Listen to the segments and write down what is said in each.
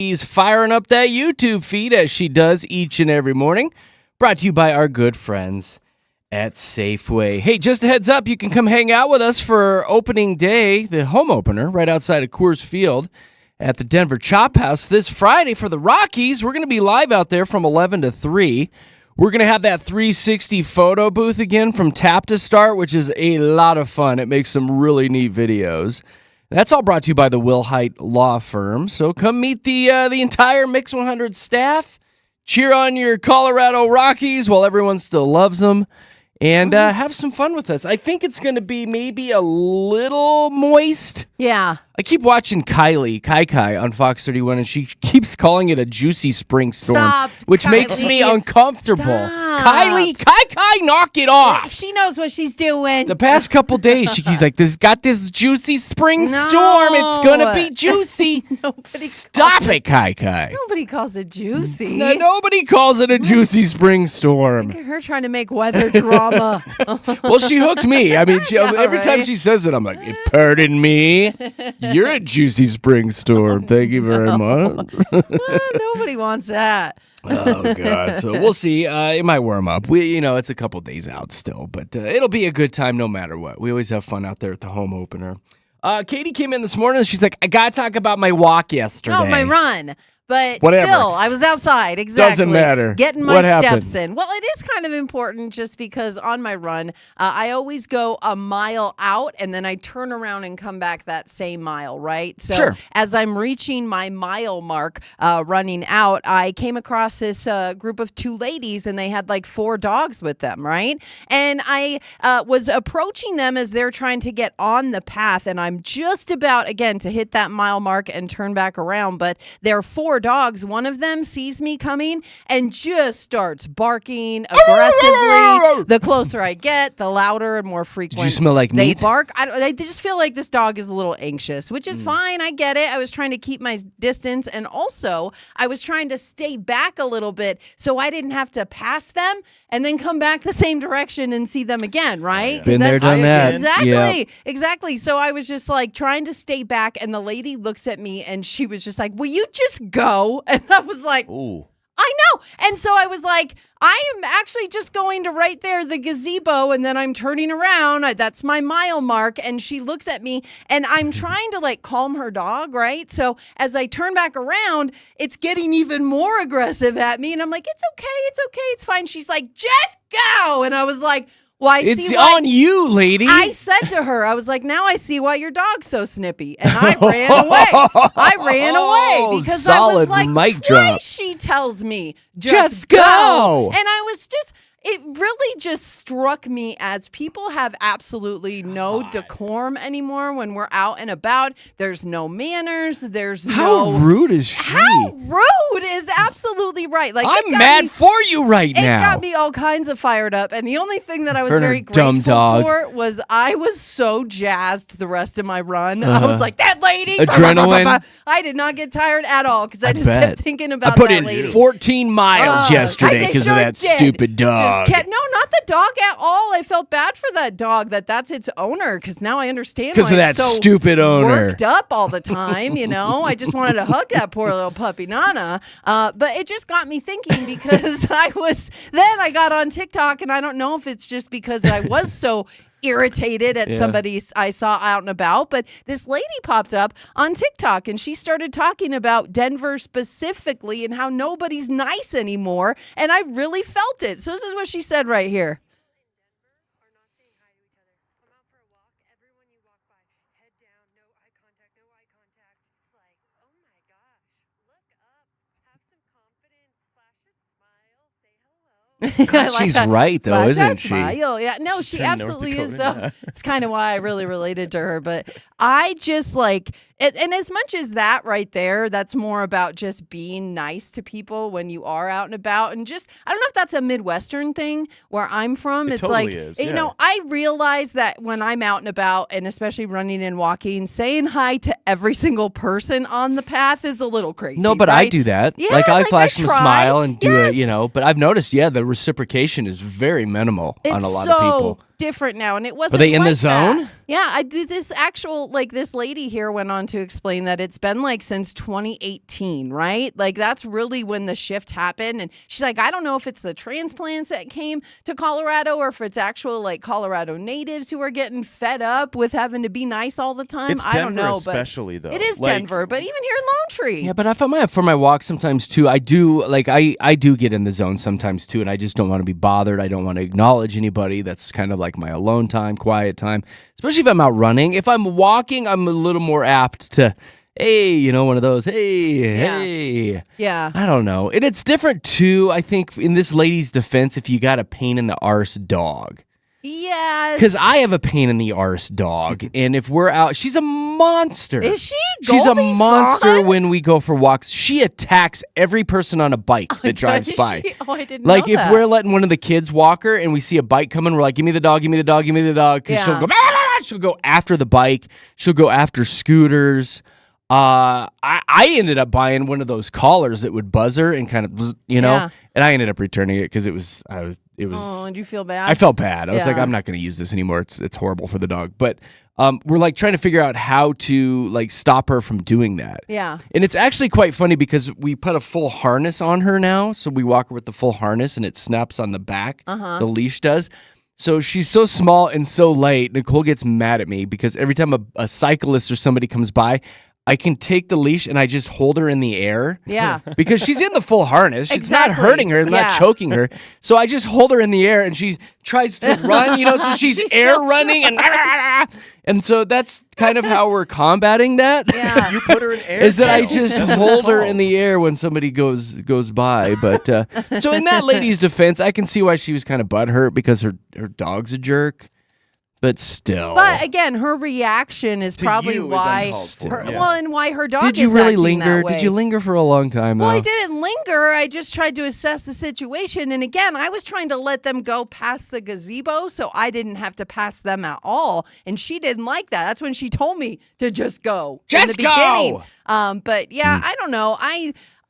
She's firing up that YouTube feed as she does each and every morning. Brought to you by our good friends at Safeway. Hey, just a heads up, you can come hang out with us for opening day, the home opener, right outside of Coors Field at the Denver Chop House this Friday for the Rockies. We're going to be live out there from 11 to 3. We're going to have that 360 photo booth again from tap to start, which is a lot of fun. It makes some really neat videos. That's all brought to you by the Wilhite Law Firm. So come meet the entire Mix 100 staff. Cheer on your Colorado Rockies while everyone still loves them. And have some fun with us. I think it's going to be maybe a little moist. Yeah. I keep watching Kai on Fox 31, and she keeps calling it a juicy spring storm. Stop, which Kylie. makes me uncomfortable. Stop. Kai, knock it off. She knows what she's doing. The past couple days, she's like, "This got this juicy spring storm. It's gonna be juicy." Stop it, Kai. Nobody calls it juicy. Nobody calls it a juicy spring storm. Look at her trying to make weather drama. Well, she hooked me. I mean, every time she says it, I'm like, "Pardon me, you're a juicy spring storm. Thank you very much." Nobody wants that. Oh God! So we'll see. It might warm up. It's a couple days out still, but it'll be a good time no matter what. We always have fun out there at the home opener. Katie came in this morning and she's like, "I gotta talk about my walk yesterday." Oh, my run. But Whatever. still, I was outside, exactly. Doesn't matter. Getting my What steps happened? in. Well, it is kind of important just because on my run, I always go a mile out and then I turn around and come back that same mile, right? So Sure. as I'm reaching my mile mark running out, I came across this group of two ladies and they had like 4 dogs with them, right? And I was approaching them as they're trying to get on the path and I'm just about, again, to hit that mile mark and turn back around, but there are 4 dogs. One of them sees me coming and just starts barking aggressively. The closer I get, the louder and more frequent. Did you smell like they meat? bark. I just feel like this dog is a little anxious, which is fine. I get it. I was trying to keep my distance, and also I was trying to stay back a little bit so I didn't have to pass them and then come back the same direction and see them again, right? Been there, done that. Exactly. So I was just like trying to stay back, and the lady looks at me and she was just like, "Will you just go?" And I was like, Ooh. I know. And so I was like, I am actually just going to right there, the gazebo, and then I'm turning around. That's my mile mark. And she looks at me, and I'm trying to like calm her dog, right? So as I turn back around, it's getting even more aggressive at me. And I'm like, it's okay, it's fine. She's like, just go. And I was like, well, It's on you, lady. I said to her, I was like, now I see why your dog's so snippy. And I ran away. Because I was like, mic drop. She tells me, just go. And I was just, it really just struck me as people have absolutely no decorum anymore when we're out and about. There's no manners. There's How rude is she? How rude is absolutely right. Like I'm mad for you right now. It got me all kinds of fired up. And the only thing that I was Her very dumb grateful dog. for was I was so jazzed the rest of my run. I was like, that lady. Adrenaline. I did not get tired at all because I just bet. kept thinking about I put that in lady. 14 miles yesterday because of that stupid dog. No, not the dog at all. I felt bad for that dog. That's its owner, because now I understand why Because of that it's so stupid owner. worked up all the time. I just wanted to hug that poor little puppy Nana. But it just got me thinking because I got on TikTok, and I don't know if it's just because I was so irritated at somebody I saw out and about, but this lady popped up on TikTok and she started talking about Denver specifically and how nobody's nice anymore, and I really felt it. So this is what she said right here. She's right, though, isn't she? Smile. Yeah, no, she absolutely is. It's kind of why I really related to her. But I just like, and as much as that right there, that's more about just being nice to people when you are out and about. And just, I don't know if that's a Midwestern thing where I'm from. It's totally like, is, I realize that when I'm out and about, and especially running and walking, saying hi to every single person on the path is a little crazy. No, but right? I do that. Yeah, like I like flash I them a try. smile and do Yes. but I've noticed, the reciprocation is very minimal on a lot of people. different now, and it Are wasn't. they in the like that. zone? Yeah, I did this actual this lady here went on to explain that it's been like since 2018, right? Like that's really when the shift happened, and she's like, I don't know if it's the transplants that came to Colorado or if it's actual like Colorado natives who are getting fed up with having to be nice all the time. It's I don't Denver know, especially, but though. it is Like, Denver, but even here in Lone Tree. Yeah, but if I'm out for my walk sometimes too, I do I do get in the zone sometimes too, and I just don't want to be bothered. I don't want to acknowledge anybody. That's kind of like my alone time, quiet time, especially if I'm out running. If I'm walking, I'm a little more apt to, hey, one of those, hey. Yeah. I don't know. And it's different too, I think, in this lady's defense, if you got a pain in the arse dog. Yes. Because I have a pain in the arse dog, and if we're out, she's a monster. Is she? She's a Goldie monster Fawn? when we go for walks. She attacks every person on a bike that drives Does by. she? Oh, I didn't Like know if that. we're letting one of the kids walk her and we see a bike coming, we're like, give me the dog, give me the dog, give me the dog. Because she'll Yeah. go, "Bah, bah, bah." She'll go after the bike. She'll go after scooters. I ended up buying one of those collars that would buzz her and kind of, Yeah. and I ended up returning it because it was. Oh, did you feel bad? I felt bad. I was like, Yeah. I'm not going to use this anymore. It's horrible for the dog. But we're like trying to figure out how to like stop her from doing that. Yeah. And it's actually quite funny because we put a full harness on her now. So we walk her with the full harness and it snaps on the back. The leash does. So she's so small and so light. Nicole gets mad at me because every time a cyclist or somebody comes by, I can take the leash and I just hold her in the air. Yeah. Because she's in the full harness. It's not Exactly. hurting her, it's Yeah. not choking her. So I just hold her in the air and she tries to run, so she's She's air so running and so that's kind of how we're combating that. Yeah. You put her in air. Is that I tail. just That's hold her called. in the air when somebody goes by. But so in that lady's defense, I can see why she was kind of butthurt because her dog's a jerk. But still. But again, her reaction is To probably you is why uncalled for, her, yeah. well, and why her dog did you is really acting linger? that way. Did you linger for a long time though? Well, I didn't linger. I just tried to assess the situation. And again, I was trying to let them go past the gazebo so I didn't have to pass them at all. And she didn't like that. That's when she told me to just go. in Just the go! beginning. But yeah, I don't know.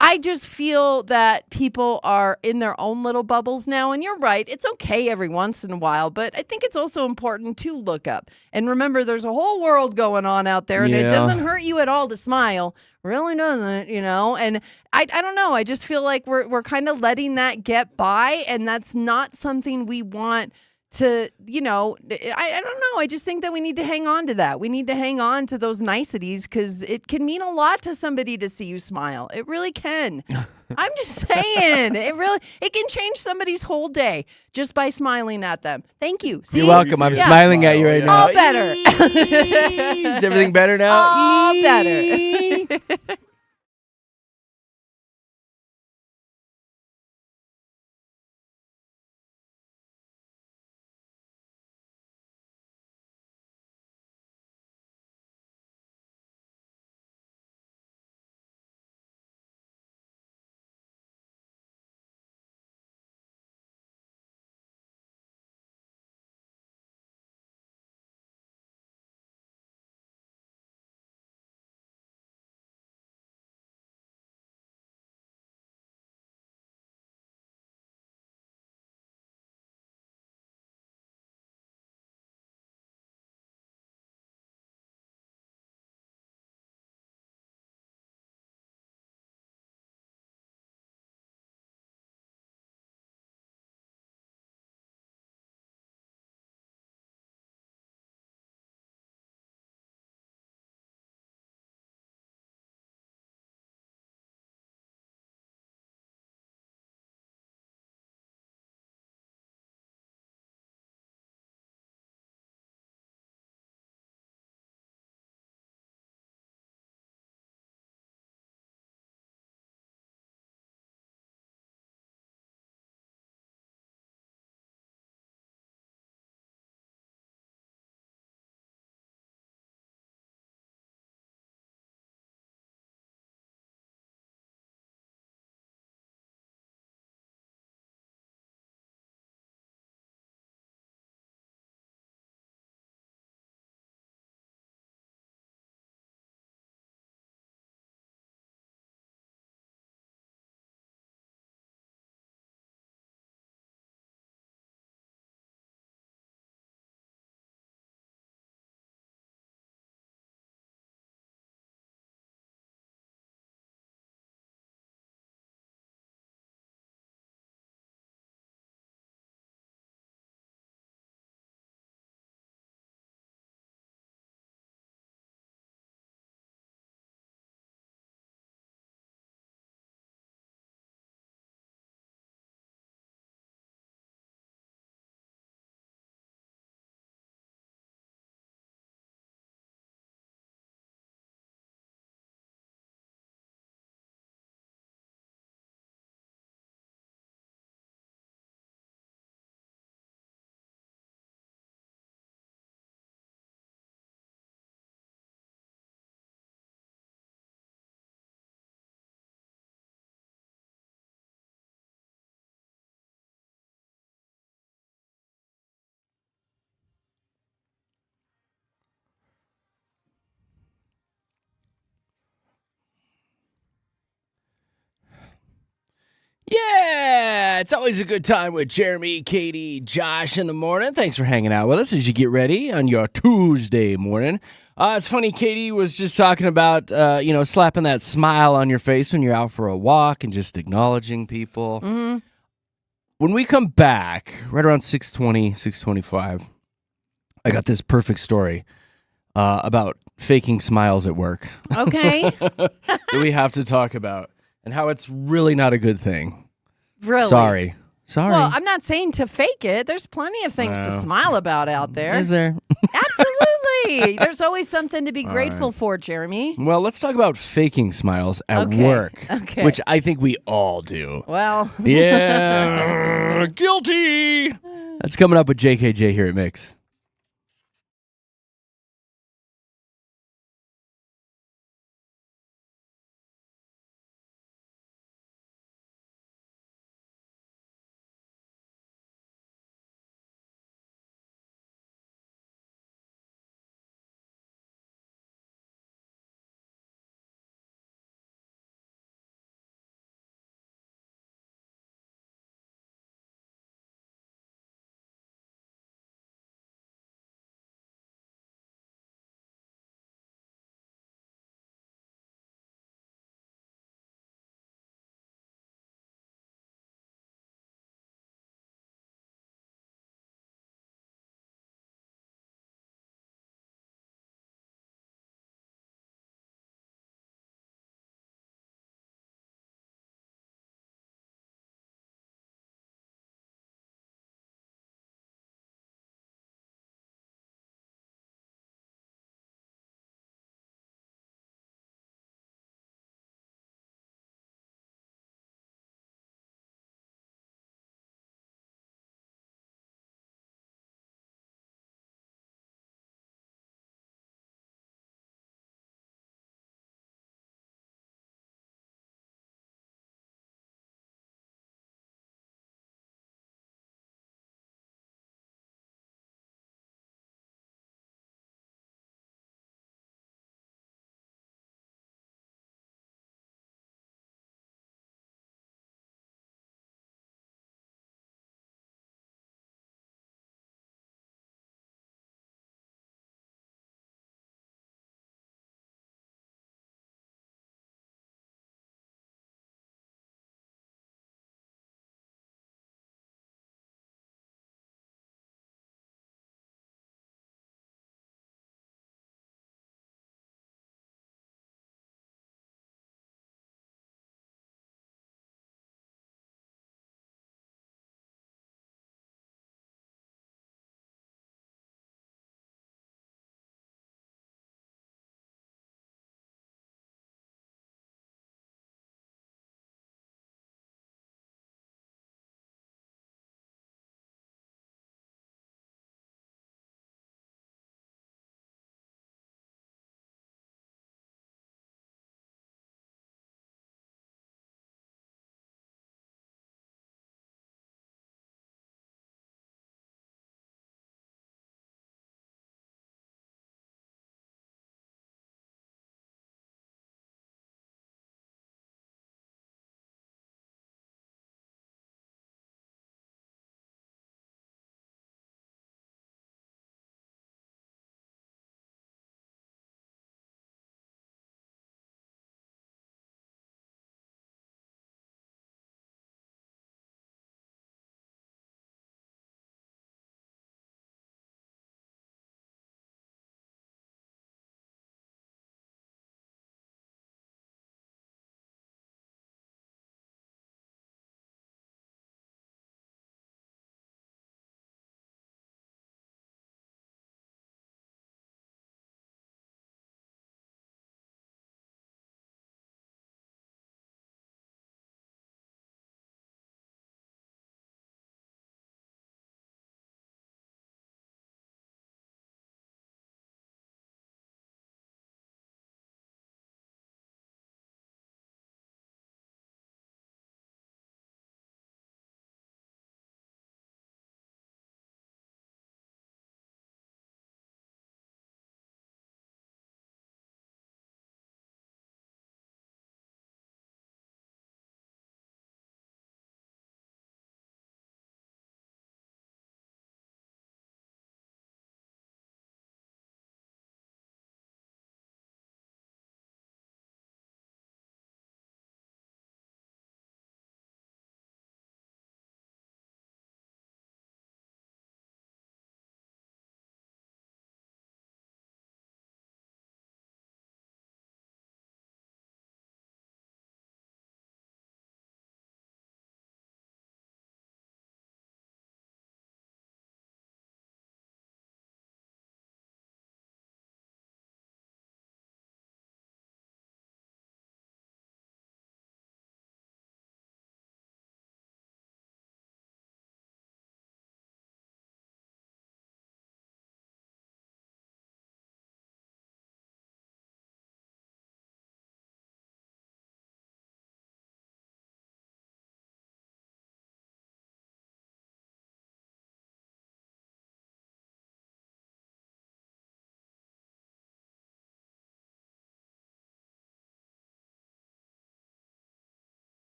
I just feel that people are in their own little bubbles now. And you're right. It's okay every once in a while. But I think it's also important to look up. And remember, there's a whole world going on out there. And it Yeah. doesn't hurt you at all to smile. Really doesn't, And I don't know. I just feel like we're kind of letting that get by. And that's not something we want to, I don't know. I just think that we need to hang on to that. We need to hang on to those niceties because it can mean a lot to somebody to see you smile. It really can. I'm just saying, it can change somebody's whole day just by smiling at them. Thank you. See? You're welcome. I'm Yeah. smiling at you right Yeah. now. All better. Is everything better now? All better. It's always a good time with Jeremy, Katy, Josh in the morning. Thanks for hanging out with us as you get ready on your Tuesday morning. It's funny, Katy was just talking about, slapping that smile on your face when you're out for a walk and just acknowledging people. Mm-hmm. When we come back, right around 6:20, 6:25, I got this perfect story about faking smiles at work. Okay. That we have to talk about and how it's really not a good thing. Really? Sorry. Well, I'm not saying to fake it. There's plenty of things to smile about out there. Is there? Absolutely. There's always something to be grateful for, Jeremy. Well, let's talk about faking smiles at Okay. work, Okay. which I think we all do. Well. Yeah. Guilty. That's coming up with JKJ here at Mix.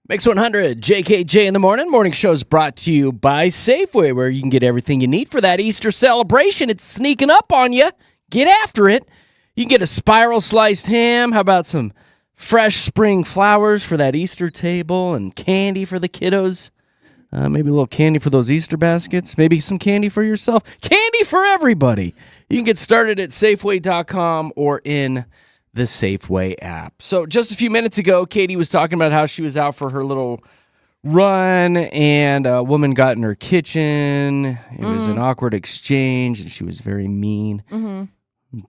Mix 100, JKJ in the morning. Morning show is brought to you by Safeway, where you can get everything you need for that Easter celebration. It's sneaking up on you. Get after it. You can get a spiral sliced ham. How about some fresh spring flowers for that Easter table and candy for the kiddos? Maybe a little candy for those Easter baskets. Maybe some candy for yourself. Candy for everybody. You can get started at Safeway.com or in the Safeway app. So just a few minutes ago, Katie was talking about how she was out for her little run and a woman got in her kitchen. It was an awkward exchange and she was very mean.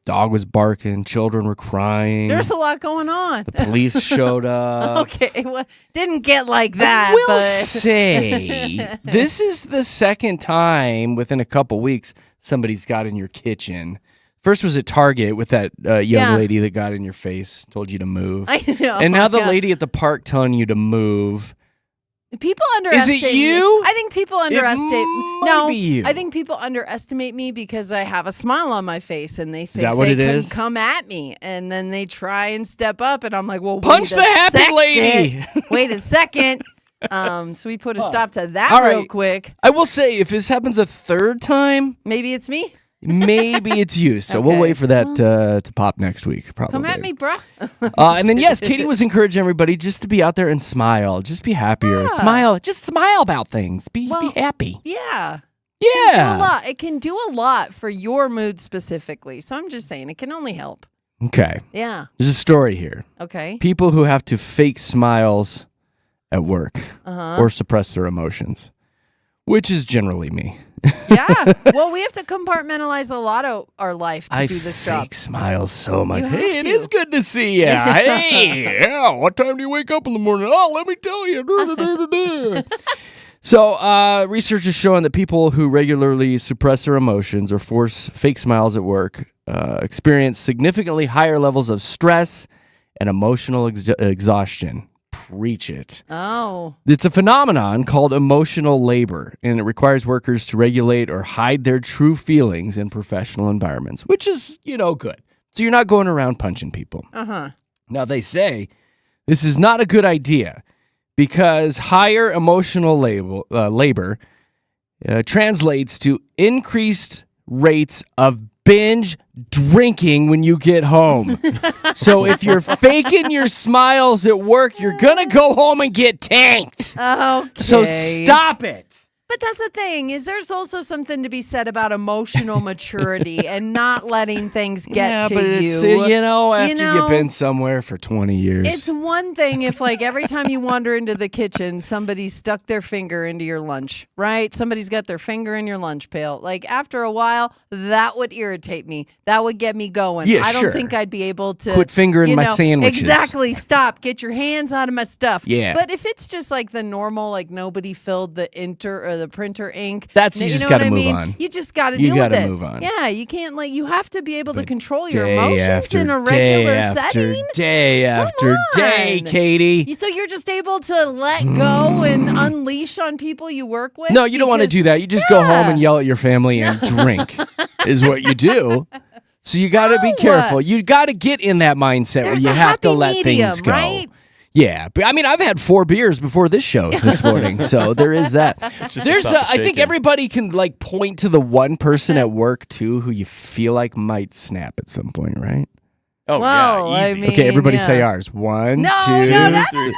Dog was barking. Children were crying. There's a lot going on. The police showed up. Okay, well, didn't get like that. We'll say this is the second time within a couple weeks somebody's got in your kitchen. First was at Target with that young lady that got in your face, told you to move. I know. And now the lady at the park telling you to move. People underestimate. Is it you? I think people underestimate. Might be you. I think people underestimate me because I have a smile on my face, and they think that what they it can is? come at me, and then they try and step up, and I'm like, well, Punch wait the a happy second. lady. Wait a second. So we put a stop to that All real right. quick. I will say, if this happens a third time, Maybe it's me. maybe it's you. So we'll Okay. wait for that to pop next week, probably. Come at me, bro. And then, yes, Katie was encouraging everybody just to be out there and smile. Just be happier. Yeah. Smile. Just smile about things. Be happy. Yeah. Yeah. Do a lot. It can do a lot for your mood specifically. So I'm just saying, it can only help. Okay. Yeah. There's a story here. Okay. People who have to fake smiles at work or suppress their emotions, which is generally me. Yeah. Well, we have to compartmentalize a lot of our life to do this job. I fake smiles so much. You have Hey, it to. is good to see you. Hey, yeah. What time do you wake up in the morning? Oh, let me tell you. So, research is showing that people who regularly suppress their emotions or force fake smiles at work experience significantly higher levels of stress and emotional exhaustion. Preach it. Oh. It's a phenomenon called emotional labor, and it requires workers to regulate or hide their true feelings in professional environments, which is, good. So you're not going around punching people. Now, they say this is not a good idea because higher emotional labor translates to increased rates of binge drinking when you get home. So if you're faking your smiles at work, you're going to go home and get tanked. Okay. So stop it. But that's the thing, is there's also something to be said about emotional maturity and not letting things get to but you. it's, after you've been somewhere for 20 years. It's one thing if, like, every time you wander into the kitchen, somebody stuck their finger into your lunch, right? Somebody's got their finger in your lunch pail. Like, after a while, that would irritate me. That would get me going. Yeah, I don't sure. think I'd be able to Quit fingering my sandwiches. Exactly. Stop. Get your hands out of my stuff. Yeah. But if it's just like the normal, like, nobody filled the the printer ink. That's you just got to move on. You just got to You deal with gotta it. move on. Yeah, you can't you have to be able to control your Day emotions after in a regular day setting. Day after day, on. Katie. So you're just able to let go and unleash on people you work with? No, you don't want to do that. You just go home and yell at your family and drink is what you do. So you got to be careful. You got to get in that mindset There's where a you have to happy let medium, things go. right? Yeah, but I mean, I've had 4 beers before this show this morning, so there is that. I think everybody can point to the one person at work too who you feel like might snap at some point, right? Oh, Well, yeah, easy. I mean, Okay, everybody yeah. say ours. 1, 2, that's 3.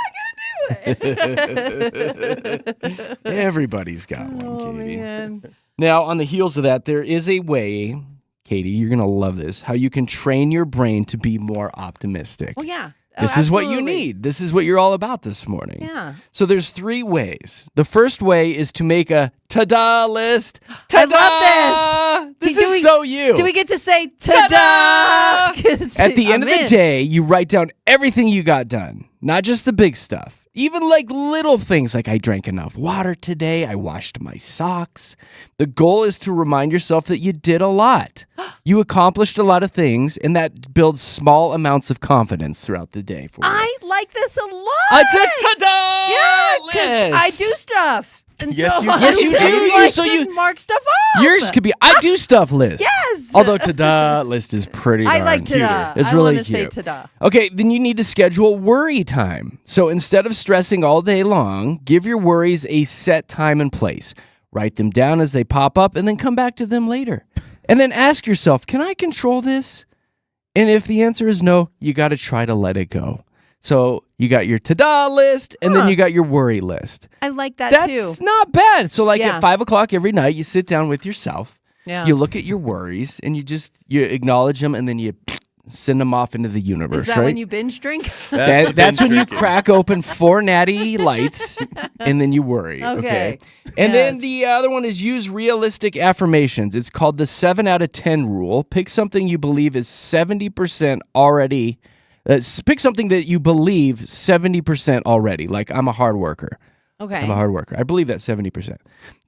Everybody's got one, Oh, Katie. man. Now, on the heels of that, there is a way, Katie, you're going to love this, how you can train your brain to be more optimistic. Well, yeah. This is what you absolutely. need. This is what you're all about this morning. Yeah. So there's 3 ways. The first way is to make a ta-da list. Ta-da! I love This Do is we- so you. Do we get to say ta-da? 'Cause At the end I'm of the in. day, you write down everything you got done, not just the big stuff. Even little things like I drank enough water today, I washed my socks. The goal is to remind yourself that you did a lot. You accomplished a lot of things, and that builds small amounts of confidence throughout the day for you. I like this a lot. It's a ta-da Yeah, because I list. do stuff. And Yes, so you do. I Yes, you do. like So to you- mark stuff off. Yours could be I do stuff list. Yes. list. Although ta-da list is pretty I darn like cute. ta-da. It's I really want to say cute. ta-da. Okay, then you need to schedule worry time. So instead of stressing all day long, give your worries a set time and place. Write them down as they pop up and then come back to them later. And then ask yourself, can I control this? And if the answer is no, you got to try to let it go. So you got your ta-da list and then you got your worry list. I like that That's too. not bad. So like Yeah. at 5 o'clock every night, you sit down with yourself. Yeah. You look at your worries and you acknowledge them and then you send them off into the universe. Is that right? when you binge drink? That's when you drinking. crack open 4 natty lights and then you worry. Okay. And then Yes. the other one is use realistic affirmations. It's called the 7 out of 10 rule. Pick something you believe is 70% already. Pick something that you believe 70% already. Like, I'm a hard worker. Okay. I'm a hard worker. I believe that 70%.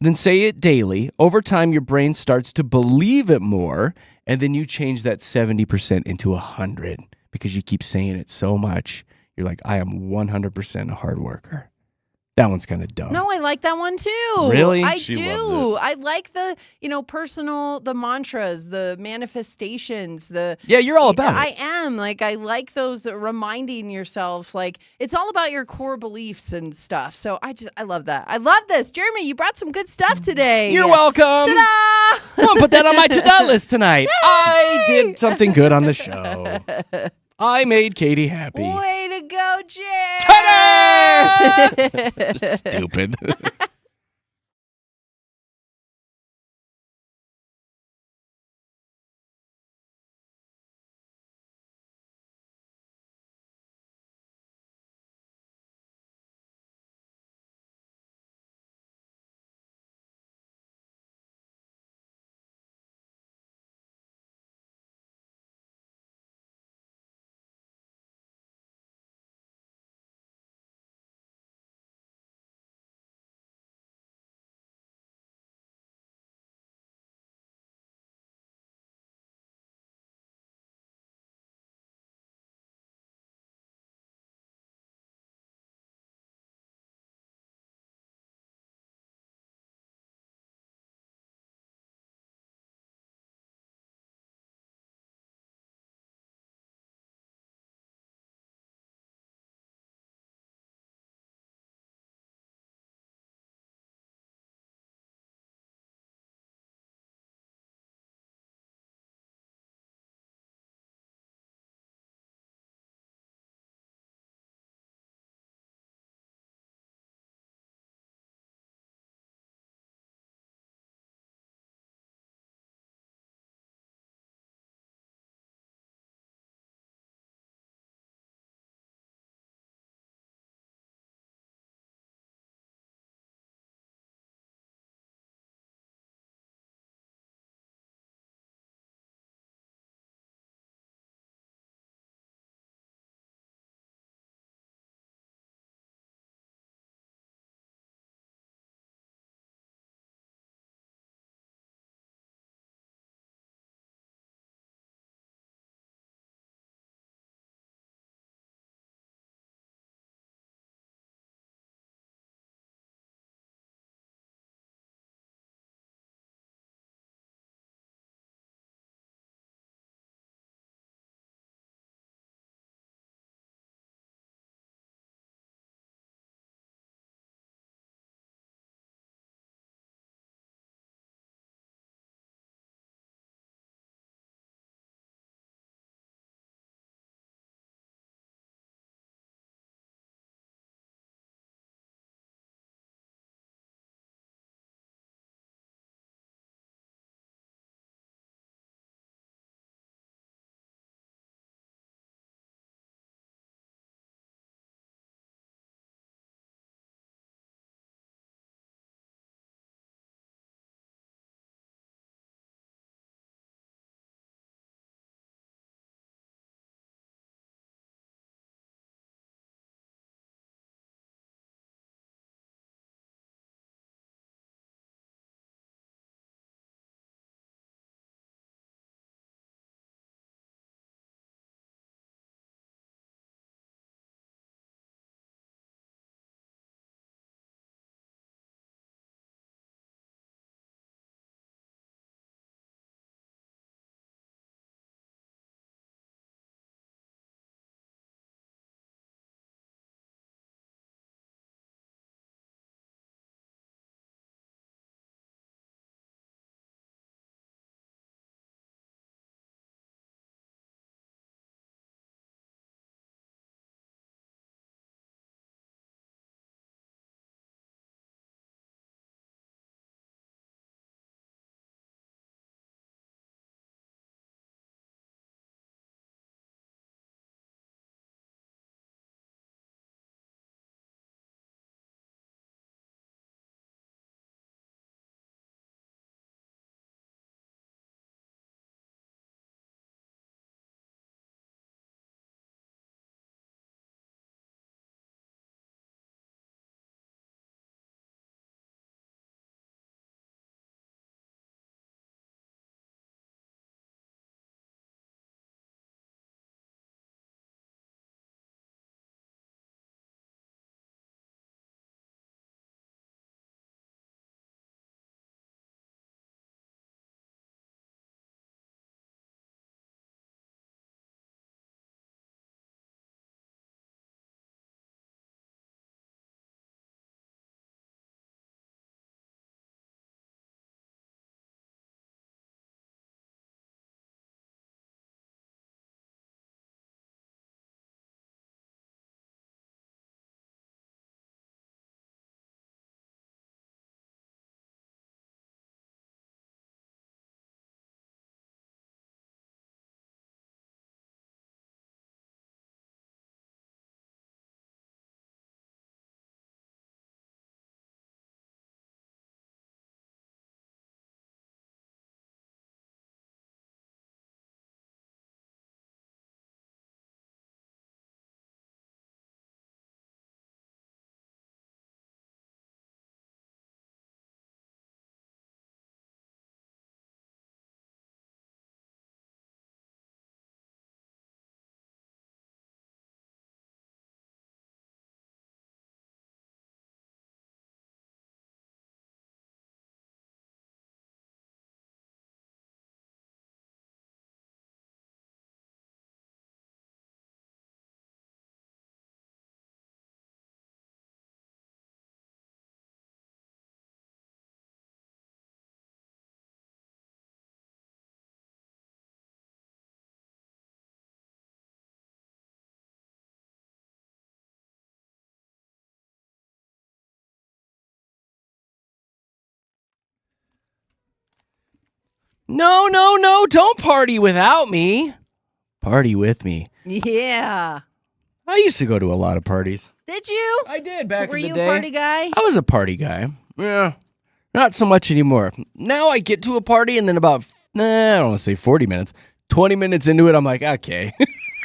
Then say it daily. Over time, your brain starts to believe it more, and then you change that 70% into 100 because you keep saying it so much. You're like, I am 100% a hard worker. That one's kind of dumb. No, I like that one too. Really? I She do. loves I like the, personal, the mantras, the manifestations, Yeah, you're all about I it. am. Like, I like those reminding yourself, like, it's all about your core beliefs and stuff. So I love that. I love this. Jeremy, you brought some good stuff today. You're welcome. Ta-da! I'm going to put that on my to-do list tonight. I did something good on the show. I made Katie happy. Way to go, Jer! Ta-da! Stupid. No, no, no. Don't party without me. Party with me. Yeah. I used to go to a lot of parties. Did you? I did back Were in the you day. a party guy? I was a party guy. Yeah. Not so much anymore. Now I get to a party and then about, I don't want to say 40 minutes, 20 minutes into it, I'm like, okay.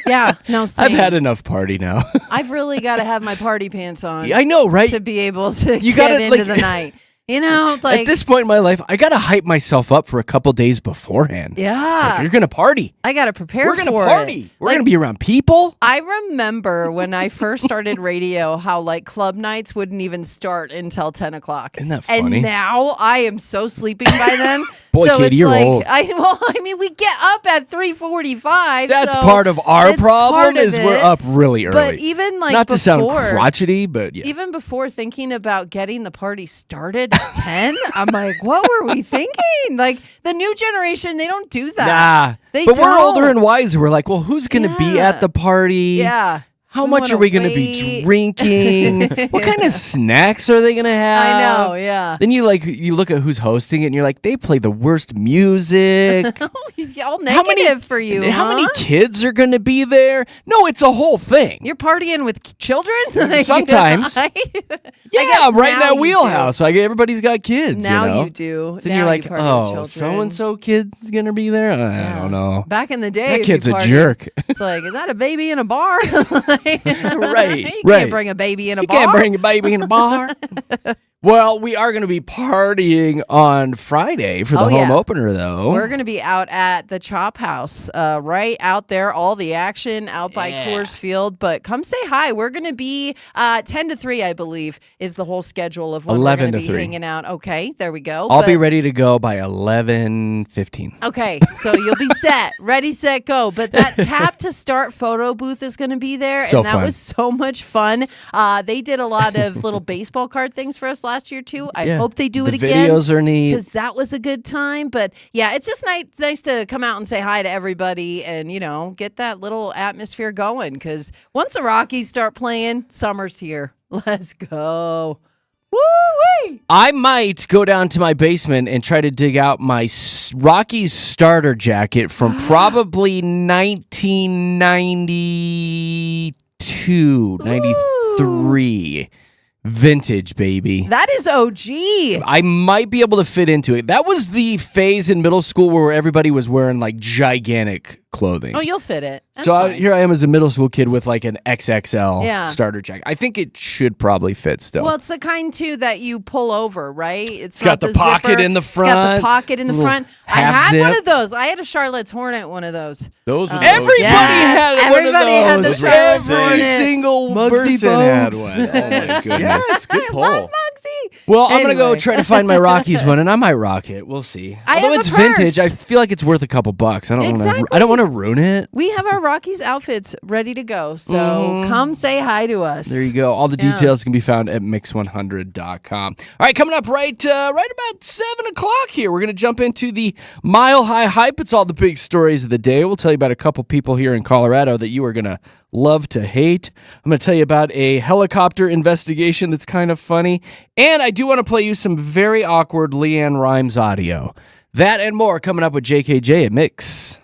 Yeah. No, same. I've had enough party now. I've really got to have my party pants on I know, right? to be able to You get gotta, into like- the night. You know, like At this point in my life, I got to hype myself up for a couple days beforehand. yeah, Like, you're going to party. I got to prepare We're going to for party. it. We're going to be around people. I remember when I first started radio, how like club nights wouldn't even start until 10 o'clock. Isn't that funny? And now I am so sleeping by then. Boy, so Katie, it's you're like, old. I mean, we get up at 3:45. That's so part of our it's problem part of is we're it. up really early. But even like Not to sound before, crotchety, but yeah. even before thinking about getting the party started at 10, I'm like, what were we thinking? Like the new generation, they don't do that. Nah. They but we're don't. older and wiser. We're like, well, who's going to be Yeah. at the party? Yeah. How We much wanna are we going to be wait. drinking? What kind of snacks are they going to have? I know, yeah. Then you look at who's hosting it and you're like, they play the worst music. All negative for you. How many huh? kids are going to be there? No, it's a whole thing. You're partying with children? Like, Sometimes. I Yeah, guess I'm right in now that you wheelhouse. Like everybody's got kids. Now you know? you do. So Now you're you like, party with oh, children. so and so kid's gonna be there. I Yeah. don't know. Back in the day, That if you kid's a partied, jerk. It's like, is that a baby in a bar? Right, You right. can't bring a baby in a You bar. can't bring a baby in a bar. Well, we are going to be partying on Friday for the Oh, home yeah. opener, though. We're going to be out at the Chop House, right out there, all the action out by Yeah. Coors Field. But come say hi. We're going to be 10 to 3, I believe, is the whole schedule of when 11 we're going to to be 3. hanging out. Okay, there we go. I'll be But- ready to go by 11:15. Okay, so you'll be set, ready, set, go. But that tap to start photo booth is going to be there, So and that fun. was so much fun. They did a lot of little baseball card things for us last year too. I Yeah. hope they do The it again. videos are neat. Because that was a good time. But yeah, it's just nice to come out and say hi to everybody and, get that little atmosphere going. Because once the Rockies start playing, summer's here. Let's go. Woo-wee! I might go down to my basement and try to dig out my Rockies starter jacket from probably 1992, 93. Vintage, baby. That is OG. I might be able to fit into it. That was the phase in middle school where everybody was wearing like gigantic clothing. Oh, you'll fit it. That's So fine. here I am as a middle school kid with like an XXL Yeah. starter jacket. I think it should probably fit still. Well, it's the kind too that you pull over, right? It's got not the pocket zipper. in the It's got the front, pocket in the little front. I half had one zip. of those. I had a Charlotte's Hornet one of those. Those were Everybody Yes, had everybody one had of the those. Charlotte's Every Hornet. single Muggsy person had Bogues. one. Oh my goodness. Yes, good I pull. love Muggsy. Well, I'm gonna go Anyway. try to find my Rockies one, and I might rock it. We'll see. I Although have a it's vintage, I purse. feel like it's worth a couple bucks. I don't Exactly. want to ruin it. We have our Rockies outfits ready to go. So come say hi to us. There you go. All the Yeah. details can be found at mix100.com. All right, coming up right about 7 o'clock here, we're going to jump into the Mile High Hype. It's all the big stories of the day. We'll tell you about a couple people here in Colorado that you are going to love to hate. I'm going to tell you about a helicopter investigation that's kind of funny. And I do want to play you some very awkward Leanne Rimes audio. That and more coming up with JKJ at Mix.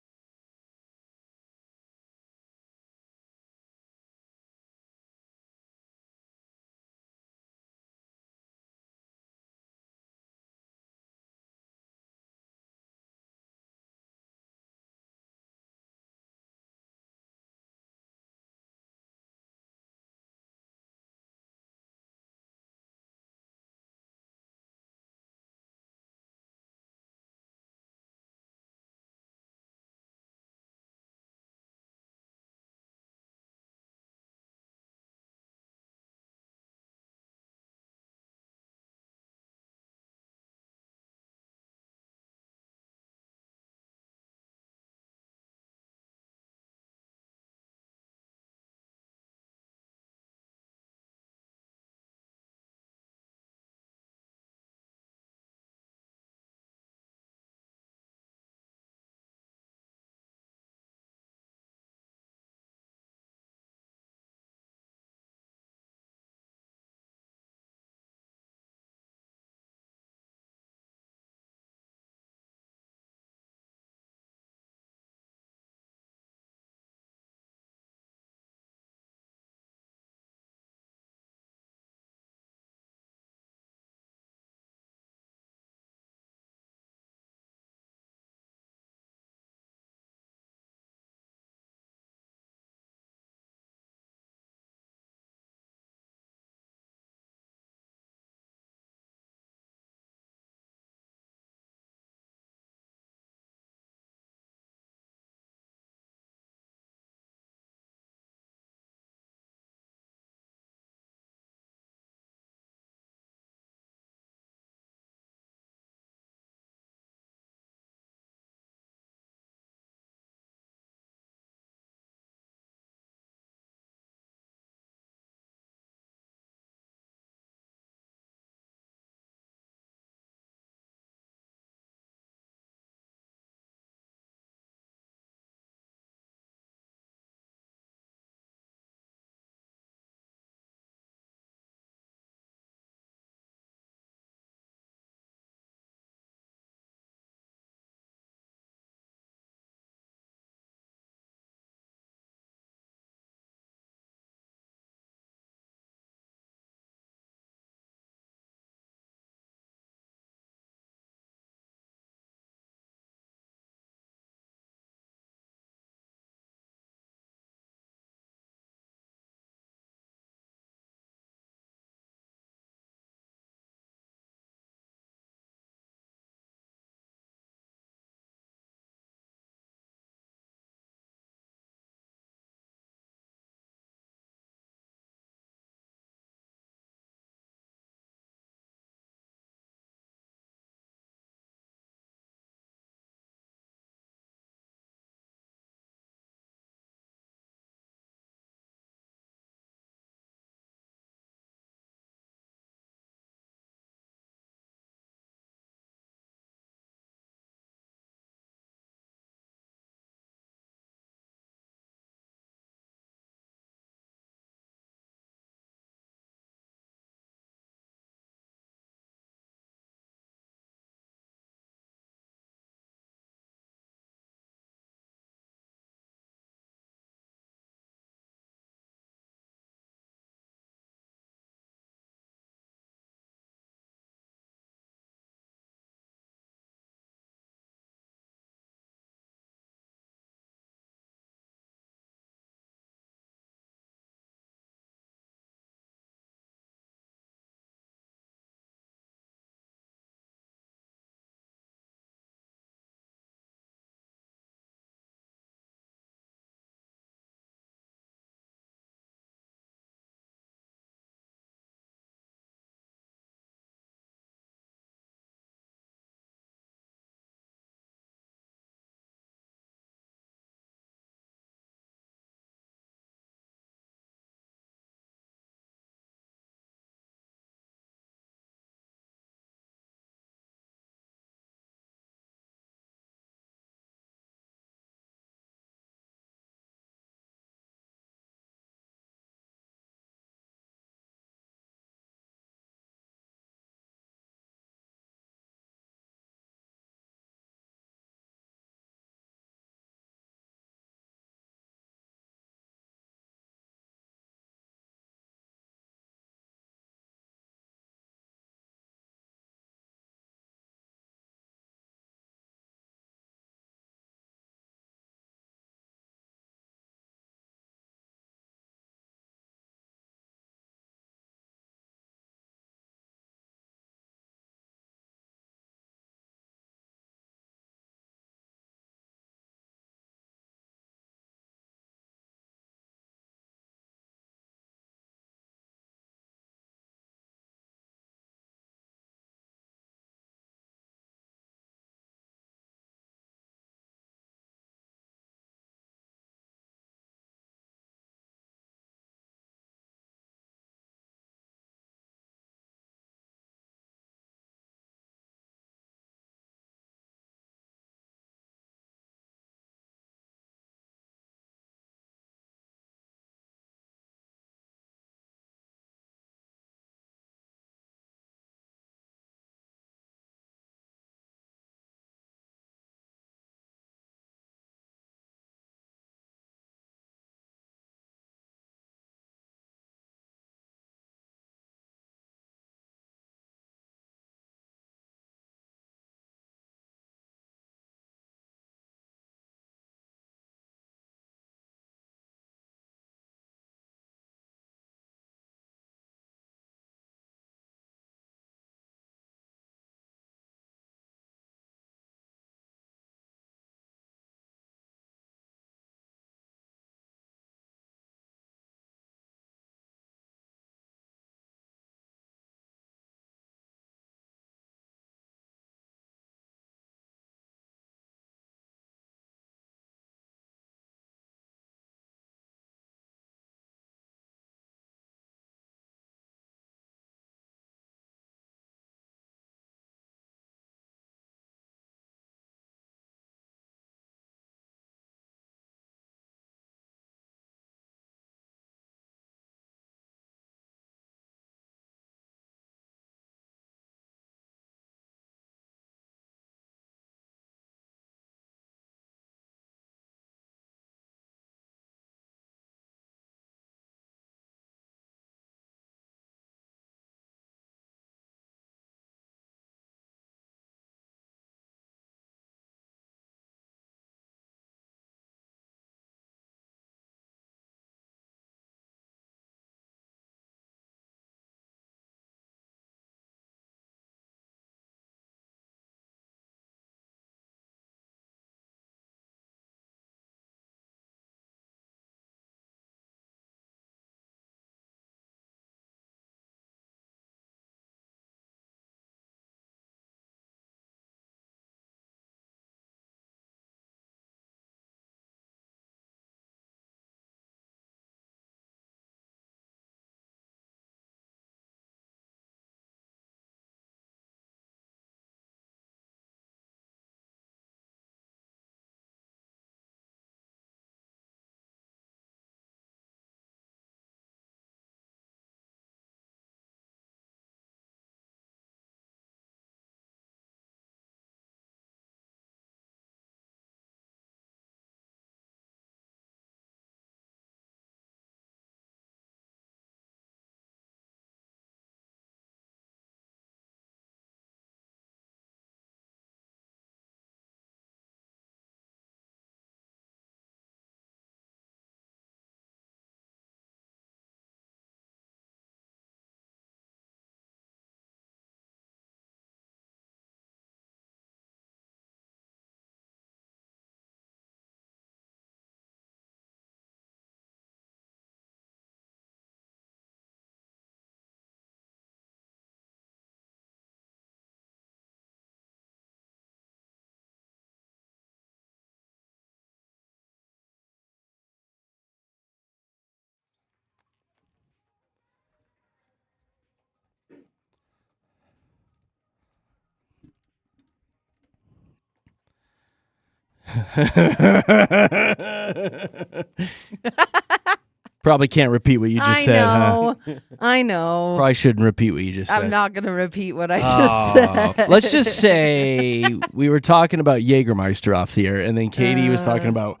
Probably can't repeat what you just said, huh? I know. Probably shouldn't repeat what you just said. I'm not going to repeat what I just said. Let's just say we were talking about Jägermeister off the air, and then Katie was talking about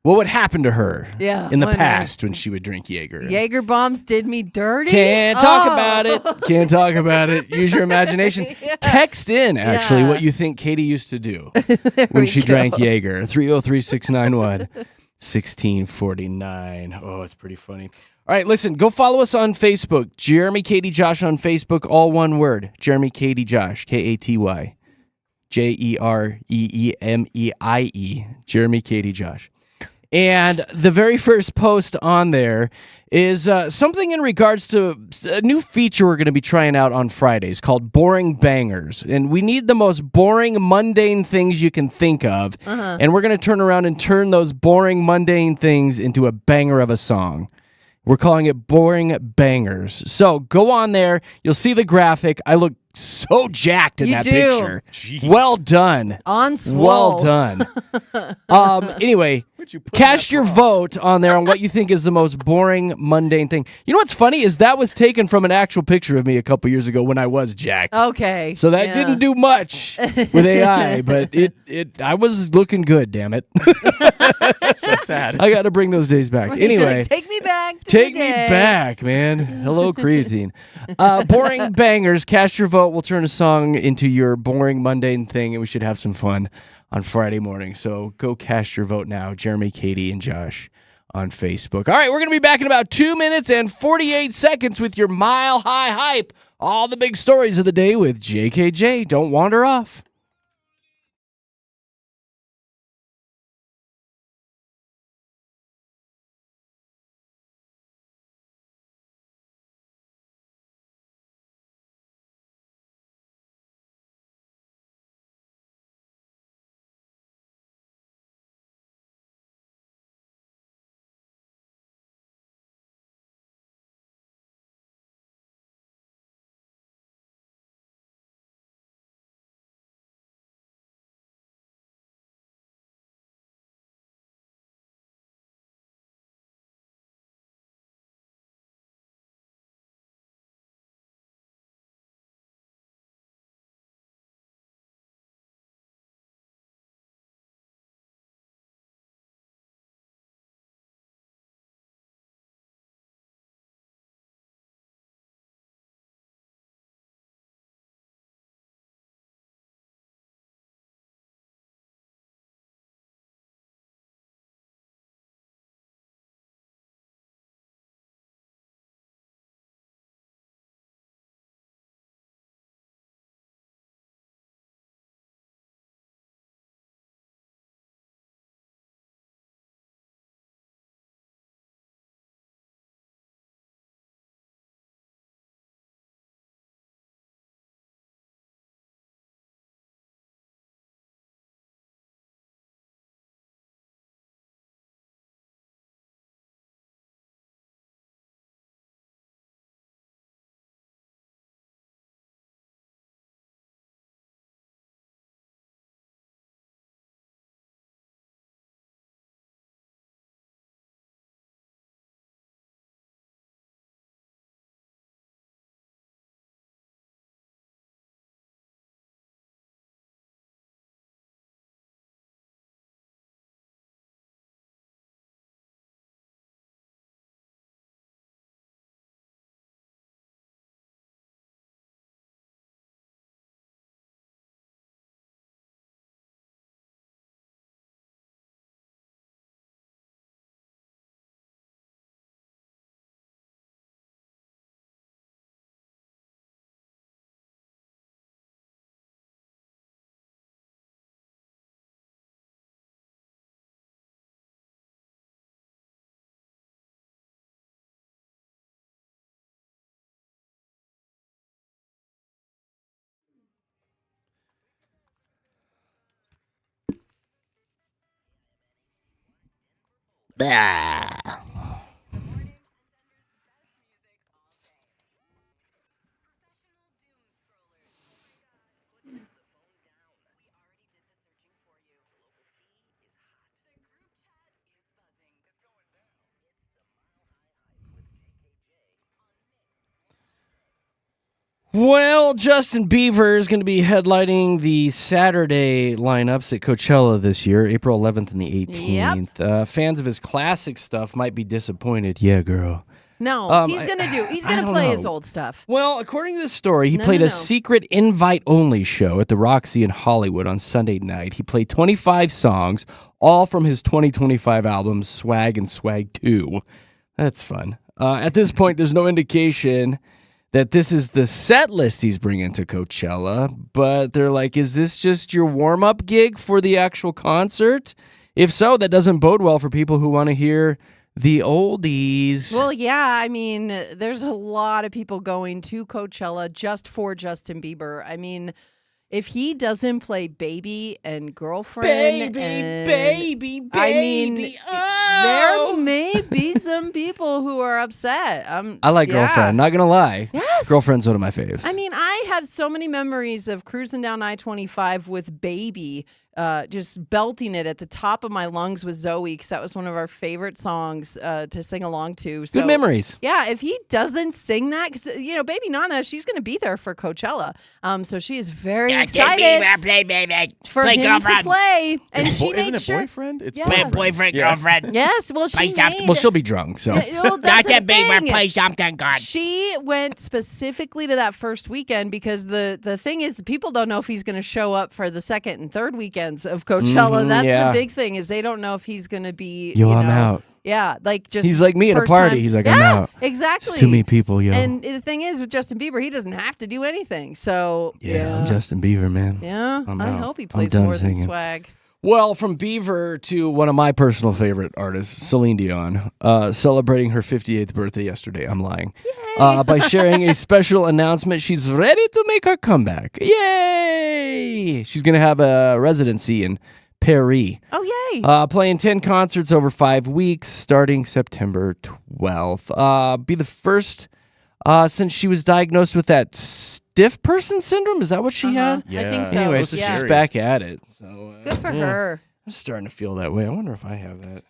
what would happen to her in the past when she would drink Jaeger. Jaeger bombs did me dirty? Can't talk about it. Can't talk about it. Use your imagination. Yeah. Text in, actually, what you think Katie used to do when she drank Jaeger. 303-691-1649. Oh, it's pretty funny. All right, listen, go follow us on Facebook. Jeremy, Katy, Josh on Facebook, all one word. Jeremy, Katy, Josh, Katy. Jeremeie. Jeremy, Katy, Josh. And the very first post on there is something in regards to a new feature we're going to be trying out on Fridays called Boring Bangers. And we need the most boring, mundane things you can think of. And we're going to turn around and turn those boring, mundane things into a banger of a song. We're calling it Boring Bangers. So go on there. You'll see the graphic. I look so jacked in that picture. Jeez. Well done. On swole. Well done. Anyway, cast your vote on there on what you think is the most boring, mundane thing. You know what's funny is that was taken from an actual picture of me a couple years ago when I was jacked. Okay. So that didn't do much with AI, but I was looking good, damn it. That's so sad. I got to bring those days back. Anyway. Take me back to Take the me day. back, man. Hello, creatine. Boring bangers. Cast your vote. We'll turn a song into your boring, mundane thing, and we should have some fun on Friday morning. So go cast your vote now. Jeremy, Katy, and Josh on Facebook. All right, we're going to be back in about 2 minutes and 48 seconds with your Mile High Hype. All the big stories of the day with JKJ. Don't wander off. Bah. Well, Justin Bieber is going to be headlining the Saturday lineups at Coachella this year, April 11th and the 18th. Fans of his classic stuff might be disappointed. Yeah, girl. No, he's gonna play his old stuff. Well, according to this story, he played a secret invite-only show at the Roxy in Hollywood on Sunday night. He played 25 songs, all from his 2025 album, Swag and Swag 2. That's fun. At this point, there's no indication that this is the set list he's bringing to Coachella, but they're like, is this just your warm-up gig for the actual concert? If so, that doesn't bode well for people who want to hear the oldies. Well, yeah, I mean, there's a lot of people going to Coachella just for Justin Bieber. I mean, if he doesn't play Baby and Girlfriend, Baby, I mean, there may be some people who are upset. I like Girlfriend, not gonna lie. Yes. Girlfriend's one of my faves. I mean, I have so many memories of cruising down I-25 with Baby, just belting it at the top of my lungs with Zoe, because that was one of our favorite songs to sing along to. So, good memories. Yeah, if he doesn't sing that, because, Baby Nana, she's going to be there for Coachella. So she is very excited for him to play. And she made Isn't sure. it boyfriend? It's boyfriend, girlfriend. Yes, well, she made. Well, she'll be drunk, so. Well, that's the thing. Play something good. She went specifically to that first weekend because the thing is, people don't know if he's going to show up for the second and third weekends of Coachella. That's the big thing, is they don't know if he's going to be. I'm out. Yeah, like just. He's like me at a first party. time. He's like, I'm out. Exactly. It's too many people, yo. And the thing is, with Justin Bieber, he doesn't have to do anything. So I'm Justin Bieber, man. Yeah, I'm I out. hope he I'm plays done more than singing. swag. Well, from Bieber to one of my personal favorite artists, Celine Dion, celebrating her 58th birthday yesterday. I'm lying. By sharing a special announcement, she's ready to make her comeback. Yay! She's going to have a residency in Paris. Oh, yay. Playing 10 concerts over 5 weeks starting September 12th. Be the first since she was diagnosed with that stiff person syndrome. Is that what she had? Yeah. I think so. Anyway, Those so are she's scary. back at it. So Good for yeah. her. I'm starting to feel that way. I wonder if I have that.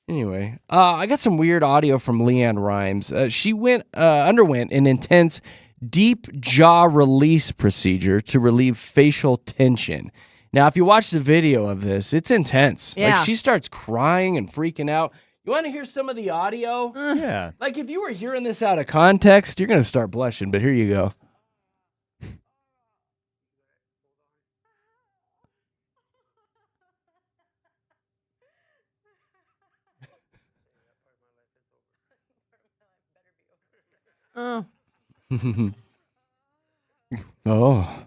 Anyway, I got some weird audio from Leanne Rimes. She underwent an intense deep jaw release procedure to relieve facial tension. Now, if you watch the video of this, it's intense. Yeah. Like, she starts crying and freaking out. You want to hear some of the audio? Yeah. Like, if you were hearing this out of context, you're going to start blushing, but here you go. Oh. Oh,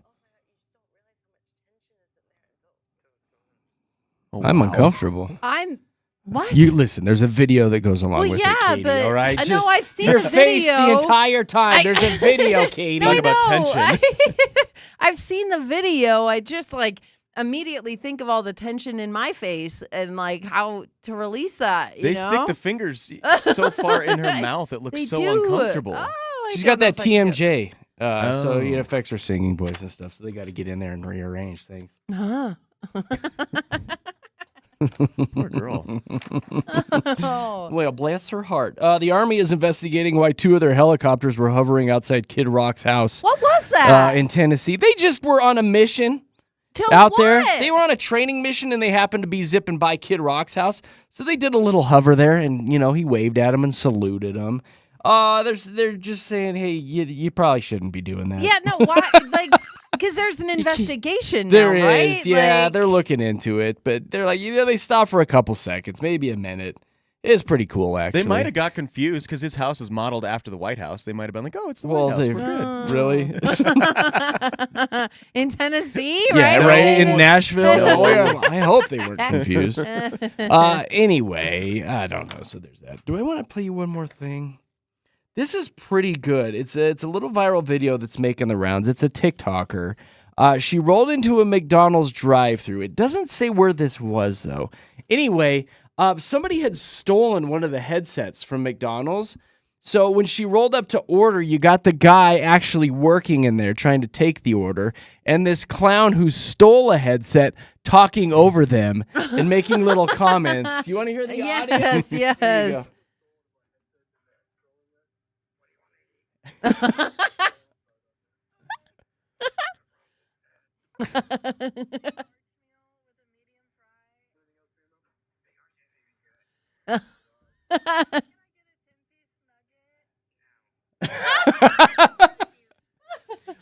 Oh, I'm wow. uncomfortable. I'm. What? You listen. There's a video that goes along Well, with yeah, it, Katie. but all right, I know I've seen your the face video. the entire time. There's a video, Katie. No, I Talk about know. tension. I've seen the video. I just immediately think of all the tension in my face and like how to release that. You They know? stick the fingers so far in her mouth, it looks They so do. uncomfortable. Oh, I She's don't got know that if I can do TMJ, so Oh. it affects her singing voice and stuff. So they got to get in there and rearrange things. it. Huh. Poor girl. Oh. Well, bless her heart. The Army is investigating why 2 of their helicopters were hovering outside Kid Rock's house What was that? in Tennessee. They just were on a mission To out what? there. They were on a training mission, and they happened to be zipping by Kid Rock's house. So they did a little hover there, and, he waved at him and saluted him. They're just saying, hey, you probably shouldn't be doing that. Yeah, no, why? Because there's an investigation There now, right? is, yeah, Like- they're looking into it, but they're like, they stopped for a couple seconds, maybe a minute. It's pretty cool, actually. They might have got confused because his house is modeled after the White House. They might have been like, oh, it's the Well, White House. they- We're good. Really? in Tennessee, Yeah, right? right, Like- in Nashville. Oh, yeah. I hope they weren't confused. Anyway, I don't know. So there's that. Do I want to play you one more thing? This is pretty good. It's a little viral video that's making the rounds. It's a TikToker. She rolled into a McDonald's drive-thru. It doesn't say where this was, though. Anyway, somebody had stolen one of the headsets from McDonald's. So when she rolled up to order, you got the guy actually working in there trying to take the order, and this clown who stole a headset talking over them and making little comments. You want to hear the audio? Yes, Here you yes. go.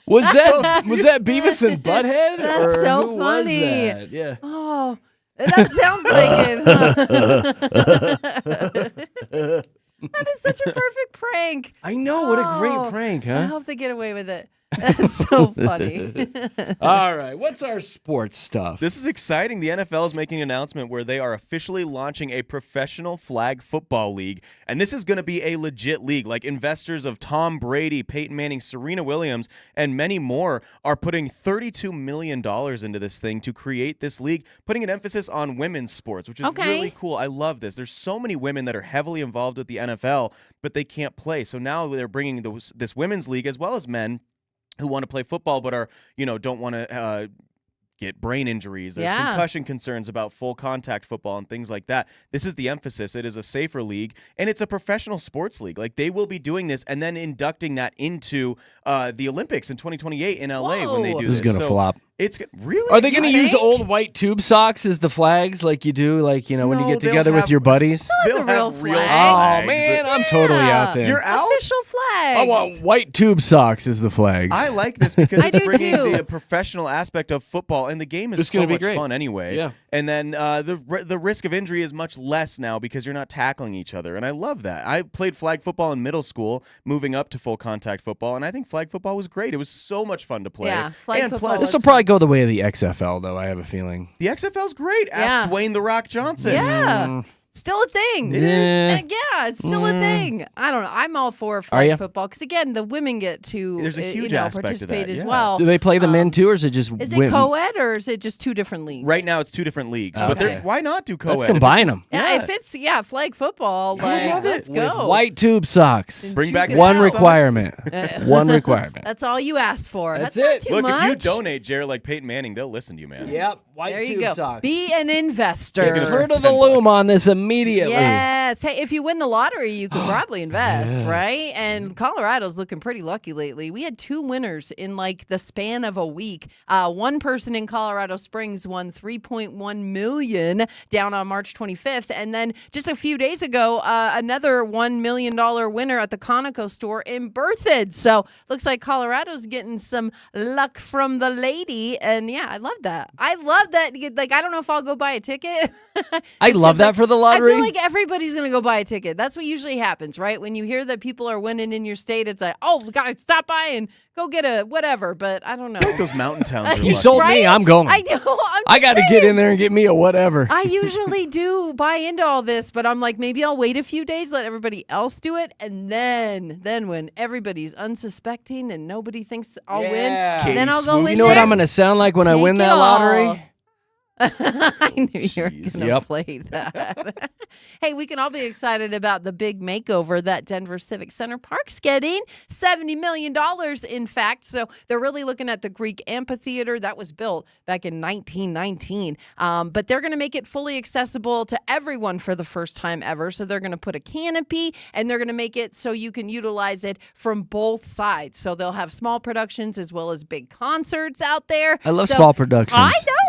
Was that Beavis and Butthead? That's or so who funny. Was that? Yeah. Oh, that sounds like it. Huh? That is such a perfect prank. I know. What a Oh, great prank, I huh? hope they get away with it. That's so funny. All right. What's our sports stuff? This is exciting. The NFL is making an announcement where they are officially launching a professional flag football league. And this is going to be a legit league. Like investors of Tom Brady, Peyton Manning, Serena Williams, and many more are putting $32 million into this thing to create this league, putting an emphasis on women's sports, which is really cool. I love this. There's so many women that are heavily involved with the NFL, but they can't play. So now they're bringing this women's league as well as men who want to play football but are, don't want to get brain injuries. There's concussion concerns about full contact football and things like that. This is the emphasis. It is a safer league, and it's a professional sports league. Like, they will be doing this and then inducting that into the Olympics in 2028 in LA when they do this. This is going to flop. It's really. Are they going to use old white tube socks as the flags like you do, when you get together with your buddies? They'll the real have real flags. Oh, man, I'm totally out there. You're out? Official flags. I want white tube socks as the flags. I like this because I it's do bringing too. the professional aspect of football, and the game is so gonna be much great. fun anyway. Yeah. And then the risk of injury is much less now because you're not tackling each other, and I love that. I played flag football in middle school, moving up to full contact football, and I think flag football was great. It was so much fun to play. Yeah, flag and football plus, This will probably go the way of the XFL, though, I have a feeling. the XFL's great. Ask Dwayne The Rock Johnson. Yeah. Still a thing. It is. Yeah, it's still a thing. I don't know. I'm all for Are flag ya? football because, again, the women get to There's a huge aspect to participate that, as yeah. well. Do they play the men, too, or is it just Is it women? co-ed or is it just two different leagues? Right now, it's two different leagues, but Okay. why not do co-ed? Let's combine them. Yeah, if it's flag football, I love it. let's go. With white tube socks. Bring back the One tube socks. requirement. One requirement. That's all you asked for. That's That's not it. too Look, much. if you donate, Jared, like Peyton Manning, they'll listen to you, man. Yep, white There you tube go. socks. Be an investor. He's gonna Heard of 10 the loom bucks. on this immediately. Yes. Hey, if you win the lottery, you could probably invest, right? And Colorado's looking pretty lucky lately. We had two winners in like the span of a week. One person in Colorado Springs won $3.1 million down on March 25th. And then just a few days ago, another $1 million winner at the Conoco store in Berthoud. So looks like Colorado's getting some luck from the lady. And yeah, I love that. I love that. Like, I don't know if I'll go buy a ticket. I love that for the lottery. I feel like everybody's going to go buy a ticket. That's what usually happens, right? When you hear that people are winning in your state, it's like, oh, we got to stop by and go get a whatever. But I don't know. Those mountain towns are You lucky. sold me. Right? I'm going. I know. I got to get in there and get me a whatever. I usually do buy into all this, but I'm like, maybe I'll wait a few days, let everybody else do it, and then when everybody's unsuspecting and nobody thinks I'll win, Yeah. then I'll go Katie in You know what there. I'm going to sound like when I Take win it that all. lottery? I knew you were going Jeez. to Yep. play that. Hey, we can all be excited about the big makeover that Denver Civic Center Park's getting. $70 million, in fact. So they're really looking at the Greek amphitheater that was built back in 1919. But they're going to make it fully accessible to everyone for the first time ever. So they're going to put a canopy and they're going to make it so you can utilize it from both sides. So they'll have small productions as well as big concerts out there. I love So- small productions.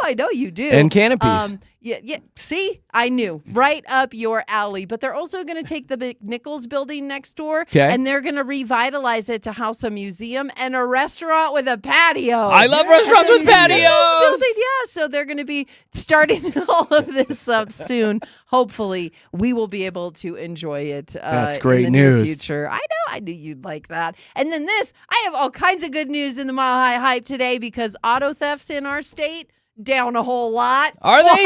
I know you do. And canopies. Yeah. See, I knew. Right up your alley. But they're also going to take the big Nichols building next door, 'Kay. and they're going to revitalize it to house a museum and a restaurant with a patio. I love restaurants with patios. Nichols building, yeah. So they're going to be starting all of this up soon. Hopefully, we will be able to enjoy it. That's great in the near news. future. I knew you'd like that. And then this, I have all kinds of good news in the Mile High Hype today because auto thefts in our state down a whole lot. Are they?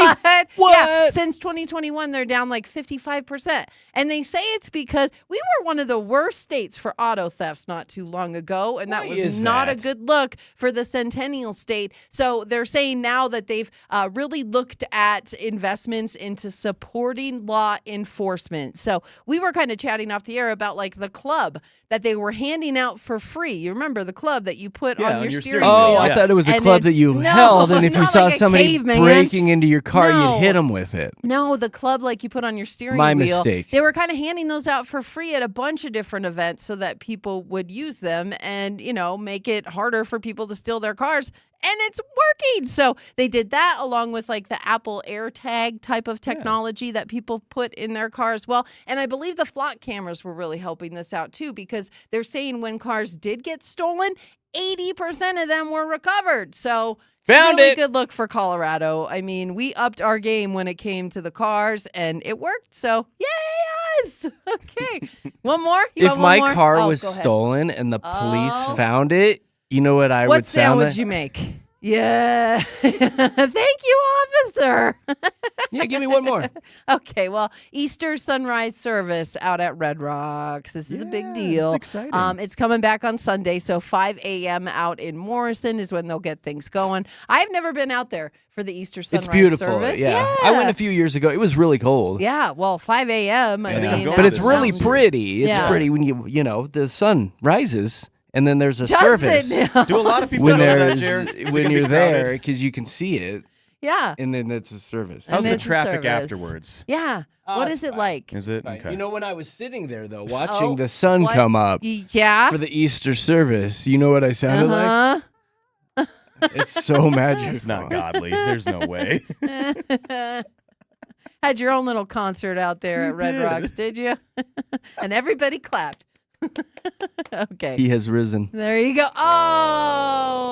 What? Yeah, since 2021, they're down like 55%. And they say it's because we were one of the worst states for auto thefts not too long ago. And that Why was is not a that? good look for the Centennial State. So they're saying now that they've really looked at investments into supporting law enforcement. So we were kind of chatting off the air about like the club that they were handing out for free. You remember the club that you put Yeah, on your steering steering wheel? Oh, I Yeah. thought it was a And club then- that you No, held, and if you not saw saw like a somebody caveman. breaking into your car, No. you'd hit them with it. No, the club like you put on your steering My wheel. mistake. They were kind of handing those out for free at a bunch of different events so that people would use them and, make it harder for people to steal their cars. And it's working. So they did that along with like the Apple AirTag type of technology that people put in their cars. Well, and I believe the flock cameras were really helping this out too, because they're saying when cars did get stolen, 80% of them were recovered. So it's Found a really it. good look for Colorado. I mean, we upped our game when it came to the cars and it worked. So yes. Okay. One more? You If want my one more? car Oh, was go ahead. stolen and the police Oh. found it, you know what I What would sound sound would like? you make? Yeah. Thank you, officer. Yeah, give me one more. Okay, well, Easter sunrise service out at Red Rocks. This is a big Yeah, deal. it's exciting. It's coming back on Sunday, so 5 a.m. out in Morrison is when they'll get things going. I've never been out there for the Easter sunrise It's beautiful. service. Yeah. I went a few years ago. It was really cold. Yeah, well, 5 a.m. I Yeah. mean, Go But to it's this really mountains. pretty. It's Yeah. pretty when the sun rises and then there's a Does service. it now? Do a lot of people When know that, there's Jared? Is it when gonna be you're crowded? there because you can see it Yeah. and then it's a service. How's And the it's a traffic service. afterwards? Yeah. What it's is it fine. like? Is it? Right. Okay. You know, when I was sitting there though, watching Oh, the sun what? come up Yeah. for the Easter service, you know what I sounded like? Uh-huh. It's so magical. It's not godly. There's no way. Had your own little concert out there at Red Rocks, did you? And everybody clapped. Okay. He has risen. There you go. Oh.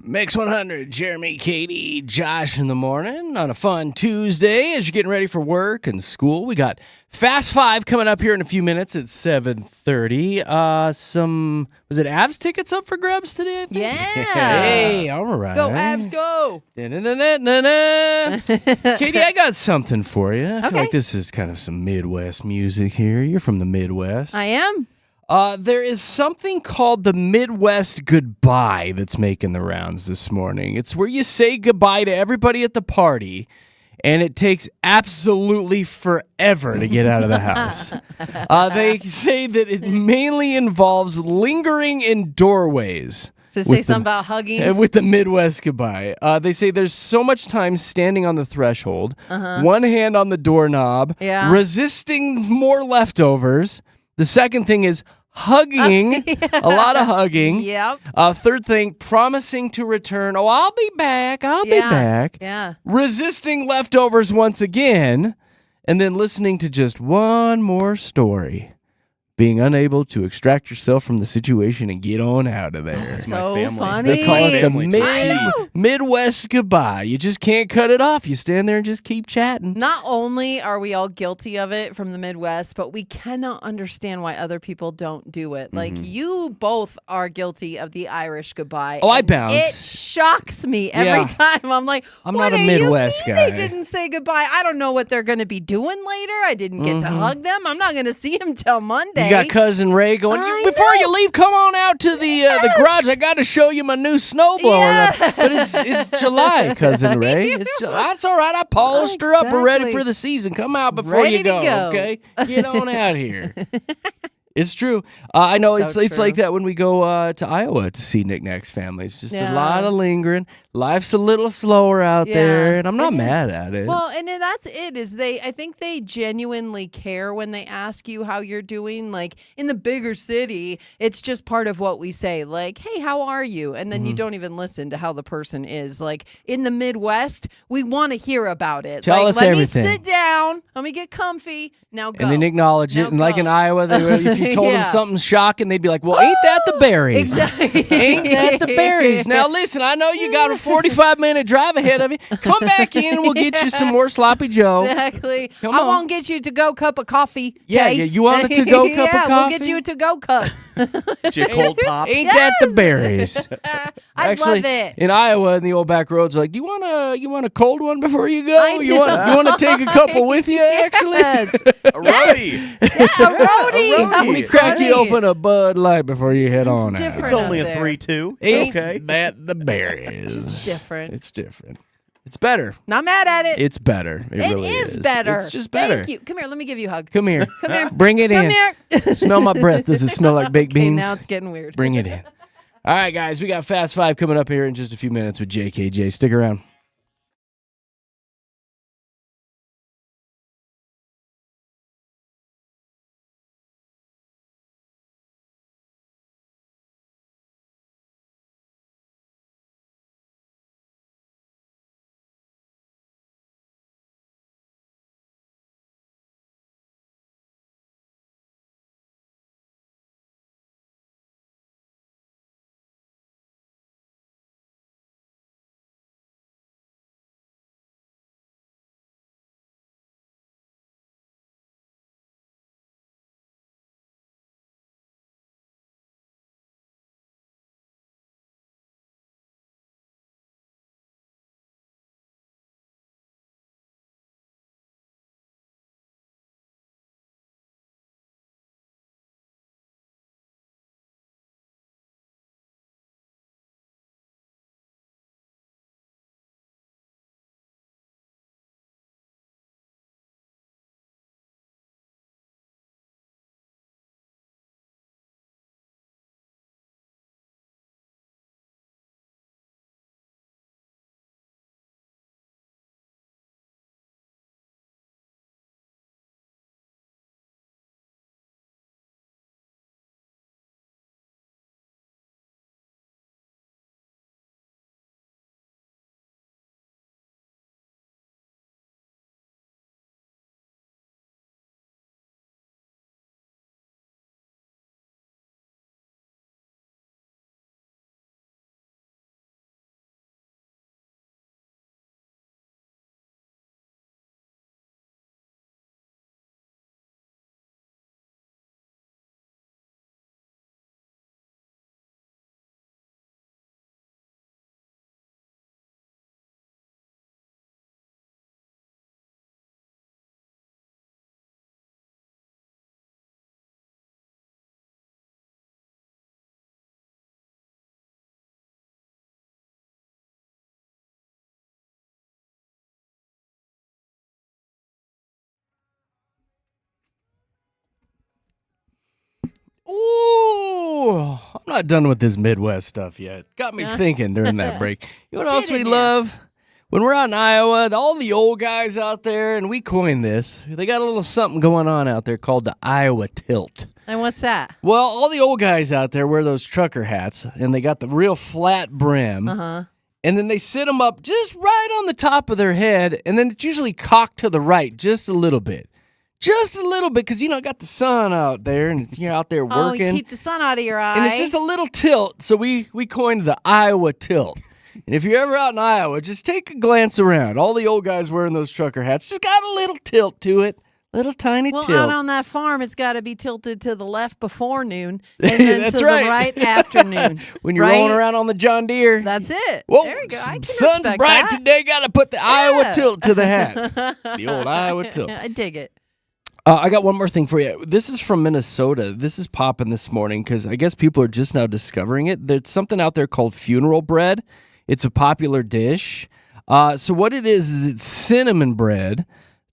Mix 100, Jeremy, Katy, Josh in the morning on a fun Tuesday as you're getting ready for work and school. We got Fast Five coming up here in a few minutes at 7:30. Was it Avs tickets up for grabs today, I think? Yeah. Hey, all right. Go, Avs, go. Da-na-na-na-na. Katy, I got something for you. I feel Okay. like this is kind of some Midwest music here. You're from the Midwest. I am. There is something called the Midwest goodbye that's making the rounds this morning. It's where you say goodbye to everybody at the party, and it takes absolutely forever to get out of the house. They say that it mainly involves lingering in doorways. To say something about hugging. With the Midwest goodbye. They say there's so much time standing on the threshold, one hand on the doorknob, Yeah. resisting more leftovers. The second thing is hugging, a lot of hugging. Yep. Third thing, promising to return. Oh, I'll be back. I'll be back. Yeah. Resisting leftovers once again, and then listening to just one more story. Being unable to extract yourself from the situation and get on out of there. That's my So family. funny. That's called the Family to a T. Midwest goodbye. You just can't cut it off. You stand there and just keep chatting. Not only are we all guilty of it from the Midwest, but we cannot understand why other people don't do it. Like, you both are guilty of the Irish goodbye. Oh, I and bounce. It shocks me every time. I'm like, I'm what not a do Midwest you mean guy. They didn't say goodbye. I don't know what they're going to be doing later. I didn't get to hug them. I'm not going to see them till Monday. You got cousin Ray going, I before you know. leave, come on out to the garage. I got to show you my new snowblower. But it's July, cousin Ray. It's July. That's all right. I polished her up. We're ready Exactly. for the season. Come out before Ready you to go, go. okay? Get on out here. It's true. I know So it's like true. that when we go to Iowa to see Nick Nack's family. It's just a Yeah. lot of lingering. Life's a little slower out Yeah, there, and I'm not it is. mad at it. Well, and then that's it. I think they genuinely care when they ask you how you're doing. Like in the bigger city, it's just part of what we say. Like, hey, how are you? And then Mm-hmm. you don't even listen to how the person is. Like in the Midwest, we want to hear about it. Tell like, us let everything. me sit down. Let me get comfy. Now go. and then acknowledge it. Now And like in go. Iowa, if you told them Yeah. something shocking, they'd be like, well, ain't that the berries? Exactly. Ain't that the berries? Now listen, I know you got a 45-minute drive ahead of you. Come back in, we'll get you some more sloppy Joe. Exactly. Come I on. won't get you a to-go cup of coffee. Yeah, okay? yeah, you want a to-go cup of Yeah, we'll get coffee? you a to-go cup. Get you a cold pop. Ain't that the berries? I Actually, love it. in Iowa, in the old back roads, like, do you want a cold one before you go? I You want to take a couple with you? Actually, Yes. A roadie. Yeah, a roadie. A roadie. let me crack you open a Bud Light before you head on different. out. It's only up a there. 3-2. Ain't Okay. that the berries? It's different. It's different. It's better. Not mad at it. It's better. It really is better. It's just better. Thank you. Come here. Let me give you a hug. Come here. Come here. Bring it Come in. here. Smell my breath. Does it smell like baked Okay, beans? now it's getting weird. Bring it in. All right, guys. We got Fast Five coming up here in just a few minutes with JKJ. Stick around. I'm not done with this Midwest stuff yet. Got me thinking during that break. You know what else we love? When we're out in Iowa, all the old guys out there, and we coined this, they got a little something going on out there called the Iowa tilt. And what's that? Well, all the old guys out there wear those trucker hats, and they got the real flat brim. Uh-huh. And then they sit them up just right on the top of their head, and then it's usually cocked to the right just a little bit. Just a little bit, because, got the sun out there, and you're out there working. Oh, you keep the sun out of your eye. And it's just a little tilt, so we coined the Iowa tilt. And if you're ever out in Iowa, just take a glance around. All the old guys wearing those trucker hats just got a little tilt to it. Little tiny tilt. Well, out on that farm, it's got to be tilted to the left before noon and then That's to right. the right after noon. When you're rolling around on the John Deere. That's it. Whoa, there you go. I can sun's respect bright that. today. Got to put the Iowa tilt to the hat. The old Iowa tilt. I dig it. I got one more thing for you. This is from Minnesota. This is popping this morning because I guess people are just now discovering it. There's something out there called funeral bread. It's a popular dish. So what it is it's cinnamon bread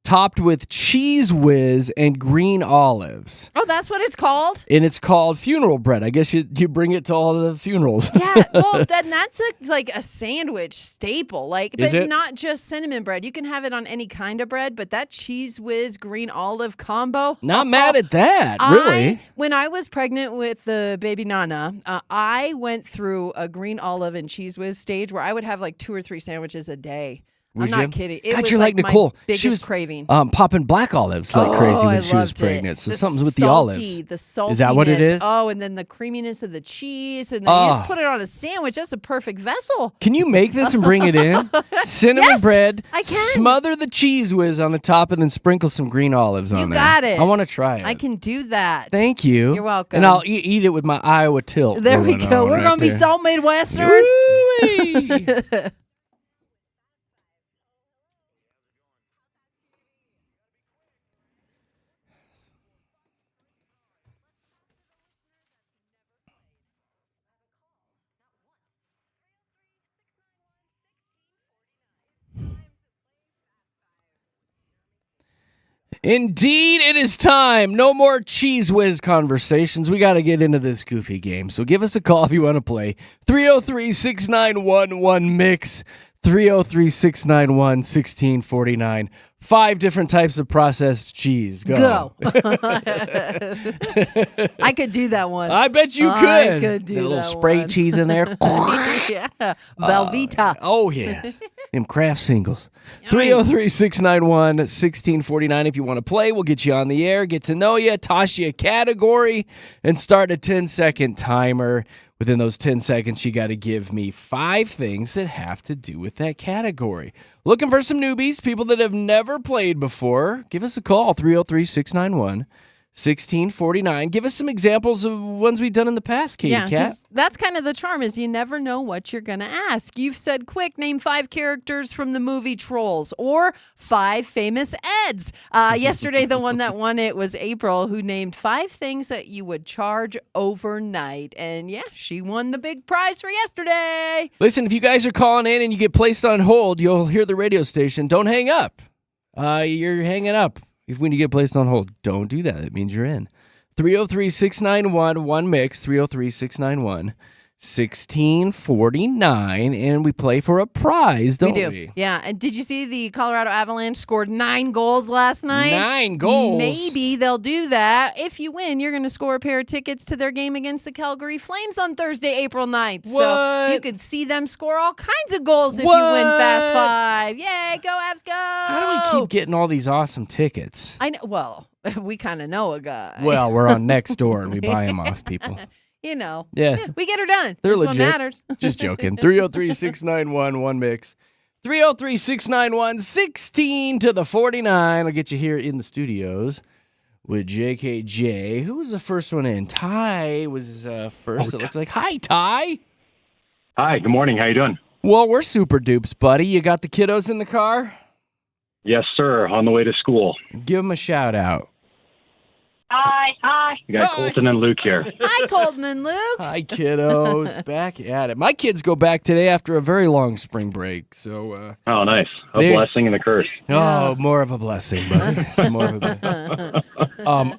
topped with Cheese Whiz and green olives. Oh, that's what it's called? And it's called funeral bread. I guess you bring it to all the funerals. Yeah, well, then that's like a sandwich staple. Is But it? not just cinnamon bread. You can have it on any kind of bread, but that Cheese Whiz green olive combo. Not mad at that, really. When I was pregnant with the baby Nana, I went through a green olive and Cheese Whiz stage where I would have like 2 or 3 sandwiches a day. I'm Would not you? kidding. It God, was you're like my Nicole. biggest She was craving. Popping black olives like crazy when she was pregnant. So something's with the olives. The saltiness. Is that what it is? Oh, and then the creaminess of the cheese, and then you just put it on a sandwich. That's a perfect vessel. Can you make this and bring it in? Cinnamon Yes, bread. I can. Smother the Cheese Whiz on the top and then sprinkle some green olives on You there. got it. I want to try it. I can do that. Thank you. You're welcome. And I'll eat it with my Iowa tilt. There we going go. on We're right going to be there. so Midwestern. Woo-wee. Indeed, it is time. No more Cheese Whiz conversations. We got to get into this goofy game. So give us a call if you want to play. 303-691-1MIX. 303-691-1649. 5 different types of processed cheese. Go. I could do that one. I bet you could. I could do a little that spray one. cheese in there. Yeah. Velveeta. Oh, yeah. Them craft singles. 303-691-1649. If you want to play, we'll get you on the air, get to know you, toss you a category, and start a 10-second timer. Within those 10 seconds, you got to give me 5 things that have to do with that category. Looking for some newbies, people that have never played before, give us a call, 303-691-1649. Give us some examples of ones we've done in the past, Katie Cat. 'cause that's kind of the charm is you never know what you're going to ask. You've said, quick, name 5 characters from the movie Trolls or 5 famous Eds. Yesterday, the one that won it was April, who named 5 things that you would charge overnight. And yeah, she won the big prize for yesterday. Listen, if you guys are calling in and you get placed on hold, you'll hear the radio station. Don't hang up. You're hanging up. When you get placed on hold, don't do that. It means you're in. 303-691-1MIX, 303-691-1649, and we play for a prize, don't we? We do. Yeah. And did you see the Colorado Avalanche scored 9 goals last night? 9 goals. Maybe they'll do that. If you win, you're going to score a pair of tickets to their game against the Calgary Flames on Thursday, April 9th. So What? you could see them score all kinds of goals if What? you win Fast 5. Yay, go Avs, go! How do we keep getting all these awesome tickets? I know. Well, we kind of know a guy. Well, we're on next door and we buy them off people. You know. Yeah. We get her done. They're That's what legit. matters. Just joking. 303-691-1MIX. 303-691-16 to the 49. I'll get you here in the studios with JKJ. Who was the first one in? Ty was first, it looks like. Hi, Ty. Hi, good morning. How you doing? Well, we're super dupes, buddy. You got the kiddos in the car? Yes, sir. On the way to school. Give them a shout out. Hi. You got Hi. Colton and Luke here. Hi, Colton and Luke. Hi, kiddos. Back at it. My kids go back today after a very long spring break. So, Oh, nice. A They- blessing and a curse. oh, more of a blessing, buddy. It's more of a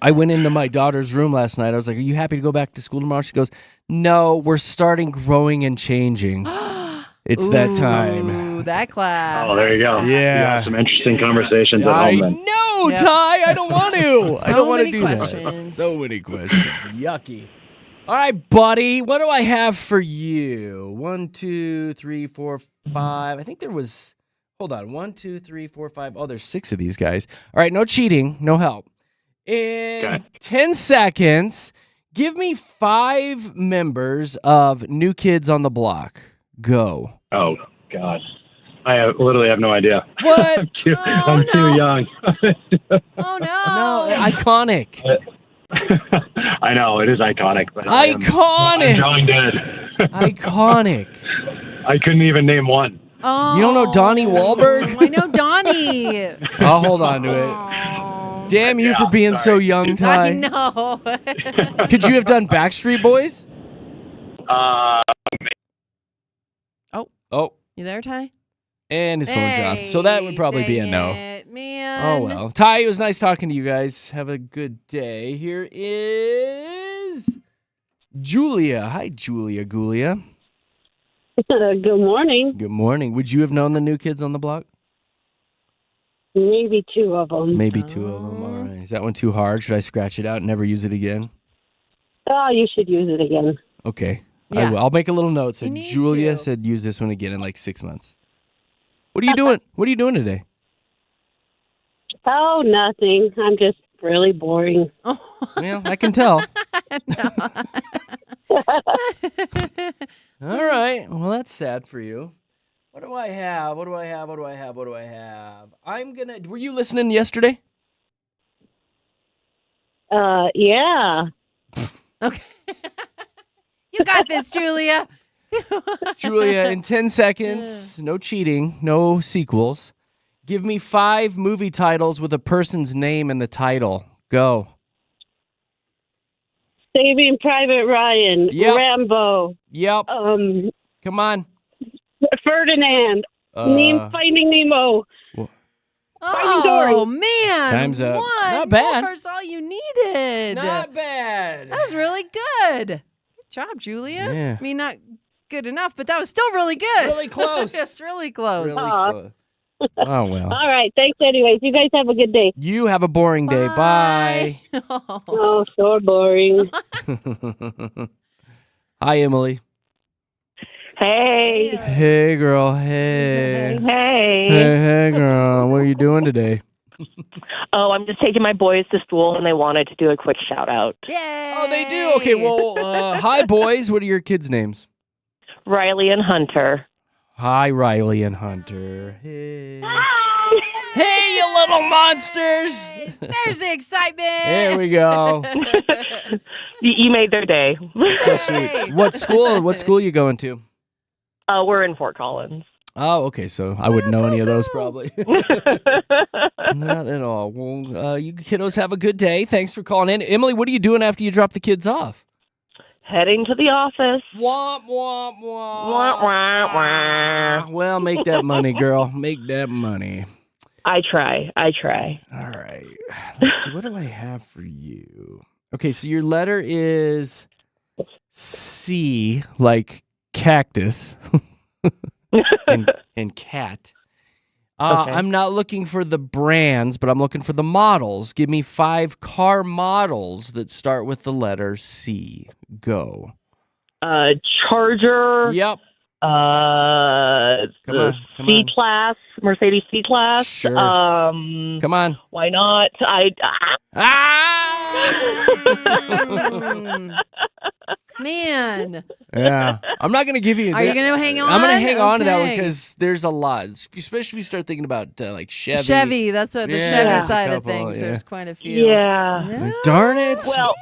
I went into my daughter's room last night. I was like, "Are you happy to go back to school tomorrow?" She goes, "No, we're starting growing and changing. It's that time." Ooh, that class. Oh, there you go. Yeah. You got some interesting conversations at I home then. know, Yep. Ty. I don't want to. I So don't want to many do that. questions. So many questions. Yucky. All right, buddy. What do I have for you? 1, 2, 3, 4, 5. I think there was. Hold on. 1, 2, 3, 4, 5. Oh, there's 6 of these guys. All right, no cheating, no help. In Okay. 10 seconds, give me 5 members of New Kids on the Block. Go. Oh, God. I literally have no idea. What? I'm too young. Oh, No, no. iconic. I know, it is iconic. But I'm Iconic. drawing dead. Iconic. I couldn't even name one. Oh. You don't know Donnie Wahlberg? I know Donnie. I'll hold on to it. Oh. Damn you for being so young, I Ty. know. Could you have done Backstreet Boys? Oh, You there, Ty? and his phone dropped. So that would probably be a Dang no. it, man. Oh, well. Ty, it was nice talking to you guys. Have a good day. Here is Julia. Hi, Julia Gulia. Good morning. Good morning. Would you have known the New Kids on the Block? Maybe 2 of them. Maybe 2 of them. All right. Is that one too hard? Should I scratch it out and never use it again? Oh, you should use it again. Okay. Yeah. I will. I'll make a little note. You Said need Julia to. said use this one again in like 6 months. What are you doing? What are you doing today? Oh, nothing. I'm just really boring. Well, I can tell. All right. Well, that's sad for you. What do I have? What do I have? What do I have? What do I have? I'm gonna. Were you listening yesterday? Yeah. Okay. You got this, Julia. Julia, in 10 seconds, no cheating, no sequels. Give me 5 movie titles with a person's name in the title. Go. Saving Private Ryan. Yep. Rambo. Yep. Come on. Ferdinand. Finding Nemo. Oh, man. Time's up. One Not bad. more's all you needed. Not bad. That was really good. Good job, Julia. Yeah. I mean, not good enough, but that was still really good. Really close. It's really close. Really close. Oh, well. All right. Thanks anyways. You guys have a good day. You have a boring day. Bye. Oh, so boring. Hi, Emily. Hey. Hey, girl. Hey. Hey. Hey, girl. What are you doing today? Oh, I'm just taking my boys to school, and they wanted to do a quick shout out. Yay. Oh, they do? Okay, well, hi, boys. What are your kids' names? Riley and Hunter. Hi, Riley and Hunter. Hey. Hey, you little monsters. There's the excitement. There we go. You made their day. So sweet. What school you going to? We're in Fort Collins. Oh, okay. So I wouldn't know any of those probably. Not at all. Well, you kiddos have a good day. Thanks for calling in. Emily, what are you doing after you drop the kids off? Heading to the office. Womp, womp, womp. Wah, wah, wah. Well, make that money, girl. Make that money. I try. All right. Let's see. What do I have for you? Okay, so your letter is C, like cactus and cat. Okay. I'm not looking for the brands, but I'm looking for the models. Give me 5 car models that start with the letter C. Go. Charger. Yep. The on. C-Class, Mercedes C-Class. Sure. Come on. Why not? Man. Yeah. I'm not going to give you Are you going to hang on? I'm going to hang on to that one Okay. because there's a lot, especially if you start thinking about like Chevy. Chevy, that's what the Yeah, Chevy there's a side of couple, things. yeah. There's quite a few. Yeah. Darn it. Well,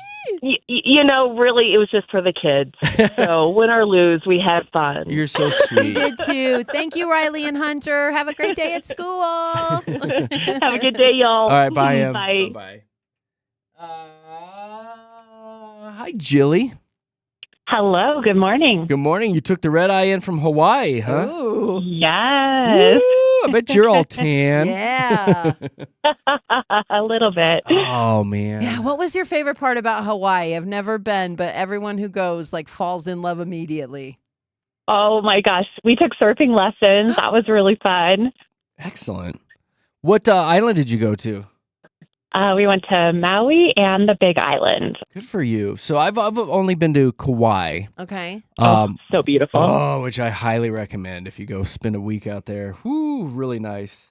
really, it was just for the kids. So win or lose, we had fun. You're so You sweet. did too. Thank you, Riley and Hunter. Have a great day at school. Have a good day, y'all. All right, bye, Em. Bye. Bye-bye. Hi, Jilly. Hello, good morning. Good morning. You took the red eye in from Hawaii, huh? Ooh. Yes, Woo, I bet you're all tan. Yeah. a little bit. Oh, man. Yeah. What was your favorite part about Hawaii? I've never been, but everyone who goes like falls in love immediately. Oh my gosh, we took surfing lessons. That was really fun. Excellent. What island did you go to? We went to Maui and the Big Island. Good for you. So I've only been to Kauai. Okay. So beautiful. Which I highly recommend if you go spend a week out there. Whoo, really nice.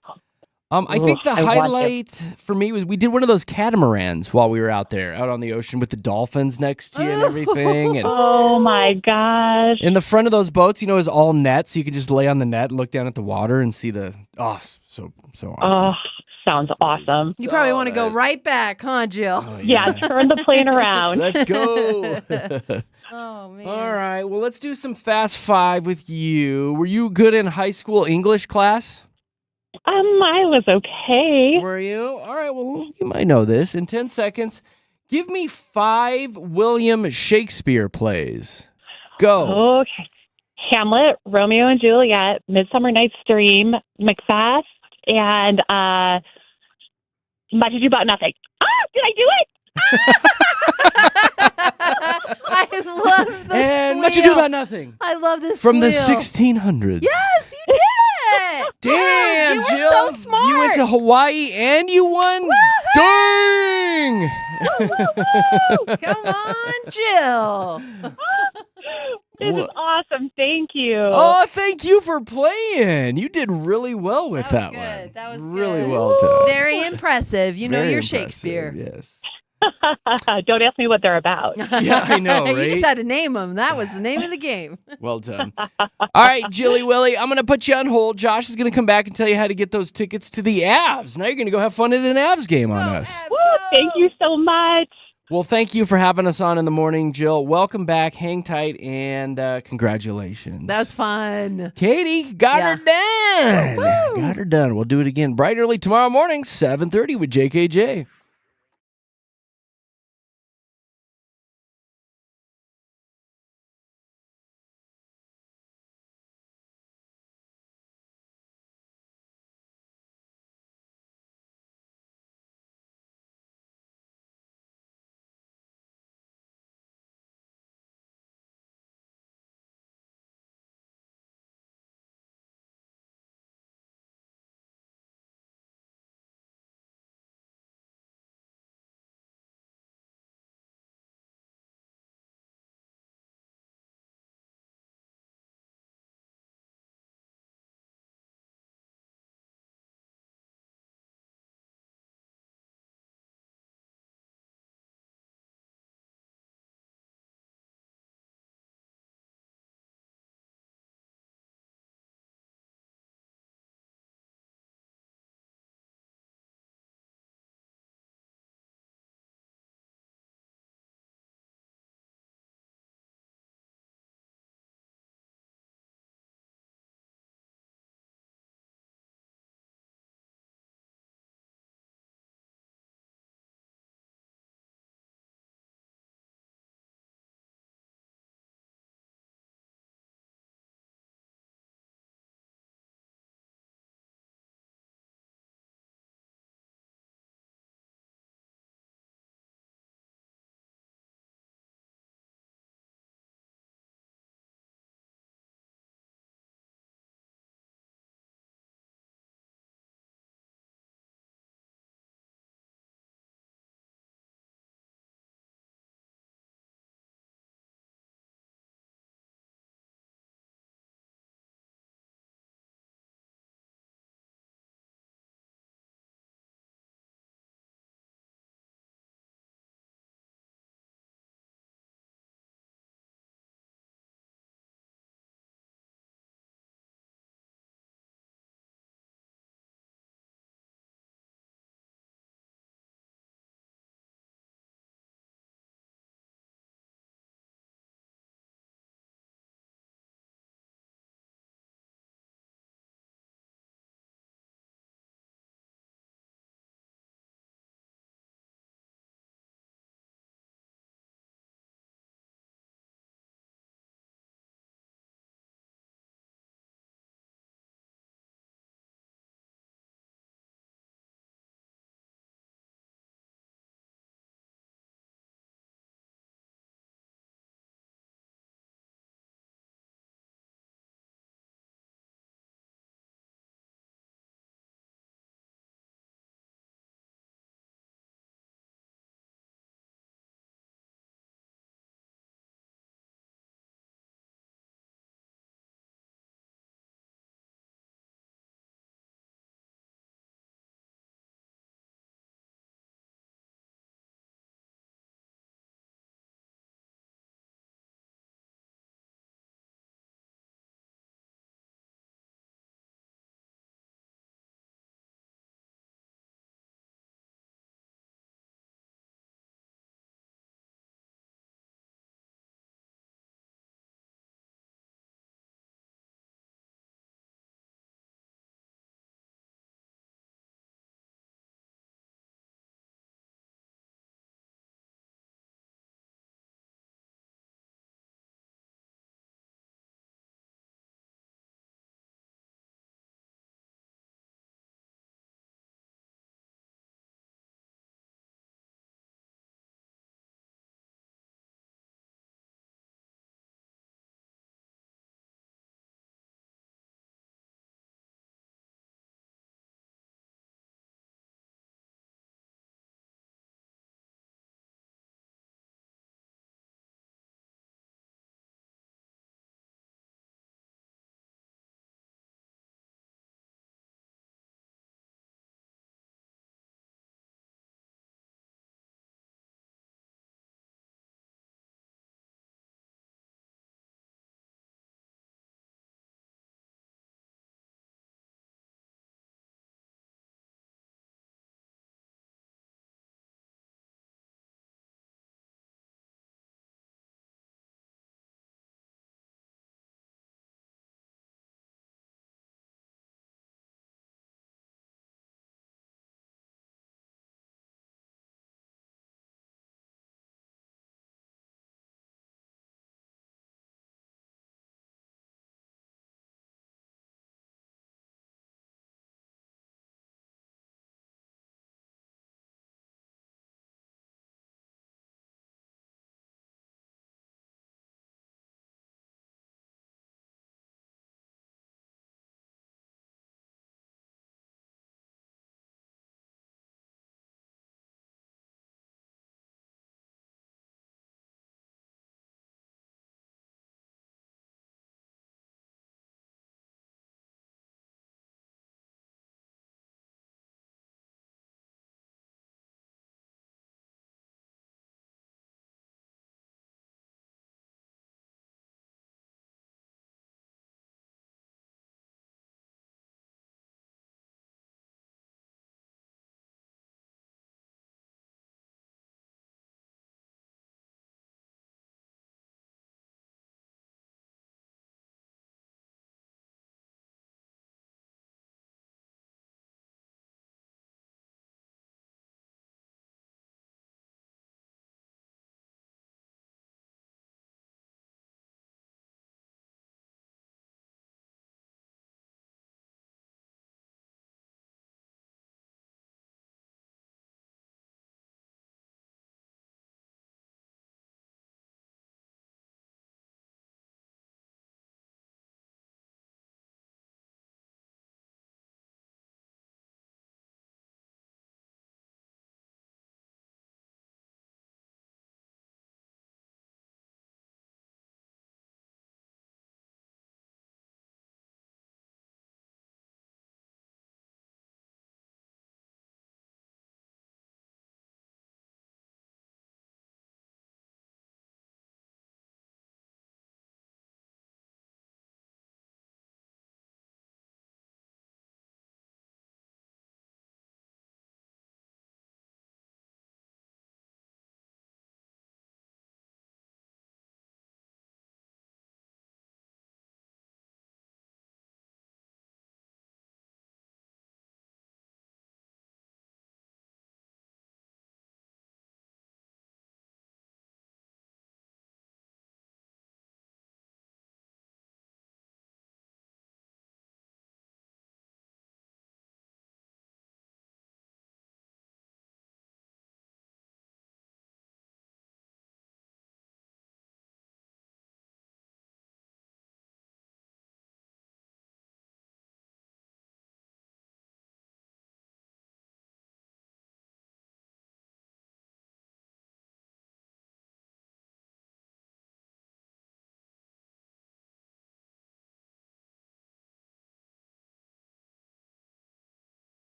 I think the I want to. highlight for me was we did one of those catamarans while we were out there, out on the ocean with the dolphins next to you and everything. And Oh my gosh. in the front of those boats, is all net, so you can just lay on the net and look down at the water and see so awesome. Oh, sounds awesome. You probably want to go right back, huh, Jill? Oh, Yeah, turn the plane around. Let's go. Oh, man. All right. Well, let's do some Fast Five with you. Were you good in high school English class? I was okay. Were you? All right. Well, you might know this. In 10 seconds, give me 5 William Shakespeare plays. Go. Okay. Hamlet, Romeo and Juliet, Midsummer Night's Dream, Macbeth, and Much Ado About Nothing. Did I do it? I love this. And Much Ado About Nothing. I love this From the squeal. 1600s. Yes, you did it. Damn, you were Jill. so smart. You went to Hawaii and you won. Dang. Come on, Jill. This is awesome. Thank you. Oh, thank you for playing. You did really well with That was that good. one. That was really good. well done. Very impressive. You know Very your impressive, Shakespeare. Yes. Don't ask me what they're about. Yeah, I know, You right? just had to name them. That was the name of the game. Well done. All right, Jilly Willy, I'm going to put you on hold. Josh is going to come back and tell you how to get those tickets to the Avs. Now you're going to go have fun at an Avs game on us. Avs, Woo, go. thank you so much. Well, thank you for having us on in the morning, Jill. Welcome back. Hang tight, and congratulations. That was fun. Katie got her done. Woo. Got her done. We'll do it again bright early tomorrow morning, 7:30 with JKJ.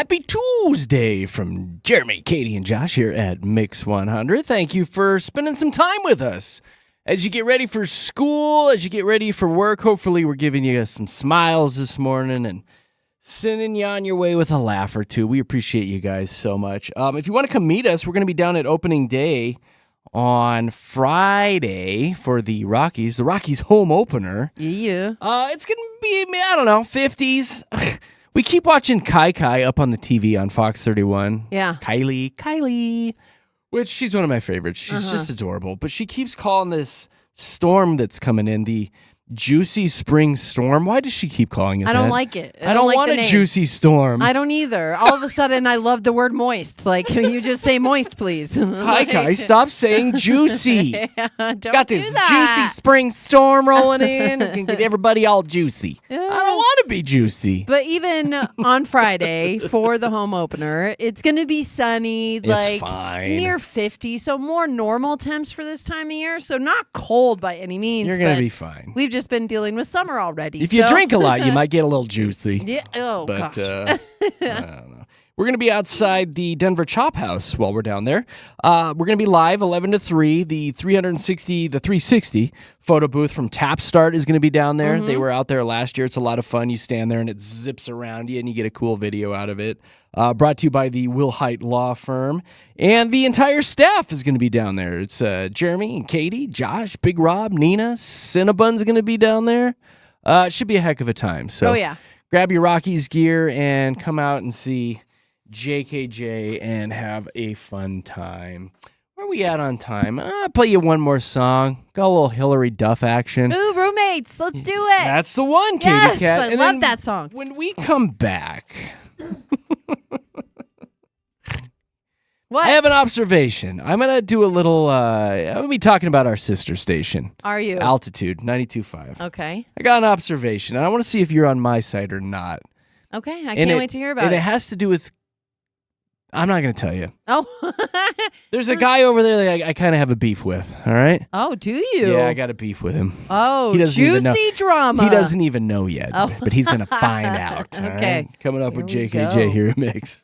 Happy Tuesday from Jeremy, Katy, and Josh here at Mix 100. Thank you for spending some time with us. As you get ready for school, as you get ready for work, hopefully we're giving you some smiles this morning and sending you on your way with a laugh or two. We appreciate you guys so much. If you want to come meet us, we're going to be down at opening day on Friday for the Rockies home opener. Yeah. It's going to be, I don't know, 50s. We keep watching Kai up on the TV on Fox 31. Yeah. Kylie, which she's one of my favorites. She's just adorable. But she keeps calling this storm that's coming in the Juicy Spring Storm. Why does she keep calling it that? I don't like it. I don't like want the a name. juicy storm. I don't either. All of a sudden, I love the word moist. Like, you just say moist, please. Kai, stop saying juicy. Don't Got do this that. juicy spring storm rolling in. You can get everybody all juicy. I don't want to be juicy. But even on Friday for the home opener, it's going to be sunny, like fine. near 50, so more normal temps for this time of year. So not cold by any means. You're going to but be fine. We've just been dealing with summer already. If you drink a lot, you might get a little juicy. Yeah. Oh, But gosh. I don't know. We're going to be outside the Denver Chop House while we're down there. We're going to be live 11 to 3. The 360 photo booth from Tap Start is going to be down there. They were out there last year. It's a lot of fun. You stand there and it zips around you and you get a cool video out of it. Brought to you by the Will Height Law Firm. And the entire staff is going to be down there. It's Jeremy and Katy, Josh, Big Rob, Nina, Cinnabon's going to be down there. It should be a heck of a time. So Oh, yeah. grab your Rockies gear and come out and see JKJ and have a fun time. Where are we at on time? I'll play you one more song. Got a little Hillary Duff action. Ooh, roommates. Let's do it. That's the one, Katy Yes, Cat. I And love then that song. When we come back, What? I have an observation. I'm going to do a little, I'm going to be talking about our sister station, Are you? Altitude 92.5. Okay. I got an observation, and I want to see if you're on my side or not. Okay. I And can't wait to hear about and it. it has to do with, I'm not going to tell you. Oh. There's a guy over there that I kind of have a beef with, all right? Oh, do you? Yeah, I got a beef with him. Oh, He doesn't even know. juicy drama. He doesn't even know yet, Oh. but he's going to find out. all Okay. right? Coming up with Here we JKJ go. here at Mix.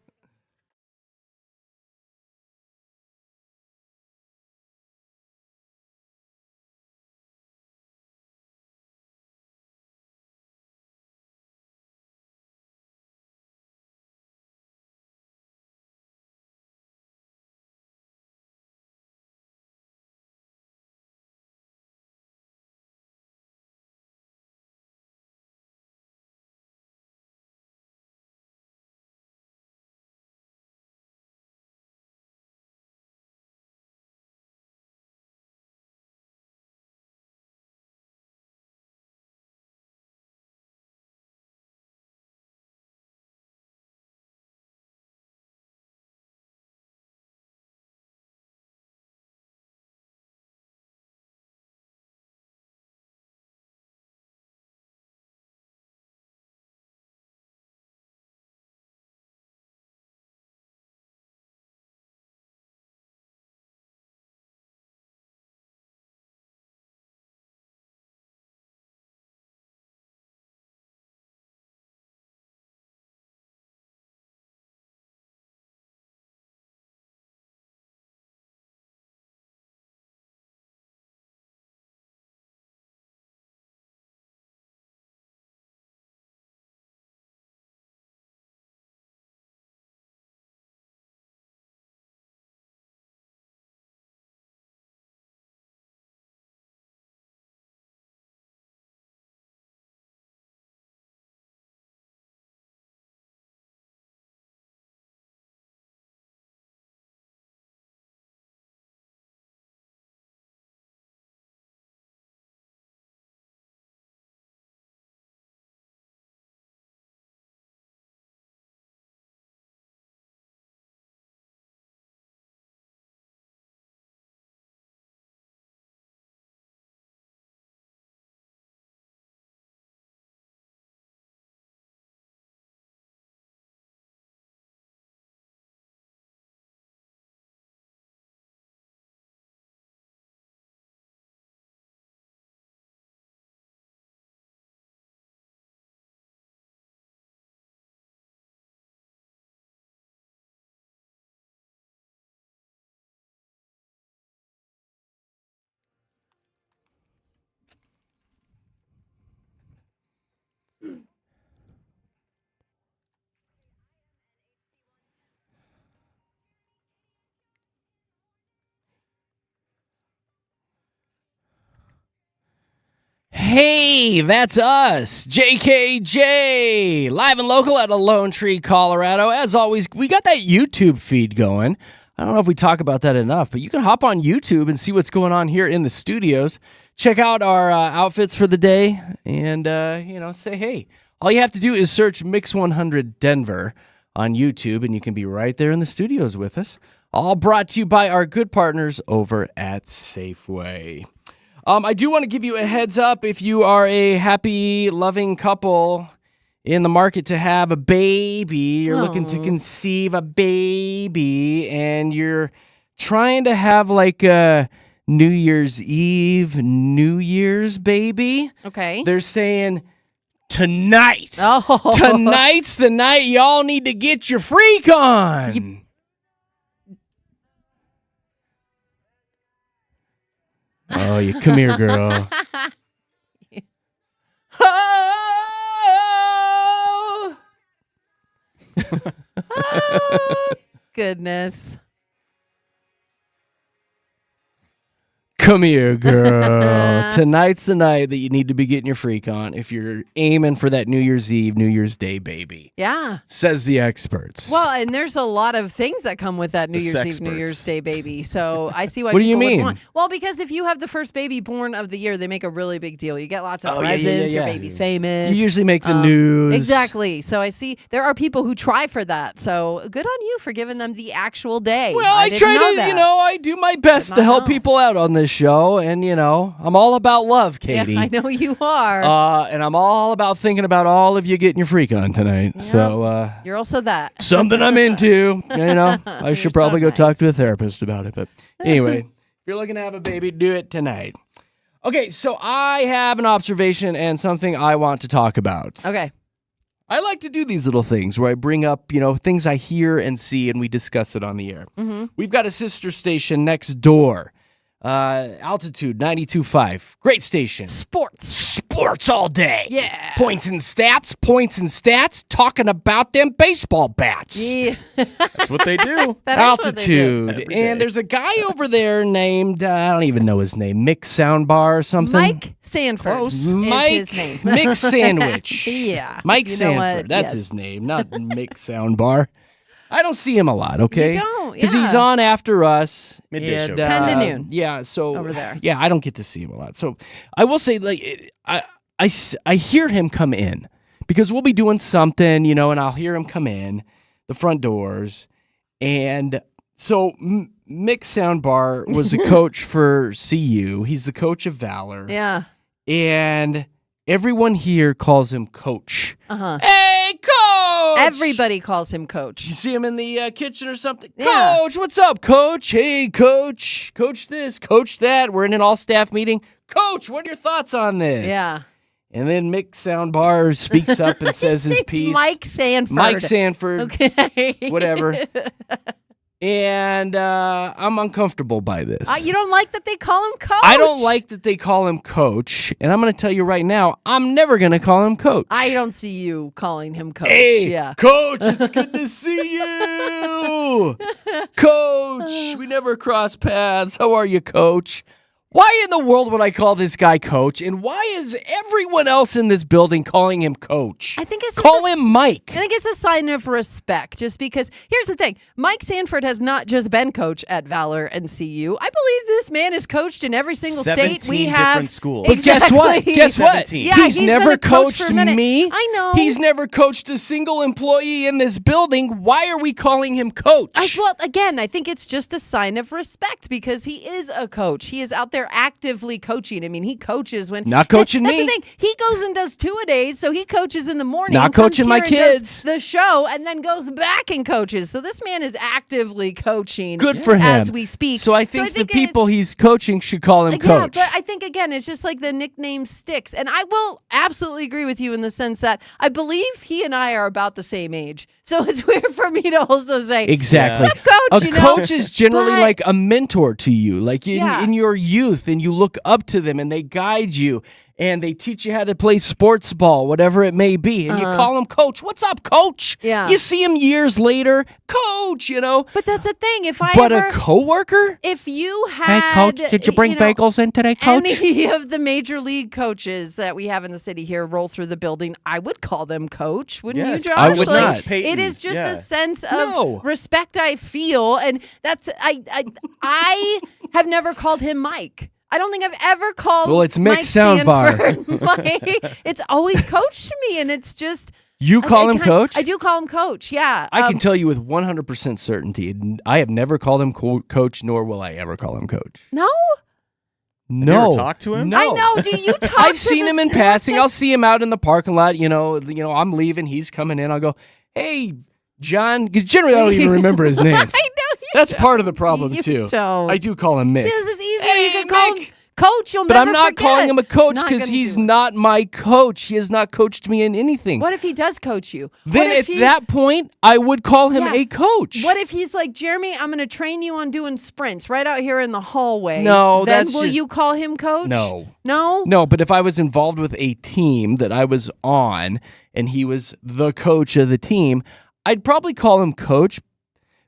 Hey, that's us, JKJ, live and local out of Lone Tree, Colorado. As always, we got that YouTube feed going. I don't know if we talk about that enough, but you can hop on YouTube and see what's going on here in the studios. Check out our outfits for the day and, say hey. All you have to do is search Mix 100 Denver on YouTube, and you can be right there in the studios with us. All brought to you by our good partners over at Safeway. I do want to give you a heads up if you are a happy, loving couple in the market to have a baby, you're looking to conceive a baby, and you're trying to have like a New Year's Eve, New Year's baby. Okay. They're saying tonight. Oh. Tonight's the night y'all need to get your freak on. Oh, you come here, girl. Oh! Oh, goodness. Come here, girl. Tonight's the night that you need to be getting your freak on if you're aiming for that New Year's Eve, New Year's Day baby. Yeah. Says the experts. Well, and there's a lot of things that come with that New The Year's Eve, sexperts. New Year's Day baby. So I see why What do you people would mean? want. Well, because if you have the first baby born of the year, they make a really big deal. You get lots of Oh, yeah, presents. yeah. Your baby's famous. You usually make the news. Exactly. So I see there are people who try for that. So good on you for giving them the actual day. Well, I didn't try know to, that. I do my best Did to not help know. people out on this show. And, I'm all about love, Katie. Yeah, I know you are. And I'm all about thinking about all of you getting your freak on tonight. So, You're also that. something I'm into. I should You're probably so go talk nice. to a therapist about it. But anyway, if you're looking to have a baby, do it tonight. Okay, so I have an observation and something I want to talk about. Okay. I like to do these little things where I bring up, things I hear and see, and we discuss it on the air. Mm-hmm. We've got a sister station next door. Altitude 92.5. Great station. Sports all day. Yeah. Points and stats, talking about them baseball bats. Yeah. That's what they do. That is what they do. Altitude. Every day. And there's a guy over there named, I don't even know his name, Mick Soundbar or something. Mike Sanford Close. is Mike his name. Mick Sandwich. Yeah. Mike You know what? Sanford. That's Yes. his name, not Mick Soundbar. I don't see him a lot, okay? You don't, Because yeah. he's on after us. Midday and, show. 10 to noon. Yeah, so. Over there. Yeah, I don't get to see him a lot. So I will say, I hear him come in because we'll be doing something, and I'll hear him come in the front doors. And so Mick Soundbar was a coach for CU. He's the coach of Valor. Yeah. And everyone here calls him Coach. Uh-huh. Hey, Coach! Everybody calls him Coach. You see him in the kitchen or something? Yeah. Coach, what's up, Coach? Hey, Coach. Coach this, Coach that. We're in an all-staff meeting. Coach, what are your thoughts on this? Yeah. And then Mick Soundbar speaks up and says his It's piece. Mike Sanford. Mike Sanford. Okay. Whatever. And I'm uncomfortable by this. You don't like that they call him Coach? I don't like that they call him Coach. And I'm going to tell you right now, I'm never going to call him Coach. I don't see you calling him Coach. Hey, Yeah. Coach, it's good to see you. Coach, we never cross paths. How are you, Coach? Why in the world would I call this guy Coach? And why is everyone else in this building calling him Coach? I think it's Call him Mike. I think it's a sign of respect, just because here's the thing. Mike Sanford has not just been coach at Valor and CU. I believe this man is coached in every single state 17 we have. different schools. But guess what? Exactly. Guess what? 17. Yeah, he's he's never been a coach for coached a minute. me. I know. He's never coached a single employee in this building. Why are we calling him Coach? Well, again, I think it's just a sign of respect because he is a coach. He is out there actively coaching. I mean, he coaches when Not coaching That's me. the thing. He goes and does two-a-days, so he coaches in the morning. Not comes coaching my here and kids. does the show, and then goes back and coaches. So this man is actively coaching. Good for him. as we speak. So I think the it- people he's coaching should call him Yeah, Coach. but I think again, it's just like the nickname sticks, and I will absolutely agree with you in the sense that I believe he and I are about the same age. So it's weird for me to also say Exactly. "What's up, Coach?" A you know? coach is generally But- like a mentor to you, like Yeah. in your youth, and you look up to them and they guide you. and they teach you how to play sports ball, whatever it may be, and you call him coach. What's up, coach? Yeah. You see him years later, coach, But that's the thing. But a coworker? If you had, Hey, coach, did you bring bagels in today, coach? any of the major league coaches that we have in the city here roll through the building, I would call them coach, wouldn't Yes, you, Josh? I would not. Peyton, It is just yeah. a sense of No. respect I feel, and that's I have never called him Mike. I don't think I've ever called. Well, it's Mike Mick Soundbar. Sanford Mike. It's always coach to me, and it's just You call him coach? I do call him coach. Yeah, I can tell you with 100% certainty, I have never called him coach, nor will I ever call him coach. No, No. You ever talk to him? No. I know. Do you talk? I've to seen the him in sports passing. guy? I'll see him out in the parking lot. I'm leaving. He's coming in. I'll go, hey, John, because generally I don't even remember his name. I know. You That's don't. part of the problem, You too. don't. I do call him Mick. This is easier. Hey, You can call Mick. him coach. You'll But never I'm not forget. calling him a coach Not because gonna he's do it. not my coach. He has not coached me in anything. What if he does coach you? Then What if at he- that point, I would call him Yeah. a coach. What if he's like, Jeremy, I'm going to train you on doing sprints right out here in the hallway. No, then that's will just- you call him coach? No. No? No, but if I was involved with a team that I was on and he was the coach of the team, I'd probably call him coach.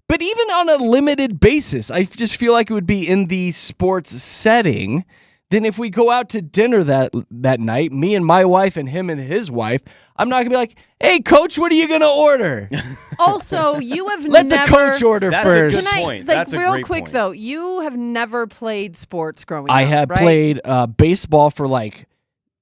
But even on a limited basis, I just feel like it would be in the sports setting. Then if we go out to dinner that night, me and my wife and him and his wife, I'm not going to be like, hey, coach, what are you going to order? Also, you have Let never... the coach order That's a first. good Can I, point. like, That's a real great quick, point. though, you have never played sports growing up, I have right? played baseball for like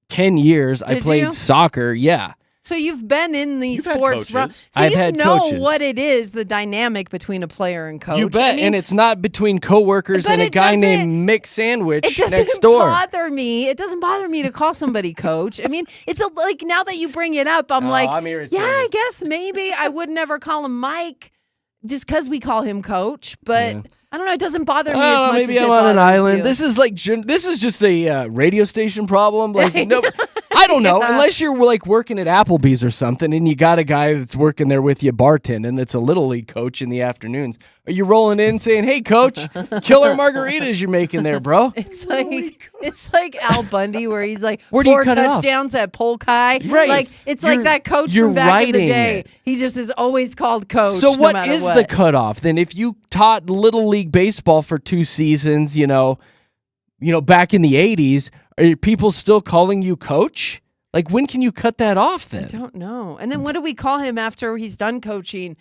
10 years. I Did played you? soccer. Yeah. So you've been in the You've had sports... coaches. So I've you had know coaches. what it is, the dynamic between a player and coach. You bet. I mean, And it's not between coworkers But and a it guy doesn't- named Mick Sandwich it doesn't next door. bother me. It doesn't bother me to call somebody coach. I mean, it's like now that you bring it up, I'm No, like, I'm irritated. yeah, I guess maybe I would never call him Mike just because we call him coach. But Yeah. I don't know. It doesn't bother me I as don't know, much maybe as I'm it on an bothers island. you. This is like this is just a radio station problem. Like no, I don't know. Yeah. Unless you're like working at Applebee's or something, and you got a guy that's working there with you bartending that's a little league coach in the afternoons. Are you rolling in saying, "Hey, coach, killer margaritas you're making there, bro"? It's like Al Bundy where he's like Where do you 4 cut it off? touchdowns at Polk High. Right. Like it's like You're- that coach you're from back in the writing day. it. He just is always called coach. So no what matter is what. the cutoff then? If you taught little league baseball for 2 seasons, back in the 80s, are people still calling you coach? Like when can you cut that off then? I don't know. And then what do we call him after he's done coaching?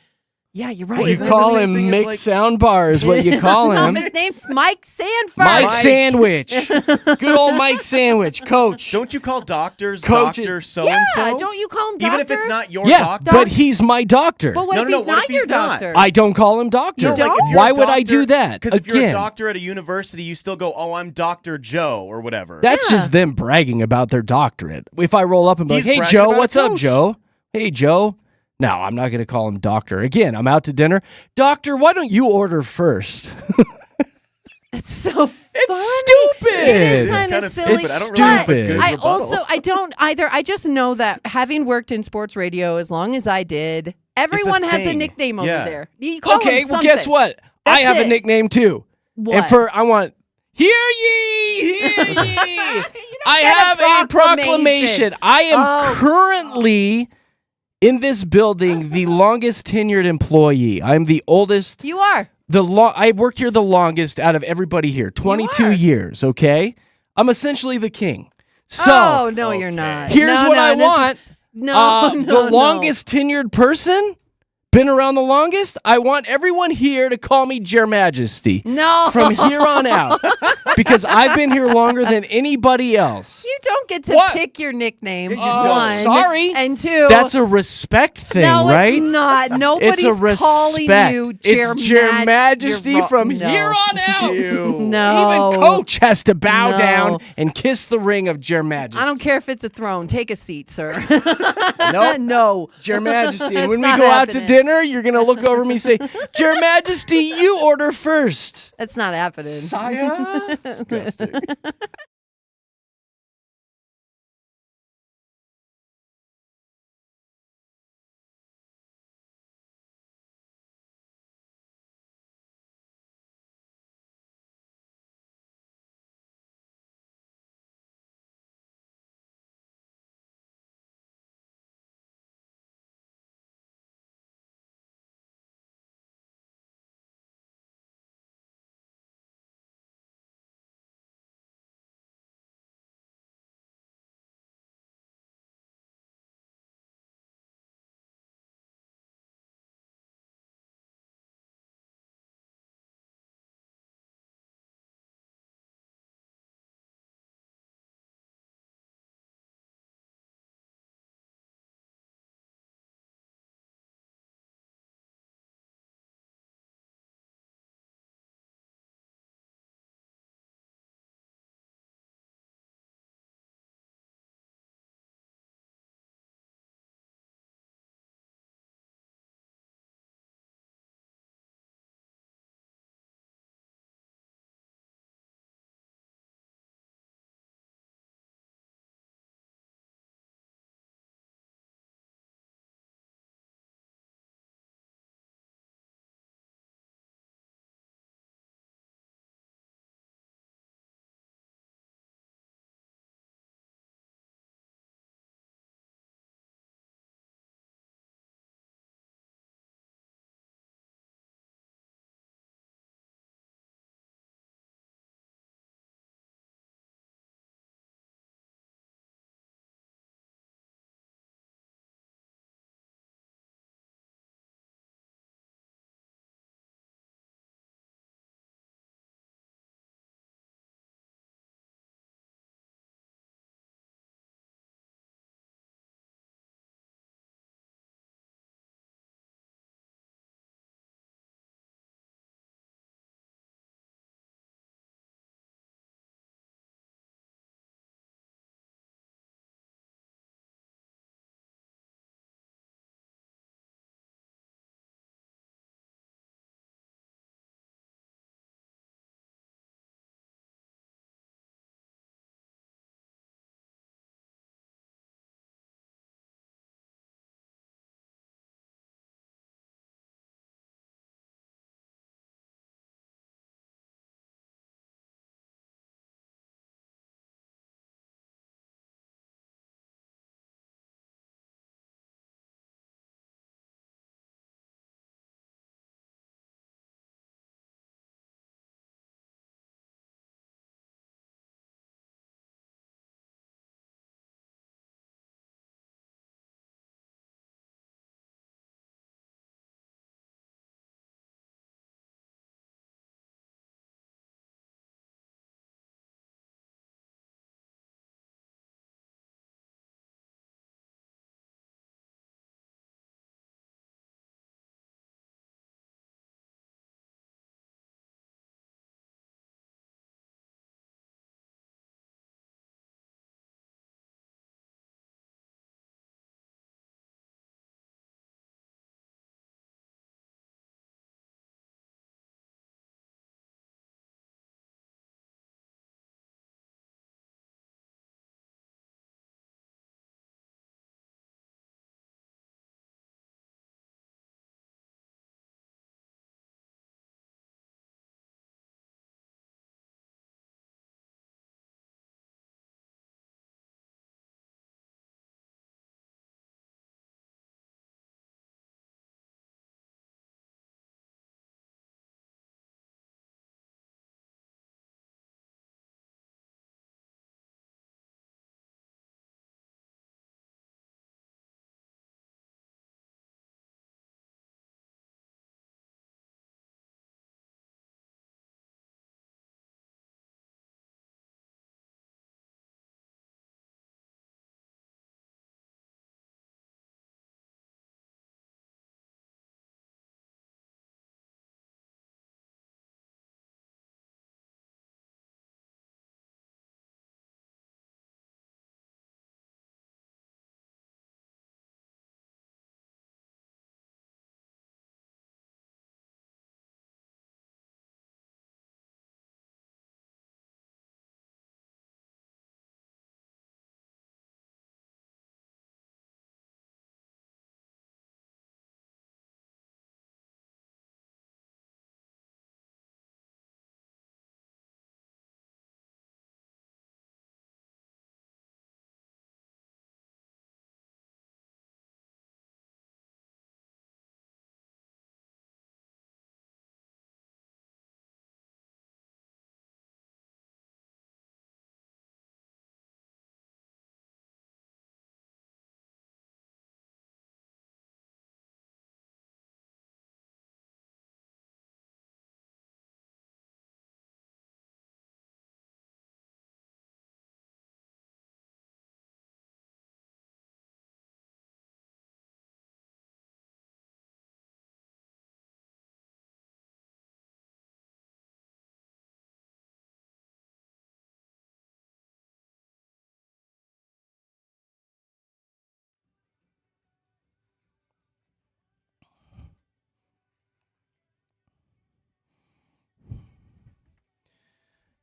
Yeah, you're right. Well, You isn't it call the him same thing as, Mick like- Soundbar is what you call No, him. his name's Mike Sanford. Mike Mike. Sandwich. Good old Mike Sandwich, coach. Don't you call doctors Coach- Doctor So-and-so? Yeah, don't you call him doctor? Even if it's not your Yeah, doctor? but he's my doctor. But what No, if no, he's what not if your he's not? doctor? I don't call him doctor. No, like, if you're Why a would I do doctor- that? Because if you're a Again, doctor at a university, you still go, oh, I'm Dr. Joe or whatever. that's Yeah. just them bragging about their doctorate. If I roll up and be like, He's hey, bragging Joe, about a what's up, coach." Joe? Hey, Joe. No, I'm not going to call him doctor. Again, I'm out to dinner. Doctor, why don't you order first? It's so funny. It's stupid. It is It is kind kinda of silly. stupid. I don't really have a Stupid. good I rebuttal. also I don't either. I just know that having worked in sports radio as long as I did, everyone has a thing. nickname Yeah. over there. You call Okay, them well, guess something. what? I That's have a it. nickname too. What? And I want, hear ye, hear ye. I get a have a proclamation. proclamation. I am Oh. currently in this building the longest tenured employee. I'm the oldest. You are. I've worked here the longest out of everybody here. 22 are. years, okay? I'm essentially the king. So, Oh no, you're not. here's No, what no, I this is- want. No, no, the no. longest tenured person, been around the longest. I want everyone here to call me Your Majesty No. from here on out because I've been here longer than anybody else. You don't get to What? pick your nickname. Yeah, you don't. One, Sorry. and two. That's a respect thing, no, right? it's not. Nobody's It's a calling respect. you It's Your Majesty you're wrong. from No. here on out. Ew. No. Even Coach has to bow No. down and kiss the ring of Your Majesty. I don't care if it's a throne. Take a seat, sir. Nope. No. Your Majesty. And It's when we not go out to happening. dinner, you're going to look over me and say, Your Majesty, you order first. That's not happening. Sire. Disgusting.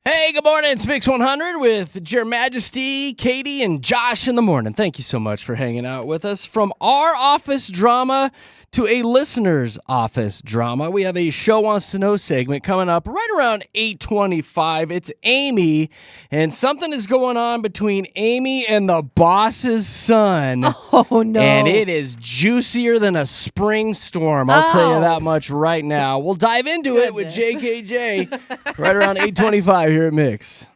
Hey, good morning. It's Mix 100 with Your Majesty, Katy, and Josh in the morning. Thank you so much for hanging out with us. From our office drama to a listener's office drama, we have a Show Wants to Know segment coming up right around 8:25. It's Amy, and something is going on between Amy and the boss's son. Oh, no. And it is juicier than a spring storm. I'll tell you that much right now. We'll dive into it with JKJ right around 8:25 here at Mix.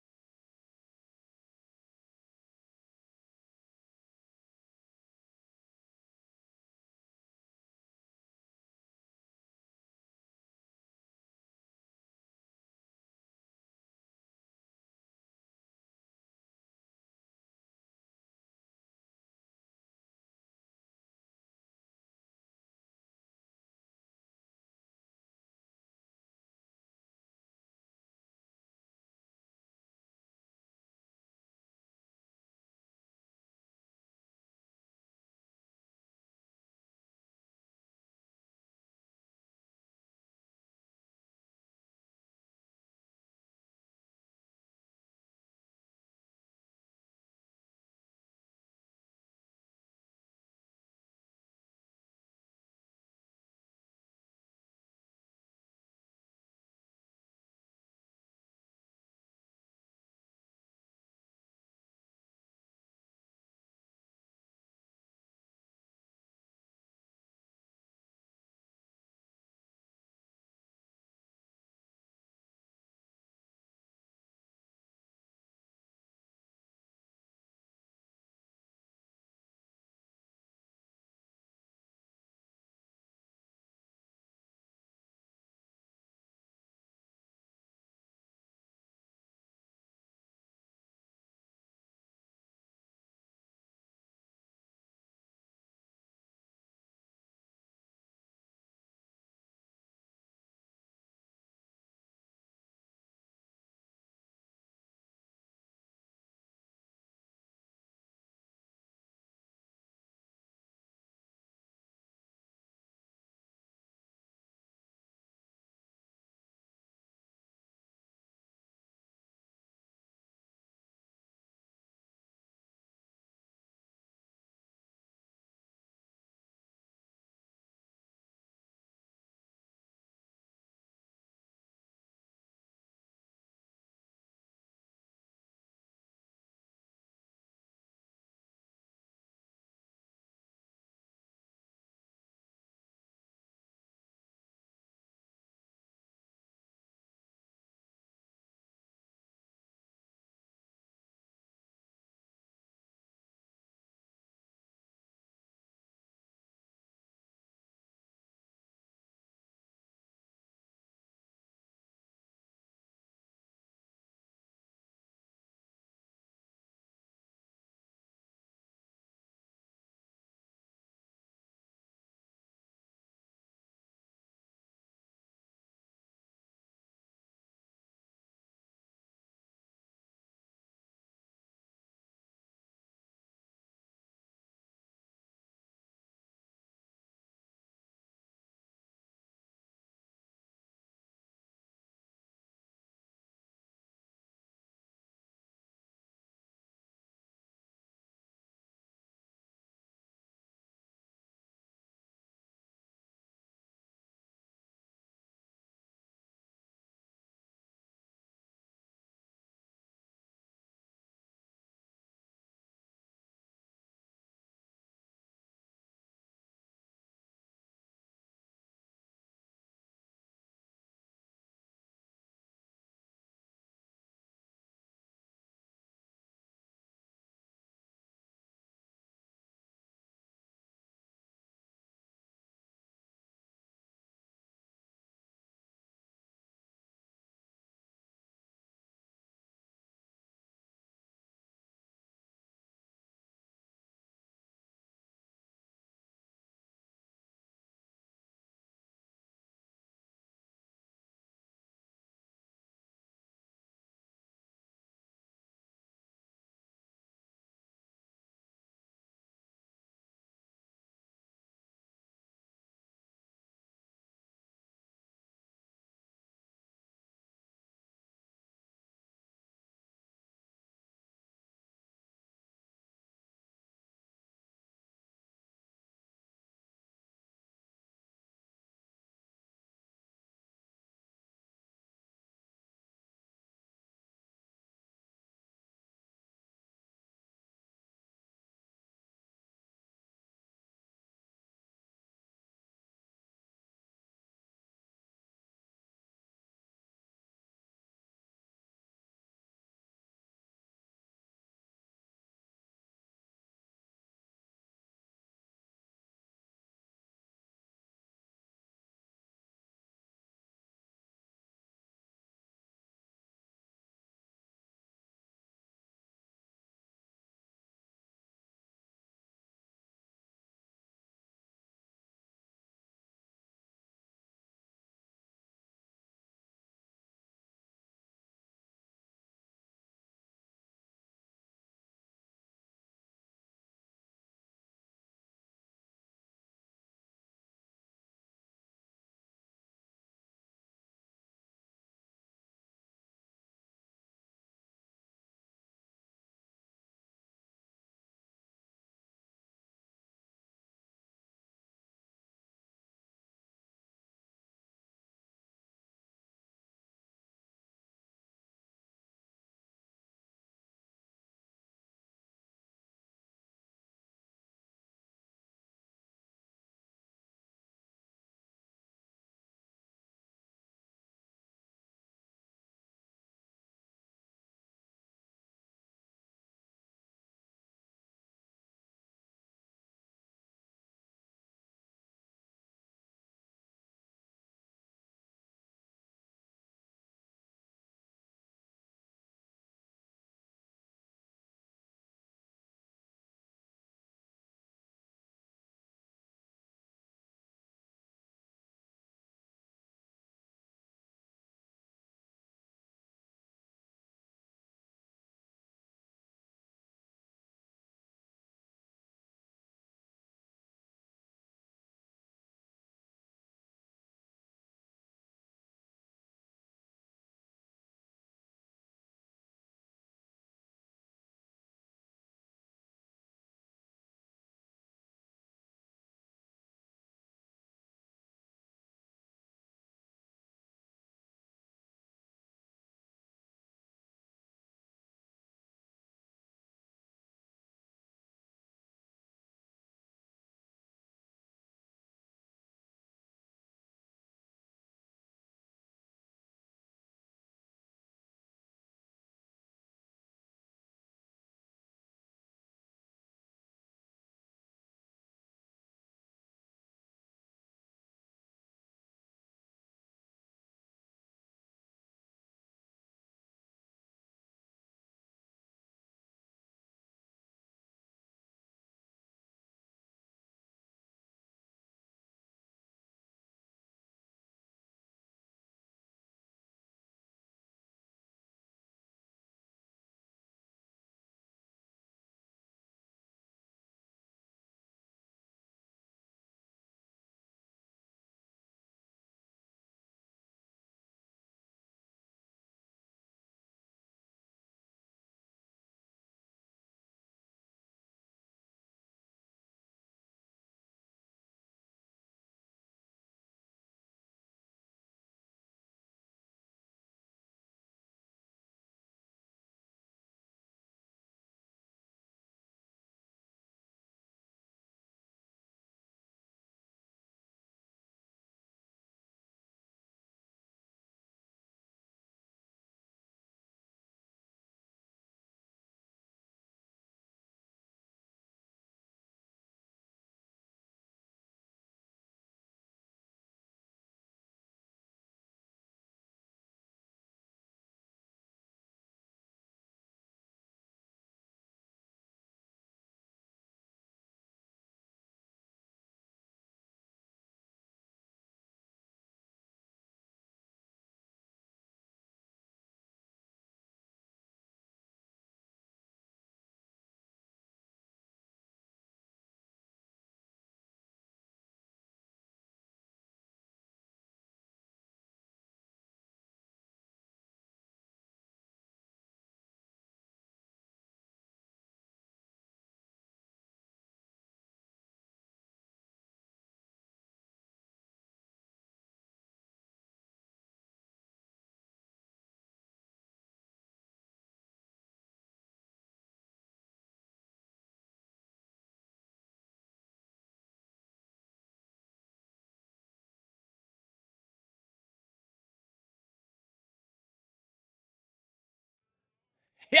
Yeah.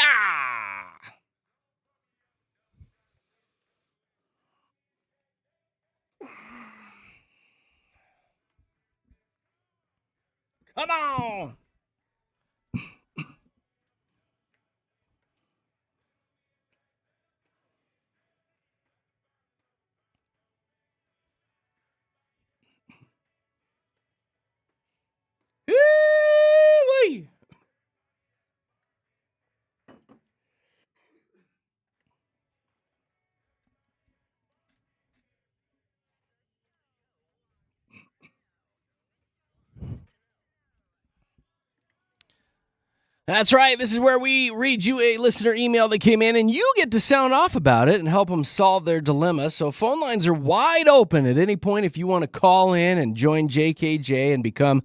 Come on. Woo-wee. That's right. This is where we read you a listener email that came in, and you get to sound off about it and help them solve their dilemma. So phone lines are wide open at any point if you want to call in and join JKJ and become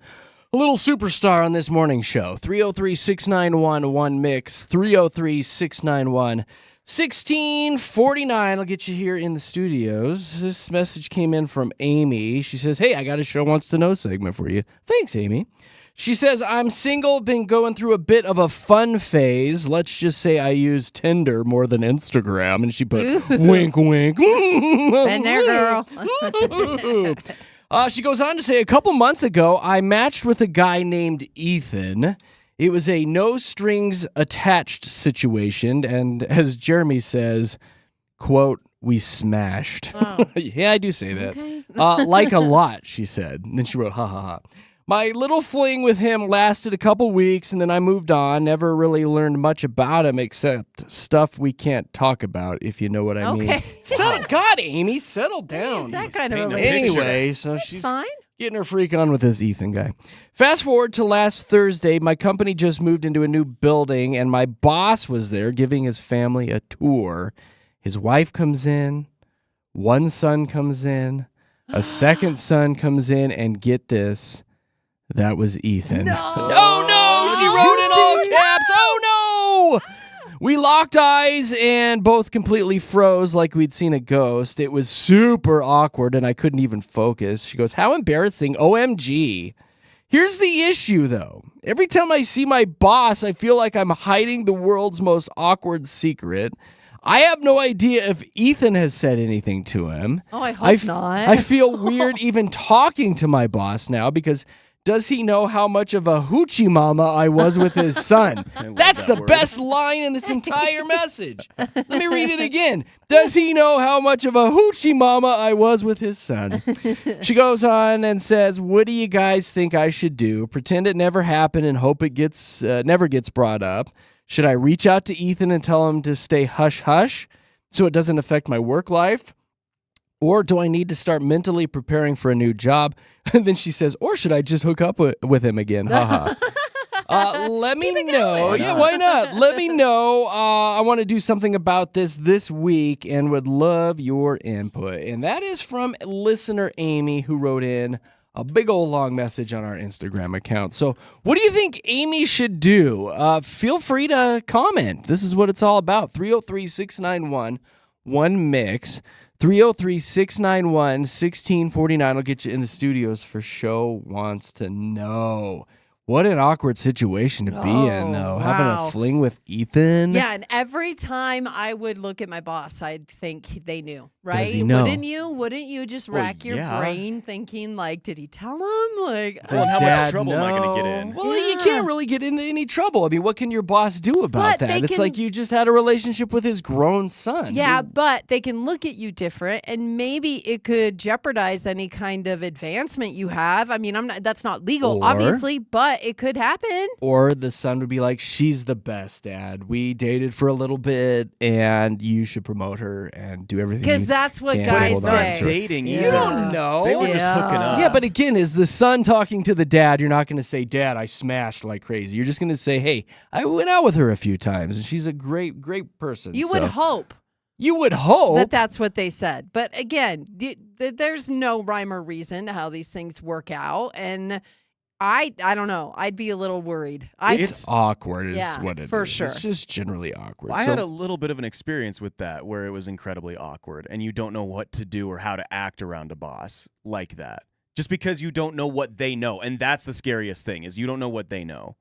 a little superstar on this morning show. 303-691-1MIX, 303-691-1649. I'll get you here in the studios. This message came in from Amy. She says, hey, I got a show wants to know segment for you. Thanks, Amy. She says, I'm single, been going through a bit of a fun phase. Let's just say I use Tinder more than Instagram. And she put, wink, wink. Been there, girl. She goes on to say, a couple months ago, I matched with a guy named Ethan. It was a no strings attached situation. And as Jeremy says, quote, we smashed. Oh. Yeah, I do say that. Okay. Like a lot, she said. And then she wrote, ha, ha, ha. My little fling with him lasted a couple weeks, and then I moved on. Never really learned much about him except stuff we can't talk about, if you know what I mean. Okay. God, Amy, settle down. Is that kind of painting a relationship? Anyway, so That's she's fine. getting her freak on with this Ethan guy. Fast forward to last Thursday, my company just moved into a new building, and my boss was there giving his family a tour. His wife comes in, one son comes in, a second son comes in, and get this, that was Ethan. No. Oh, no, she wrote in all caps. Oh, no. We locked eyes and both completely froze like we'd seen a ghost. It was super awkward, and I couldn't even focus. She goes, how embarrassing. OMG. Here's the issue, though. Every time I see my boss, I feel like I'm hiding the world's most awkward secret. I have no idea if Ethan has said anything to him. Oh, I hope not. I feel weird even talking to my boss now because does he know how much of a hoochie mama I was with his son? That's that the word. best line in this entire message. Let me read it again. Does he know how much of a hoochie mama I was with his son? She goes on and says, what do you guys think I should do? Pretend it never happened and hope it never gets brought up? Should I reach out to Ethan and tell him to stay hush-hush so it doesn't affect my work life? Or do I need to start mentally preparing for a new job? And then she says, or should I just hook up with him again? Haha. Let me know. Yeah, why not? Let me know. I want to do something about this week and would love your input. And that is from listener Amy, who wrote in a big old long message on our Instagram account. So what do you think Amy should do? Feel free to comment. This is what it's all about. 303-691-1MIX. 303-691-1649 will get you in the studios for Show Wants to Know. What an awkward situation to be in, though. Having wow. a fling with Ethan. Yeah, and every time I would look at my boss, I'd think they knew, right? Does he know? Wouldn't you? Wouldn't you just Well, rack your yeah. brain thinking, like, did he tell him? Like, Well, and how Dad much trouble am I going to get know? in? Well, you Yeah. can't really get into any trouble. I mean, what can your boss do about But that? they It's can- like you just had a relationship with his grown son. yeah, but they can look at you different, and maybe it could jeopardize any kind of advancement you have. I mean, that's not legal, Or- obviously, but it could happen. Or the son would be like, she's the best, Dad. We dated for a little bit, and you should promote her and do everything. Because you that's what can to guys hold on say. to her. Dating Yeah. either. You don't know. They were just Yeah. hooking up. Yeah, but again, is the son talking to the dad? You're not going to say, Dad, I smashed like crazy. You're just going to say, hey, I went out with her a few times, and she's a great, great person. You So- would hope You would hope. that that's what they said. But again, there's no rhyme or reason to how these things work out. And I don't know. I'd be a little worried. It's awkward is Yeah, what it is. for sure. It's just generally awkward. I So- had a little bit of an experience with that where it was incredibly awkward and you don't know what to do or how to act around a boss like that. Just because you don't know what they know. And that's the scariest thing is you don't know what they know.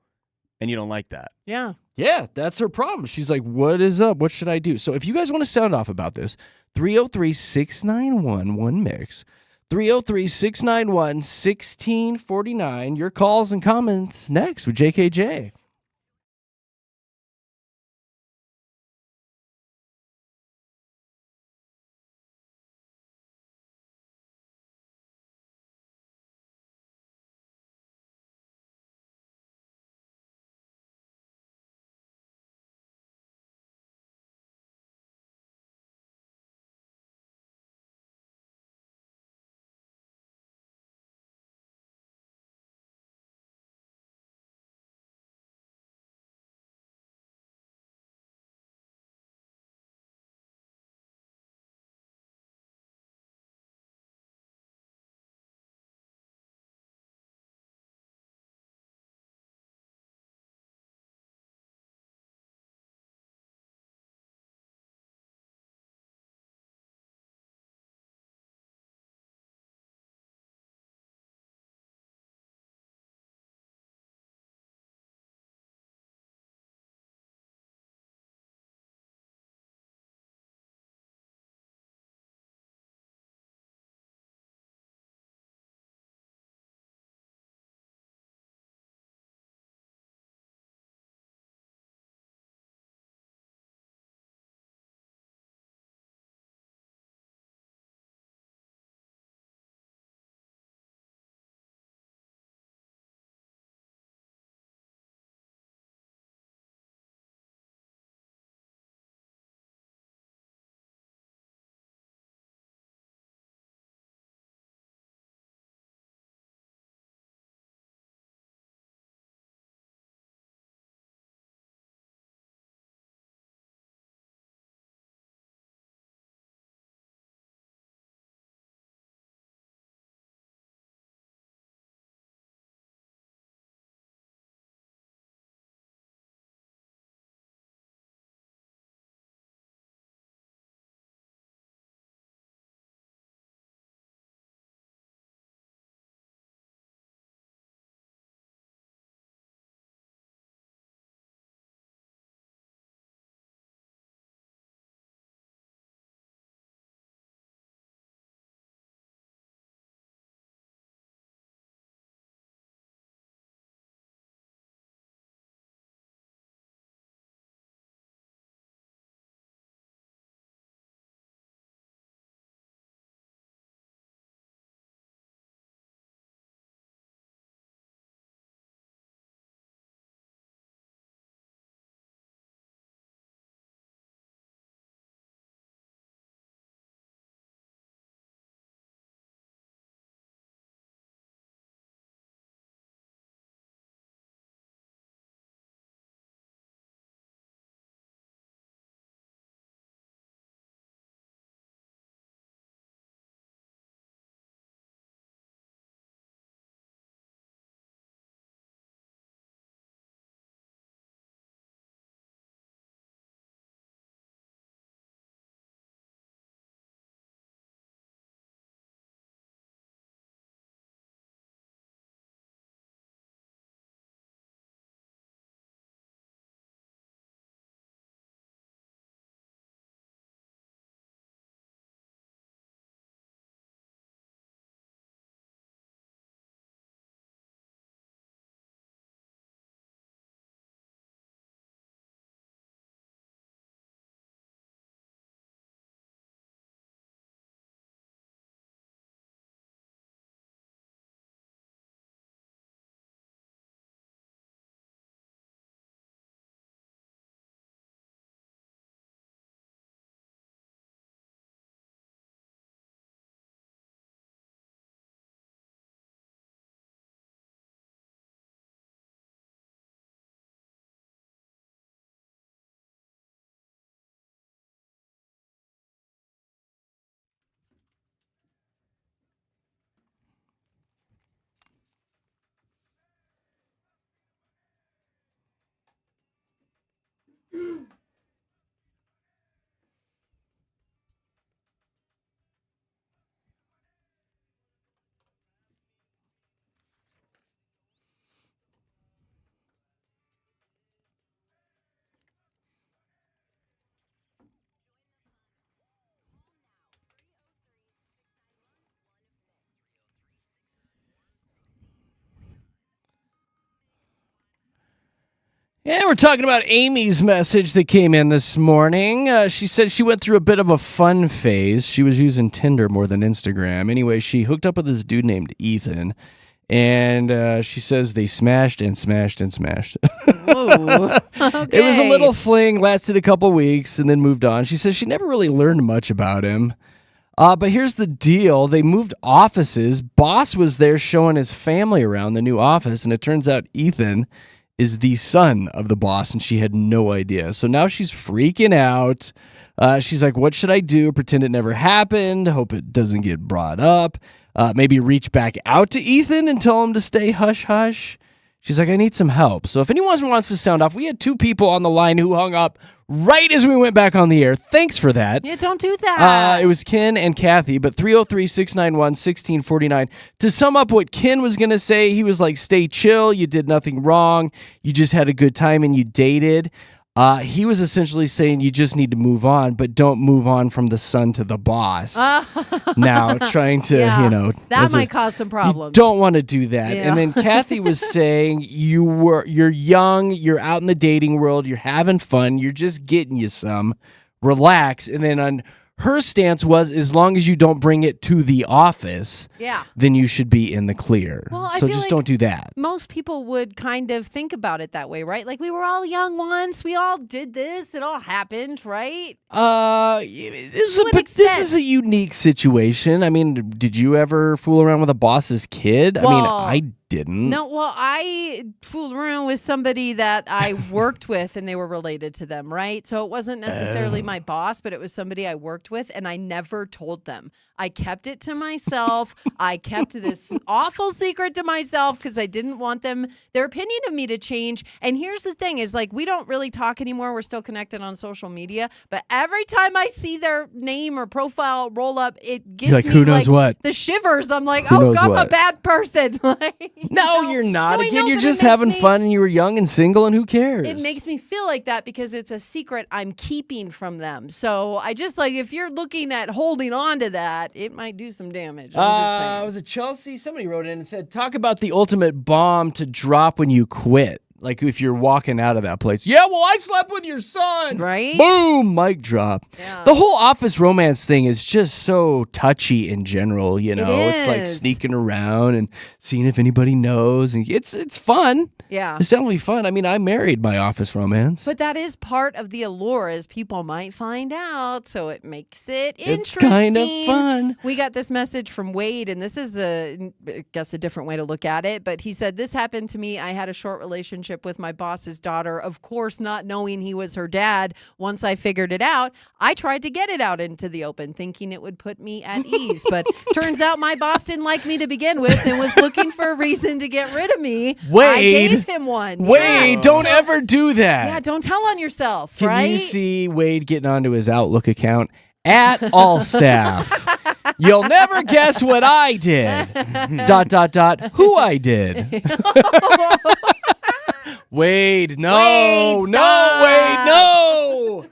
and you don't like that. Yeah. Yeah, that's her problem. She's like, what is up? What should I do? So if you guys want to sound off about this, 303-691-1MIX. 303-691-1649. Your calls and comments next with JKJ. Yeah, we're talking about Amy's message that came in this morning. She said she went through a bit of a fun phase. She was using Tinder more than Instagram. Anyway, she hooked up with this dude named Ethan, and she says they smashed and smashed and smashed. Whoa. Okay. It was a little fling, lasted a couple weeks, and then moved on. She says she never really learned much about him. But here's the deal. They moved offices. Boss was there showing his family around the new office, and it turns out Ethan is the son of the boss, and she had no idea. So now she's freaking out. She's like, what should I do? Pretend it never happened. Hope it doesn't get brought up. Maybe reach back out to Ethan and tell him to stay hush-hush. She's like, I need some help. So if anyone wants to sound off, we had 2 people on the line who hung up right as we went back on the air. Thanks for that. Yeah, don't do that. It was Ken and Kathy, but 303-691-1649. To sum up what Ken was going to say, he was like, stay chill. You did nothing wrong. You just had a good time and you dated. He was essentially saying you just need to move on, but don't move on from the son to the boss. Now trying to, Yeah, that might cause some problems. You don't want to do that. Yeah. And then Kathy was saying you're young, you're out in the dating world, you're having fun, you're just getting you some. Relax. And then on her stance was, as long as you don't bring it to the office, then you should be in the clear. Well, I so feel just like don't do that. most people would kind of think about it that way, right? Like, we were all young once. We all did this. It all happened, right? This is a unique situation. I mean, did you ever fool around with a boss's kid? I mean, I didn't. No, well, I fooled around with somebody that I worked with, and they were related to them, right? So it wasn't necessarily my boss, but it was somebody I worked with, and I never told them. I kept it to myself. I kept this awful secret to myself because I didn't want their opinion of me to change. And here's the thing is, like, we don't really talk anymore. We're still connected on social media, but every time I see their name or profile roll up, it gives like, me who knows what? The shivers. I'm like, Who oh knows God, I'm what? a bad person. No, you're not. No, I Again, know, you're but just it makes having me- fun and you were young and single and who cares? It makes me feel like that because it's a secret I'm keeping from them. So I just like, if you're looking at holding on to that, it might do some damage. I'm just saying. Was it Chelsea? Somebody wrote in and said, talk about the ultimate bomb to drop when you quit. Like if you're walking out of that place. Yeah, well, I slept with your son. Right? Boom, mic drop. Yeah. The whole office romance thing is just so touchy in general, you know. It It's like is. sneaking around and seeing if anybody knows. And it's fun. Yeah. It's definitely fun. I mean, I married my office romance. But that is part of the allure, as people might find out. So it makes it interesting. It's kind of fun. We got this message from Wade, and this is I guess a different way to look at it. But he said, this happened to me. I had a short relationship with my boss's daughter, of course, not knowing he was her dad. Once I figured it out, I tried to get it out into the open, thinking it would put me at ease. But turns out my boss didn't like me to begin with and was looking for a reason to get rid of me. Wade. I gave him one. Wade, Yeah. don't ever do that. Yeah, don't tell on yourself, Can right? you see Wade getting onto his Outlook account at all staff? You'll never guess what I did. ... Who I did. Wade, no, Wade, no, Wade, no.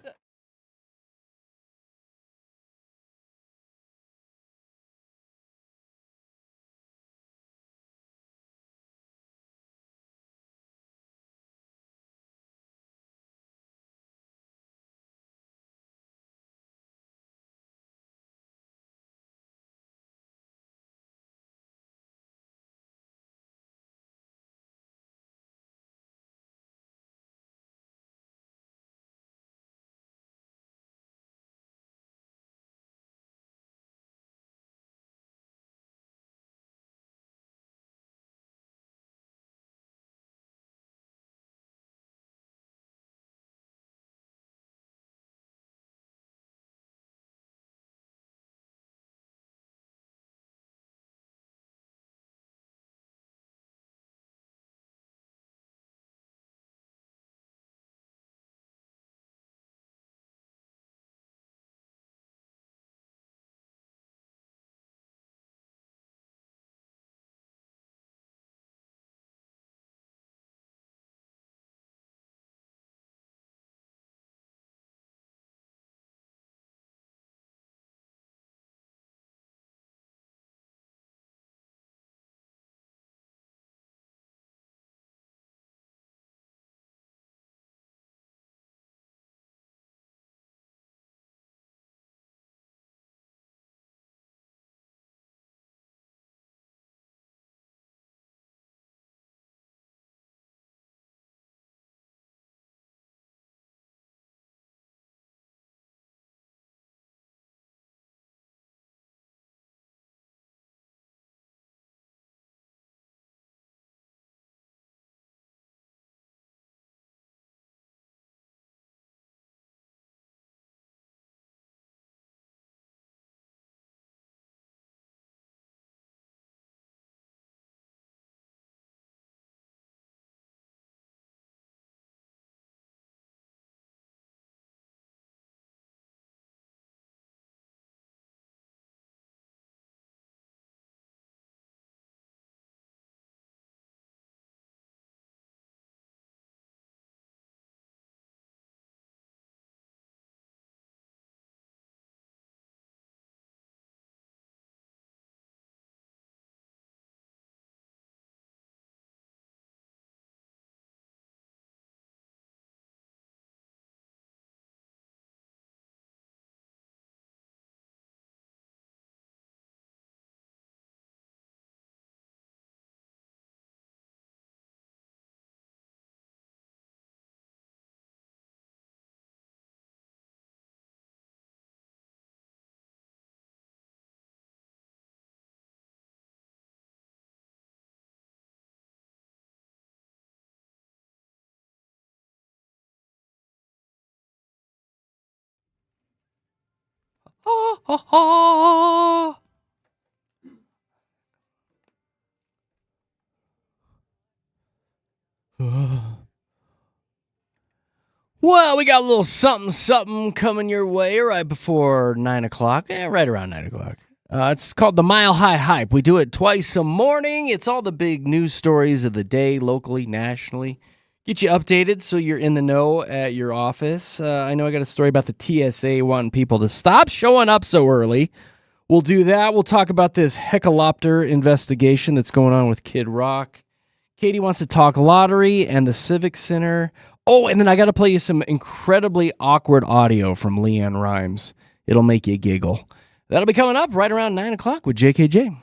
Ha, ha, ha. Well, we got a little something coming your way right before 9 o'clock. Right around 9 o'clock. It's called the Mile High Hype. We do it twice a morning. It's all the big news stories of the day, locally, nationally. Get you updated so you're in the know at your office. I know I got a story about the TSA wanting people to stop showing up so early. We'll do that. We'll talk about this Heckalopter investigation that's going on with Kid Rock. Katie wants to talk lottery and the Civic Center. Oh, and then I got to play you some incredibly awkward audio from Leanne Rimes. It'll make you giggle. That'll be coming up right around 9 o'clock with JKJ.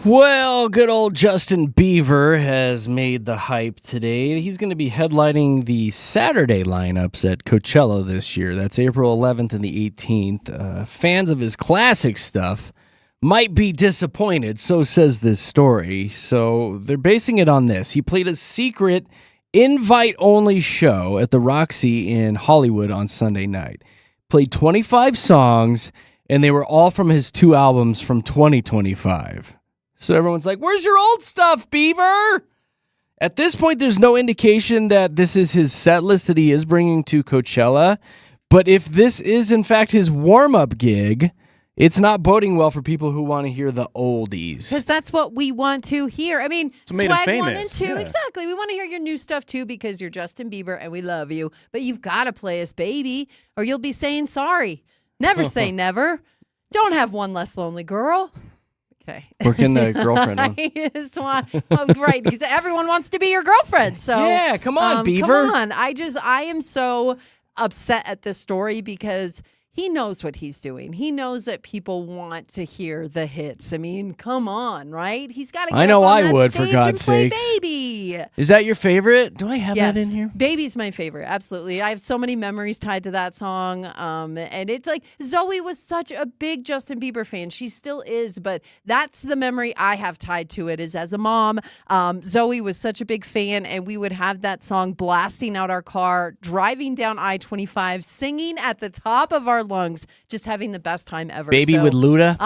Well, good old Justin Bieber has made the hype today. He's going to be headlining the Saturday lineups at Coachella this year. That's April 11th and the 18th. Fans of his classic stuff might be disappointed, so says this story. So they're basing it on this. He played a secret invite-only show at the Roxy in Hollywood on Sunday night. Played 25 songs, and they were all from his 2 albums from 2025. So everyone's like, where's your old stuff, Bieber? At this point, there's no indication that this is his set list that he is bringing to Coachella. But if this is, in fact, his warm-up gig, it's not boding well for people who want to hear the oldies. Because that's what we want to hear. I mean, It's made him Swag 1 and famous. 2. Yeah. Exactly. We want to hear your new stuff, too, because you're Justin Bieber and we love you. But you've got to play us, baby, or you'll be saying sorry. Never say never. Don't have one less lonely girl. Okay. Working the girlfriend one. Right. Everyone wants to be your girlfriend. So Yeah, come on, Beaver. Come on. I am so upset at this story because he knows what he's doing. He knows that people want to hear the hits. I mean, come on, right? He's got to get I know up on I that would, for stage God's and play sakes. Baby. Is that your favorite? Do I have Yes, that in here? Baby's my favorite. Absolutely. I have so many memories tied to that song. And it's like Zoe was such a big Justin Bieber fan. She still is, but that's the memory I have tied to it is as a mom. Zoe was such a big fan, and we would have that song blasting out our car, driving down I-25, singing at the top of our lungs, just having the best time ever. Baby So with Luda?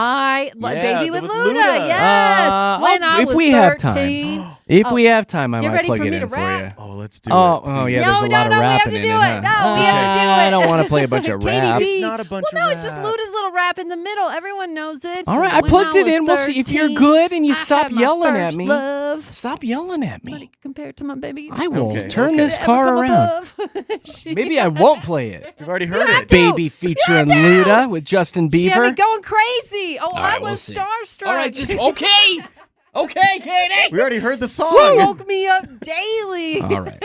Baby with with Luda. Luda. Yes. When I if was we 13. have time. If we have time, I You might ready plug for it me in to for rap? you. Oh, let's do Oh, it. oh yeah, No, there's a lot of we have rapping to in do it. it. Huh? No, we have to do it. I don't want to play a bunch of Katie rap. B. It's not a bunch well, of no, it's just rap. Luda's little rap in the middle. Everyone knows it. All right, I When plugged it was in. We'll see if you're 13, good and you I stop had my yelling at first me. Love. Stop yelling at Nobody me. can compare it to my baby. I will Okay, turn okay. this Ever car come around. above. Maybe I won't play it. You've already heard have it. to. Baby featuring Luda with Justin She had me Bieber. going crazy. Oh, I right, we'll was see. starstruck. All right, just okay. Okay, Katie. We already heard the She song. woke me up daily. All right.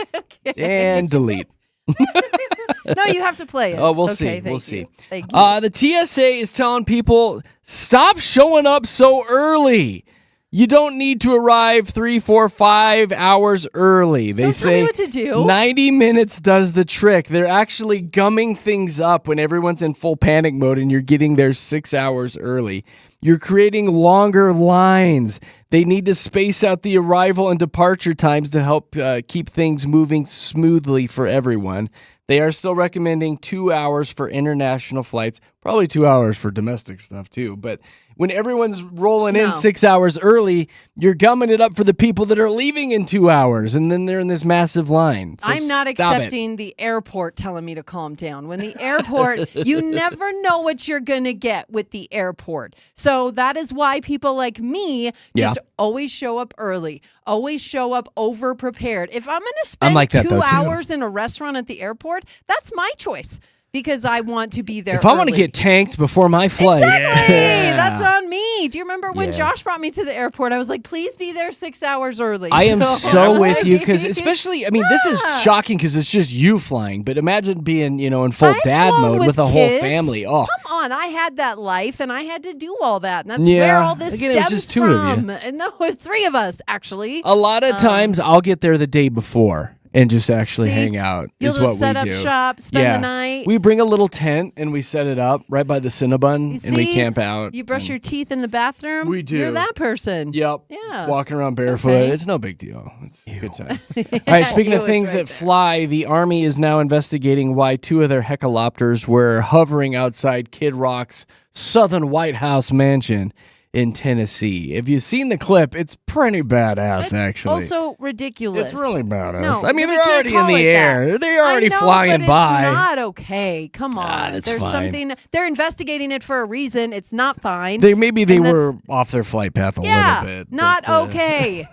And delete. No, you have to play it. Oh, we'll Okay, see. thank We'll you. see. Thank you. The TSA is telling people stop showing up so early. You don't need to arrive 3, 4, 5 hours early. They Don't say tell me what to do. 90 minutes does the trick. They're actually gumming things up when everyone's in full panic mode and you're getting there 6 hours early. You're creating longer lines. They need to space out the arrival and departure times to help keep things moving smoothly for everyone. They are still recommending 2 hours for international flights, probably 2 hours for domestic stuff too. But when everyone's rolling in No. 6 hours early, you're gumming it up for the people that are leaving in 2 hours, and then they're in this massive line. So I'm not stop it. accepting the airport telling me to calm down. When the airport, you never know what you're going to get with the airport. So that is why people like me just always show up early, always show up over prepared. If I'm going to spend like that, 2 though, too. hours in a restaurant at the airport, that's my choice because I want to be there If I want to early. get tanked before my flight, Exactly. yeah. That's on me. Do you remember when Yeah. Josh brought me to the airport? I was like, please be there 6 hours early. I am so with you because, especially, I mean, this is Yeah. shocking because it's just you flying. But imagine being, in full I've dad flown mode with a whole kids. family. Oh, Come on, I had that life and I had to do all that. And that's Yeah. where all this Again, it stems was just 2 of you. from. And no, it's 3 of us, actually. a lot of times I'll get there the day before and just actually See, hang out. You'll is just what set we up do. shop, spend yeah. the night. We bring a little tent and we set it up right by the Cinnabon You and we see? camp out. You brush your teeth in the bathroom? We do. You're that person. Yep. Yeah. Walking around barefoot. okay. It's no big deal. It's a good time. All right, speaking Ew, of it's things right that there. fly, the Army is now investigating why 2 of their helicopters were hovering outside Kid Rock's Southern White House mansion in Tennessee. If you've seen the clip, it's pretty badass, It's actually. also ridiculous. It's really badass. No, I mean, we they're can't already in call the it air. that. They're already I know, flying but by. It's not okay. Come on. that's There's fine. something. They're investigating it for a reason. It's not fine. Maybe they And that's- were off their flight path a yeah, little bit. not but, okay.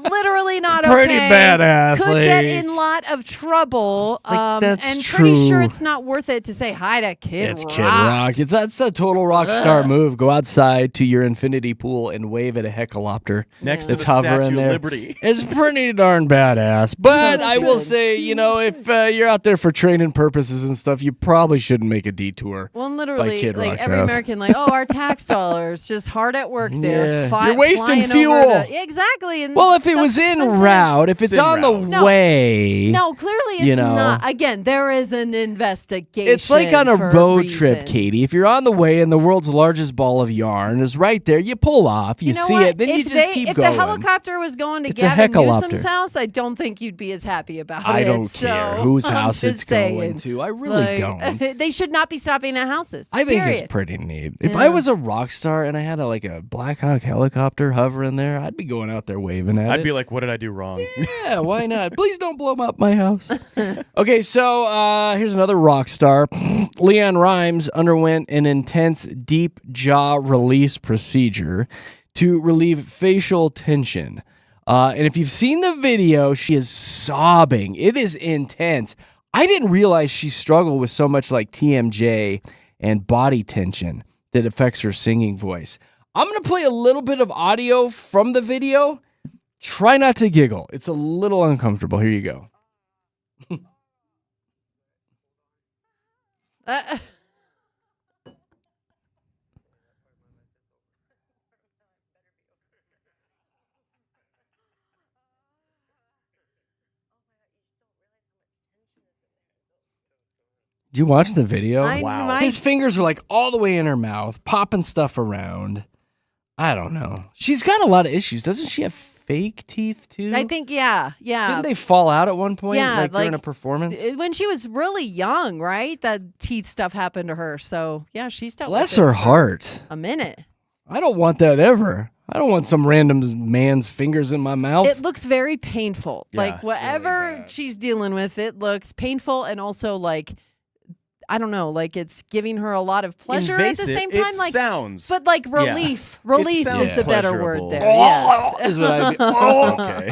literally not Pretty okay. badass, Could get like- in a lot of trouble. that's and pretty sure true. it's not worth it to say hi to Kid It's Rock. Kid Rock. That's a total rock star move. Go outside to your infinity pool and wave at a helicopter. Next That's to the hovering Statue there. of Liberty. It's pretty darn badass. But So I will good. say, if you're out there for training purposes and stuff, you probably shouldn't make a detour. Well, and By literally, Kid like Rock's every house. American, our tax dollars just hard at work there. Yeah. You're wasting flying over fuel. exactly. And Well, if it stuff's was in expensive. route, if it's in on route. the No. way. No, clearly it's You know. not. Again, there is an investigation. It's like on a for road trip, reason. Katie. If you're on the way and the world's largest ball of yarn is right there, you pull off, you know see what? it, then you just keep if going. the helicopter was going to It's a Gavin heckaloopter. Newsom's house, I don't think you'd be as happy about it. I don't So, care whose I'm house just it's saying, going to. I really don't. They should not be stopping at houses. I think period. it's pretty neat. If I was a rock star and I had a Black Hawk helicopter hovering there, I'd be going out there waving at it. I'd be like, what did I do wrong? Yeah, why not? Please don't blow up my house. Okay, so here's another rock star. Leon Rimes underwent an intense deep jaw release procedure to relieve facial tension. And if you've seen the video, she is sobbing. It is intense. I didn't realize she struggled with so much like TMJ and body tension that affects her singing voice. I'm going to play a little bit of audio from the video. Try not to giggle. It's a little uncomfortable. Here you go. Did you watch the video? Wow. His fingers are like all the way in her mouth, popping stuff around. I don't know. She's got a lot of issues. Doesn't she have fake teeth too? I think, yeah. Didn't they fall out at one point? Yeah, during a like, performance? When she was really young, right? That teeth stuff happened to her. So, yeah, she's dealt Bless with it her for heart. a minute. I don't want that ever. I don't want some random man's fingers in my mouth. It looks very painful. Yeah, Like, whatever really bad. she's dealing with, it looks painful and also like, I don't know, like it's giving her a lot of pleasure at the Invasive. same time. It like, sounds. but like relief. Relief sounds is the better pleasurable. word there. Yes. Is what I mean. Okay.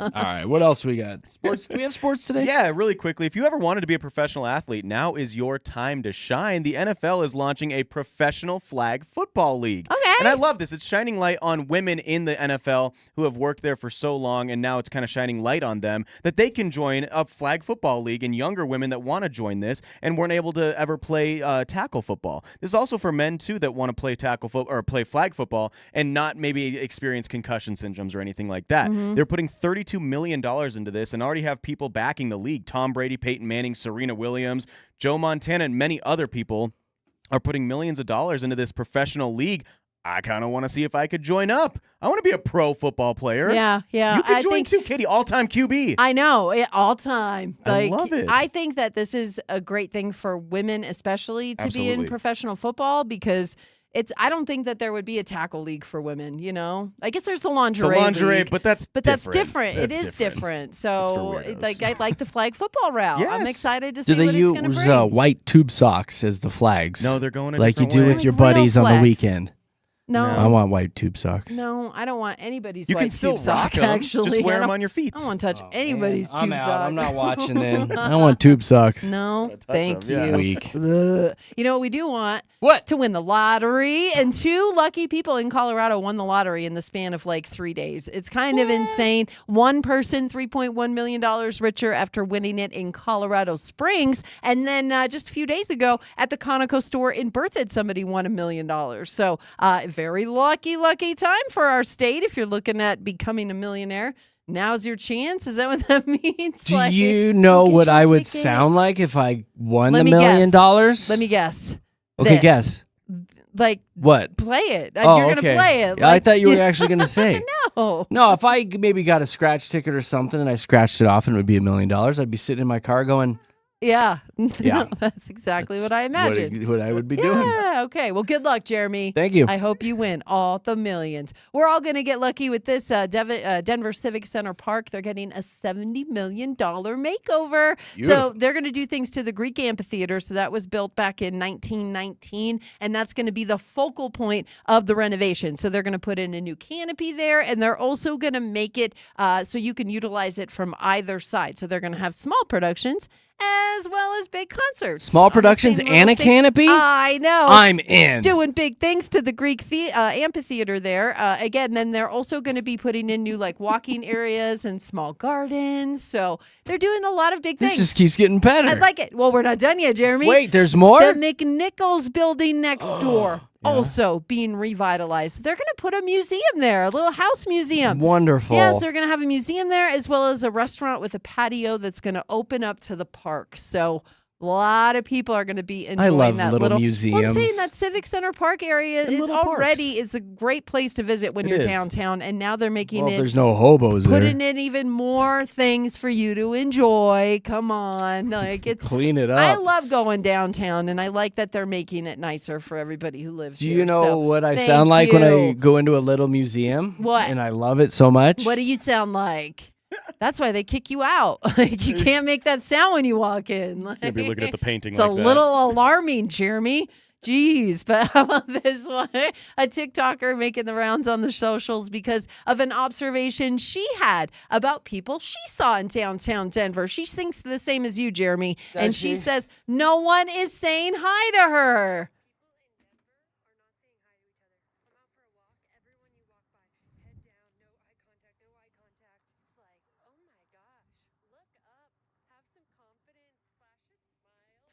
All right, what else we got? Sports? Do we have sports today? Yeah, really quickly. If you ever wanted to be a professional athlete, now is your time to shine. The NFL is launching a professional flag football league. Okay. And I love this. It's shining light on women in the NFL who have worked there for so long, and now it's kind of shining light on them that they can join a flag football league, and younger women that want to join this and weren't able to ever play tackle football. This is also for men too that want to play tackle football or play flag football and not maybe experience concussion syndromes or anything like that. They're putting $32 million into this and already have people backing the league. Tom Brady, Peyton Manning, Serena Williams, Joe Montana, and many other people are putting millions of dollars into this professional league. I kind of want to see if I could join up. I want to be a pro football player. Yeah, yeah. You could I join think, too, Katie. All-time QB. I know, all time. I Like, love it. I think that this is a great thing for women, especially to be in Absolutely. professional football because I don't think that there would be a tackle league for women, you know? I guess there's the It's lingerie a lingerie, league, but that's that's different. That's It is different. for So, weirdos. like, I like the flag football route. I'm Yes. excited to see Do they what it's going to use bring. white tube socks as the flags? No, they're going a like you different do way. with your Like real buddies on the flags. weekend. No, I want white tube socks. no, I don't want anybody's You white can still tube rock sock, them. actually. Just wear I them don't- on your feet. I don't want to touch anybody's Oh, Man, tube I'm sock. out. I'm not watching then. I don't want tube socks. No, touch thank them, you. yeah. Weak. Ugh. You know what we do want? What? To win the lottery. And 2 lucky people in Colorado won the lottery in the span of like 3 days. It's kind of insane. One person, $3.1 million richer after winning it in Colorado Springs. And then just a few days ago at the Conoco store in Berthoud, somebody won $1 million. So very lucky time for our state if you're looking at becoming a millionaire. Now's your chance. Is that what that means? Do Like, you know get what your I would ticket. sound like if I won Let the me $1 million? guess. Let me guess. Okay, This. guess. Like, What? play it. Oh, You're going to okay. play it. I Like, thought you were actually going to say. No. No, if I maybe got a scratch ticket or something and I scratched it off and it would be $1 million, I'd be sitting in my car going, Yeah. Yeah. That's exactly what I imagined. What I would be doing. Yeah, okay. Well, good luck, Jeremy. Thank you. I hope you win all the millions. We're all going to get lucky with this Denver Civic Center Park. They're getting a $70 million makeover. So they're going to do things to the Greek amphitheater. So that was built back in 1919, and that's going to be the focal point of the renovation. So they're going to put in a new canopy there, and they're also going to make it so you can utilize it from either side. So they're going to have small productions as well as big concerts. Small productions and a canopy? I know. I'm in. Doing big things to the Greek amphitheater there. Again, then they're also going to be putting in new like walking areas and small gardens. So they're doing a lot of big things. This just keeps getting better. I like it. Well, we're not done yet, Jeremy. Wait, there's more? The McNichols building next door. Also being revitalized. They're going to put a museum there, a little house museum. Wonderful. Yes, they're going to have a museum there as well as a restaurant with a patio that's going to open up to the park. So a lot of people are going to be enjoying I love that little Well, museums. I'm saying that Civic Center Park area And it little already parks. is a great place to visit when It you're is. downtown, and now they're making Well, if it. there's no hobos there. Putting in even more things for you to enjoy. Come on, like it's. Clean it up. I love going downtown, and I like that they're making it nicer for everybody who lives Do here. you know So, what I thank sound like when I you. go into a little museum? What? And I love it so much. What do you sound like? That's why they kick you out. Like you can't make that sound when you walk in. Like, Can't be looking at the painting it's like a that. little alarming, Jeremy. Jeez, but how about this one? A TikToker making the rounds on the socials because of an observation she had about people she saw in downtown Denver. She thinks the same as you, Jeremy, and she says no one is saying hi to her.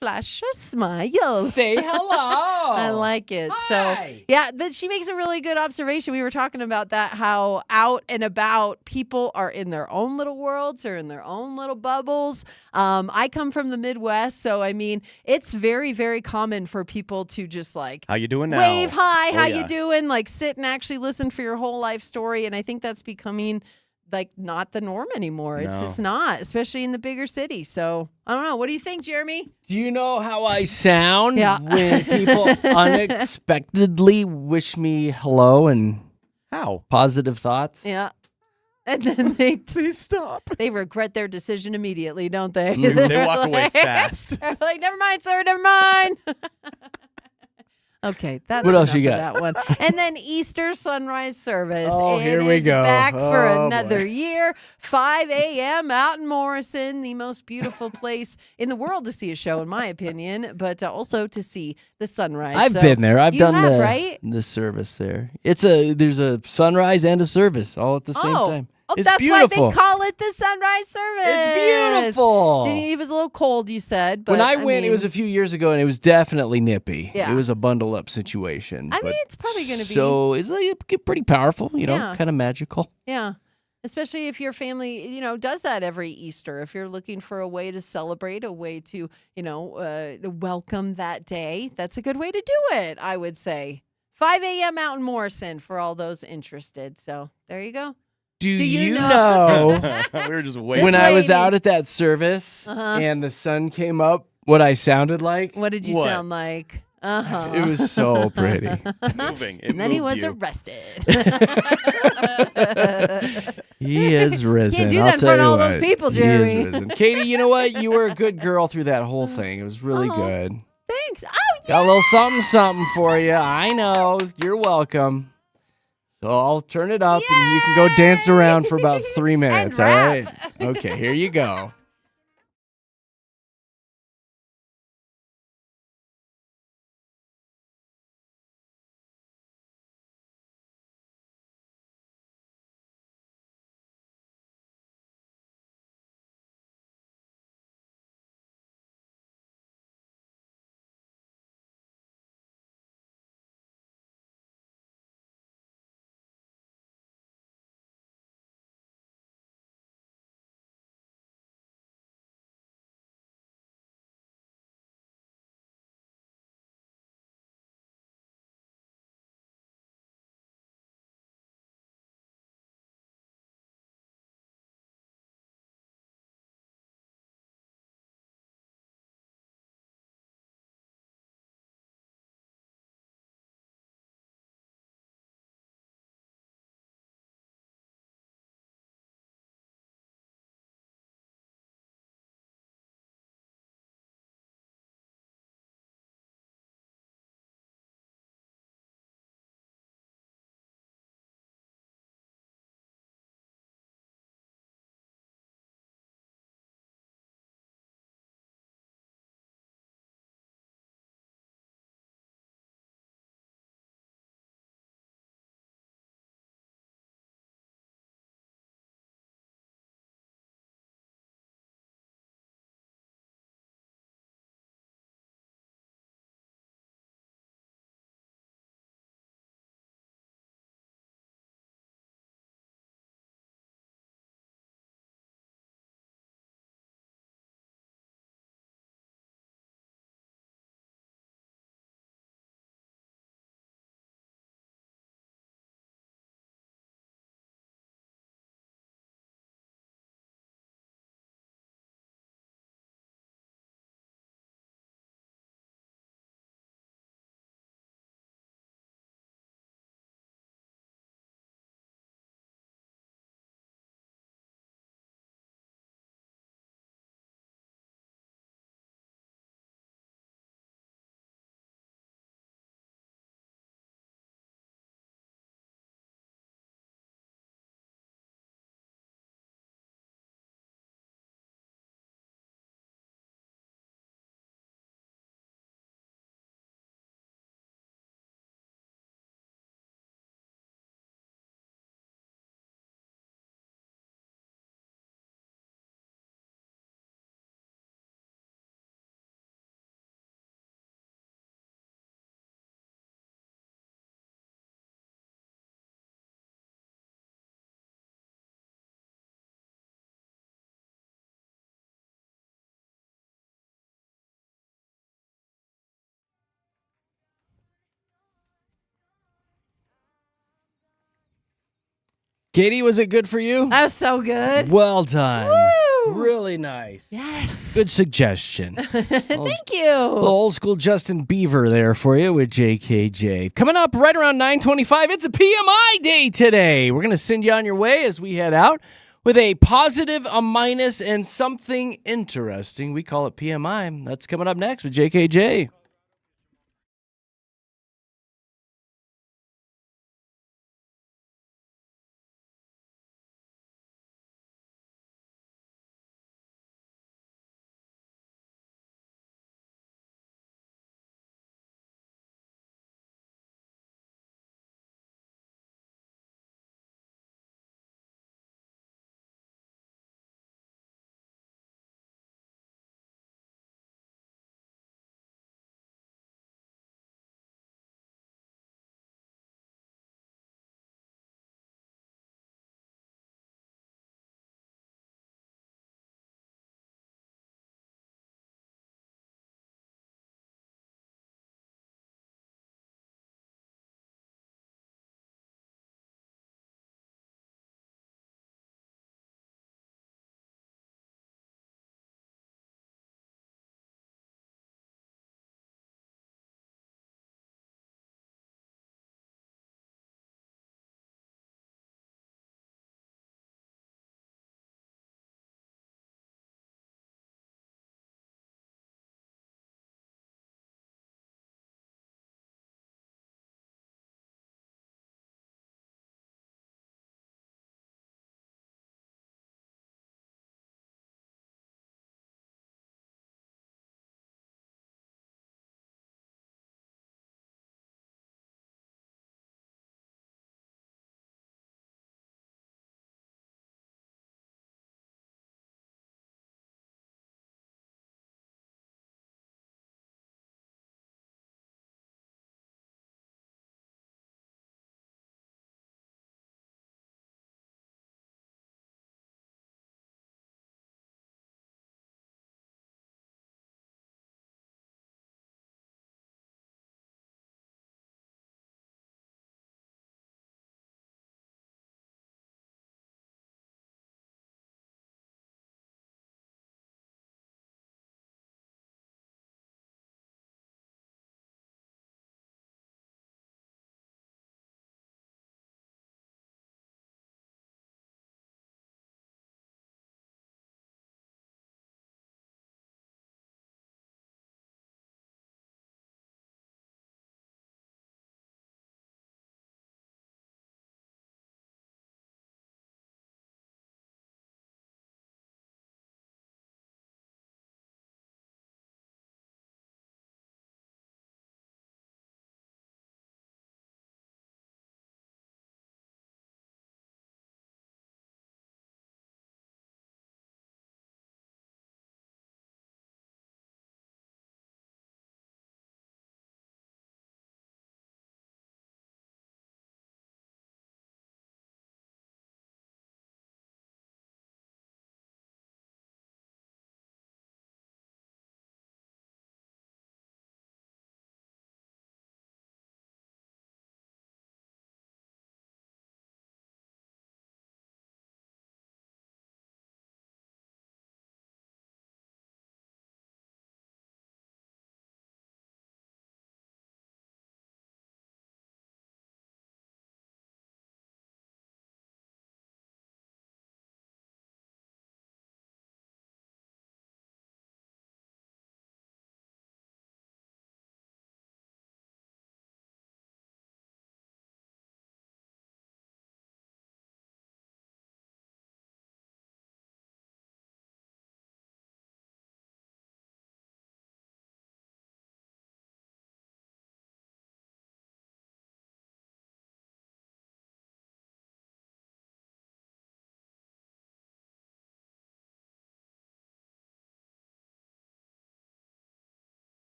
Flash a smile. Say hello. I like it. Hi. So, yeah, but she makes a really good observation. We were talking about that, how out and about people are in their own little worlds or in their own little bubbles. I come from the Midwest, so I mean, it's very, very common for people to just like How you doing now? wave hi, Oh, how yeah. you doing? Like sit and actually listen for your whole life story. And I think that's becoming like not the norm anymore. It's No. just not, especially in the bigger cities. So I don't know. What do you think, Jeremy? Do you know how I sound Yeah. when people unexpectedly wish me hello and How? positive thoughts? Yeah. And then they Please stop. they regret their decision immediately, don't they? They They're walk away like- fast. They're like, never mind, sir, never mind. Okay, that's What else enough you of got? that one. And then Easter sunrise service. Oh, It here we is go. back for Oh, another boy. year. 5 a.m. out in Morrison, the most beautiful place in the world to see a show, in my opinion, but also to see the sunrise. I've So been there. I've you done have, right? the service there. There's a sunrise and a service all at the same time. Oh, It's that's beautiful. why they call it the sunrise service. It's beautiful. It was a little cold, you said. But When I went, it was a few years ago, and it was definitely nippy. Yeah. It was a bundle up situation. I mean, but it's probably gonna be- so it's like pretty powerful. Yeah. Kind of magical. Yeah. Especially if your family, does that every Easter. If you're looking for a way to celebrate, a way to, welcome that day, that's a good way to do it, I would say. 5 a.m. out in Morrison for all those interested. So there you go. Do you you know- know We were just waiting. when I was waiting. out at that service Uh-huh. and the sun came up, what I sounded like? What did you What? sound like? Uh-huh. It was so pretty. moving. It And then he moved was you. arrested. He is risen. Can't do I'll that in tell front of you all those what. people, He is Jeremy. risen. Katie, you know what? You were a good girl through that whole thing. It was really Oh. good. Thanks. Oh, yeah. Got a little something for you. I know. You're welcome. So I'll turn it up and you can go dance around for about 3 minutes. All right? rap. Okay, here you go. Katie, was it good for you? That was so good. Well done. Woo! Really nice. Yes. Good suggestion. Thank you. Little old school Justin Bieber there for you with JKJ. Coming up right around 9:25, it's a PMI day today. We're going to send you on your way as we head out with a positive, a minus, and something interesting. We call it PMI. That's coming up next with JKJ.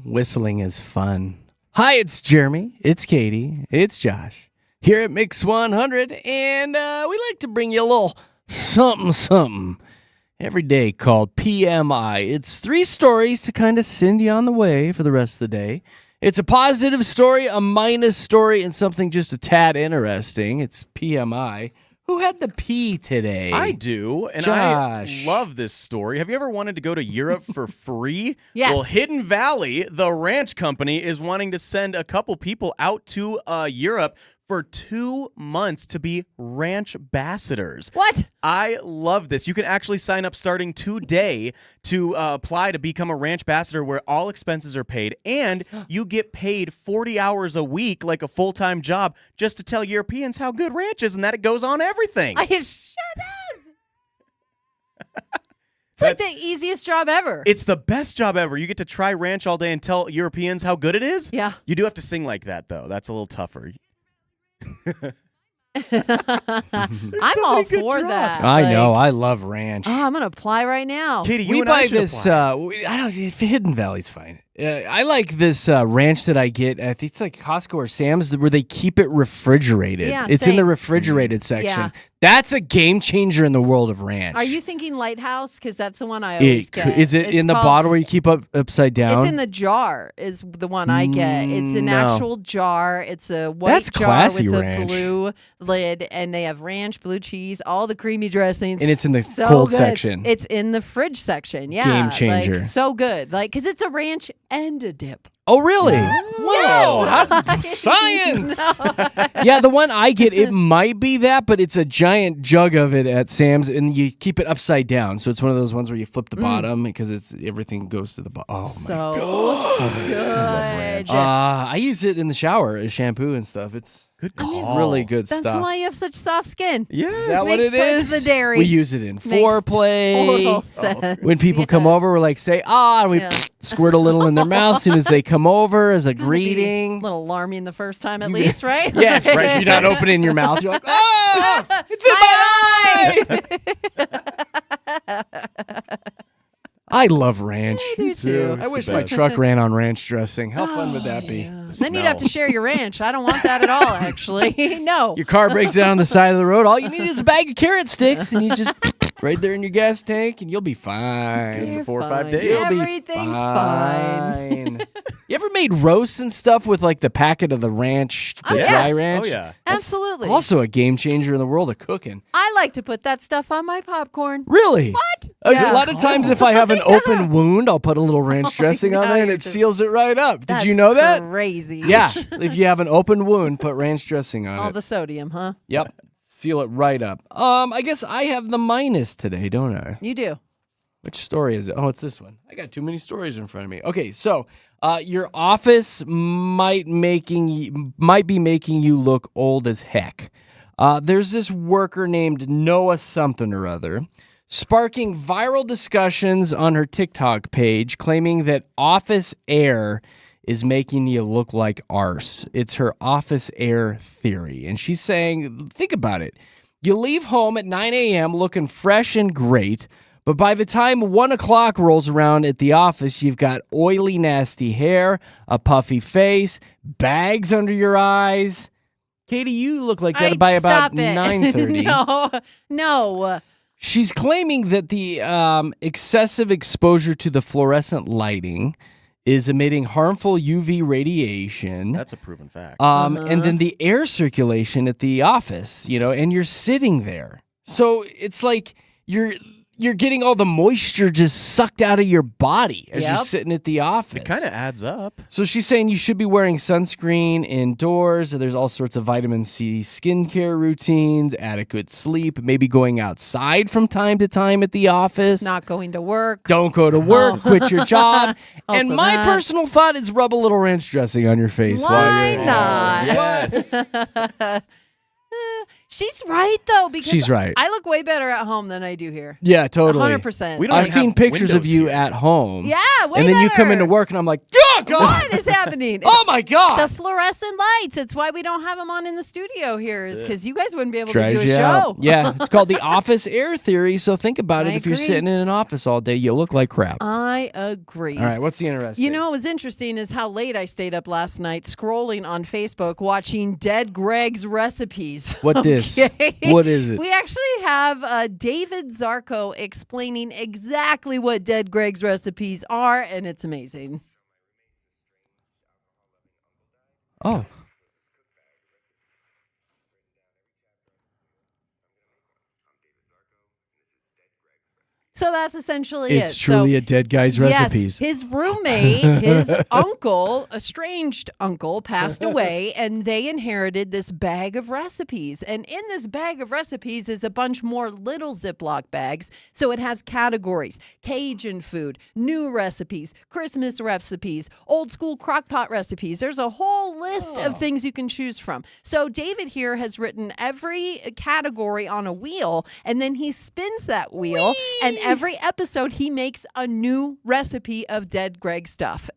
Whistling is fun. Hi, it's Jeremy. It's Katy. It's Josh. Here at Mix 100, and we like to bring you a little something every day called PMI. It's 3 stories to kind of send you on the way for the rest of the day. It's a positive story, a minus story, and something just a tad interesting. It's PMI. Who had the P today? I do, and Josh. I love this story. Have you ever wanted to go to Europe for free? Yes. Well, Hidden Valley, the ranch company, is wanting to send a couple people out to Europe for 2 months to be ranch ambassadors. What? I love this. You can actually sign up starting today to apply to become a ranch ambassador where all expenses are paid, and you get paid 40 hours a week like a full-time job just to tell Europeans how good ranch is and that it goes on everything. It sure does. It's like the easiest job ever. It's the best job ever. You get to try ranch all day and tell Europeans how good it is. Yeah. You do have to sing like that, though. That's a little tougher. I'm all for that. I know. I love ranch. Oh, I'm gonna apply right now. Katie, you We and I buy should this. apply. I don't. Hidden Valley's fine. I like this ranch that I get. I think it's like Costco or Sam's where they keep it refrigerated. Yeah, it's in the same. refrigerated section. Yeah. That's a game changer in the world of ranch. Are you thinking Lighthouse? Because that's the one I always get. Is it It's in the called- bottle where you keep up upside down? It's in the jar. Is the one I get. It's an No. actual jar. It's a white That's jar classy with ranch. a blue lid, and they have ranch, blue cheese, all the creamy dressings. and it's in the so cold good. section. It's in the fridge section. Yeah, Game changer. Like, so good. Like because it's a ranch and a dip. Oh, really? Whoa! Science! Yeah, the one I get, it might be that, but it's a giant jug of it at Sam's, and you keep it upside down. So it's one of those ones where you flip the bottom because it's everything goes to the bottom. Oh, my Good. I use it in the shower as shampoo and stuff. It's Good call. really good That's stuff. why you have such soft skin. Yes. Is that what Makes it towards is? the dairy. We use it in Makes foreplay. Total sense. When people come Yes. over, we're like, say, and we Yeah. squirt a little in their mouth as soon as they come over as a It's gonna be greeting. A little alarming the first time, at least, right? Yeah, right. If you're not opening your mouth, you're like, oh, it's in my eye. I love ranch. do too. I It's wish the my best. truck ran on ranch dressing. How fun would that be? Then you'd have to share your ranch. I don't want that at all, actually. No. Your car breaks down on the side of the road. All you need is a bag of carrot sticks, and you just right there in your gas tank, and you'll be fine. You're for 4 or 5 fine. days. You'll be Everything's fine. You ever made roasts and stuff with like the packet of the ranch, the Oh, dry yes. ranch? Oh, yeah. Absolutely. Also a game changer in the world of cooking. I like to put that stuff on my popcorn. Really? What? A Yeah. lot of times if I have an open wound, I'll put a little ranch dressing on now there and you're it just- seals it right up. That's Did you know that? Crazy. Yeah. If you have an open wound, put ranch dressing on All it. the sodium, huh? Yep. Seal it right up. I guess I have the minus today, don't I? You do. Which story is it? Oh, it's this one. I got too many stories in front of me. Okay, so your office might be making you look old as heck. There's this worker named Noah something or other, sparking viral discussions on her TikTok page, claiming that office air is making you look like arse. It's her office air theory, and she's saying, think about it. You leave home at 9 a.m. looking fresh and great. But by the time 1 o'clock rolls around at the office, you've got oily, nasty hair, a puffy face, bags under your eyes. Katie, you look like that by about Stop it. 9:30. No. She's claiming that the excessive exposure to the fluorescent lighting is emitting harmful UV radiation. That's a proven fact. And then the air circulation at the office, and you're sitting there. So it's like you're getting all the moisture just sucked out of your body as you're Yep. sitting at the office. It kind of adds up. So she's saying you should be wearing sunscreen indoors. There's all sorts of vitamin C skincare routines, adequate sleep, maybe going outside from time to time at the office. Not going to work. Don't go to work, quit your job. And Also my that. personal thought is rub a little ranch dressing on your face while Why you're not? Yes. She's right, though, because She's right. I look way better at home than I do here. Yeah, totally. 100%. We don't I've even seen have pictures of windows you here. at home. Yeah, way And then you come better. into work and I'm like, oh, God. What is happening? Oh, my God. The fluorescent lights. It's why we don't have them on in the studio here, is because you guys wouldn't be able to Drives do a you show. out. Yeah, it's called the office air theory. So think about it. I If you're agree. sitting in an office all day, you look like crap. I I agree. All right, what's the interesting? You know, what was interesting is how late I stayed up last night scrolling on Facebook watching Dead Greg's recipes. What this? Okay? What is it? We actually have David Zarko explaining exactly what Dead Greg's recipes are, and it's amazing. Oh. So that's essentially It's it. truly a dead guy's recipes. Yes, his roommate, his uncle, estranged uncle, passed away, and they inherited this bag of recipes. And in this bag of recipes is a bunch more little Ziploc bags. So it has categories: Cajun food, new recipes, Christmas recipes, old school crock pot recipes. There's a whole list of things you can choose from. So David here has written every category on a wheel, and then he spins that wheel, and every episode he makes a new recipe of Dead Greg stuff.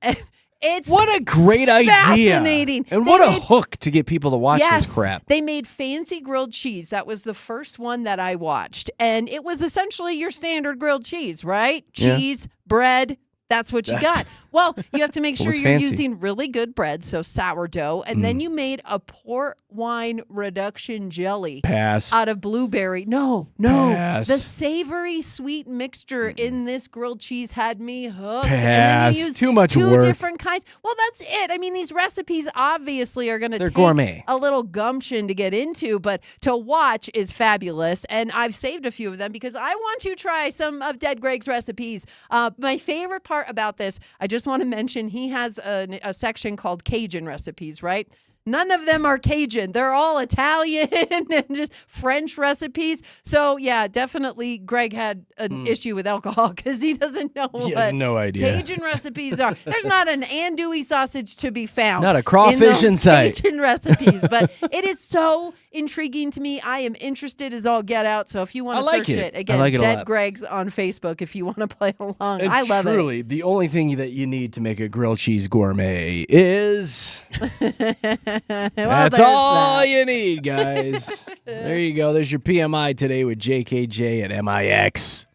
It's What a great idea. fascinating. And They what a made- hook to get people to watch Yes, this crap. they made fancy grilled cheese. That was the first one that I watched. And it was essentially your standard grilled cheese, right? Yeah. Cheese, bread. That's what you got. Well, you have to make sure was you're fancy? using really good bread, so sourdough. And then you made a port wine reduction jelly Pass. out of blueberry. No. Pass. The savory sweet mixture in this grilled cheese had me hooked. Pass. And then you use Too much two work. different kinds. Well, that's it. I mean, these recipes obviously are going to They're take gourmet. a little gumption to get into, but to watch is fabulous. And I've saved a few of them because I want to try some of Dead Greg's recipes. My favorite part about this, I just want to mention, he has a section called Cajun recipes, right? None of them are Cajun. They're all Italian and just French recipes. So, yeah, definitely Greg had an issue with alcohol because he doesn't know He what has no idea. Cajun recipes are. There's not an andouille sausage to be found. Not a crawfish in in those sight. Cajun recipes, but it is so intriguing to me. I am interested as all get out. So if you want I to like search it. it, again, I like it a Dead lot. Greg's on Facebook if you want to play along. And I love truly, the only thing that you need to make a grilled cheese gourmet is it. that's there's all that. you need, guys. There you go. There's your PMI today with JKJ at MIX.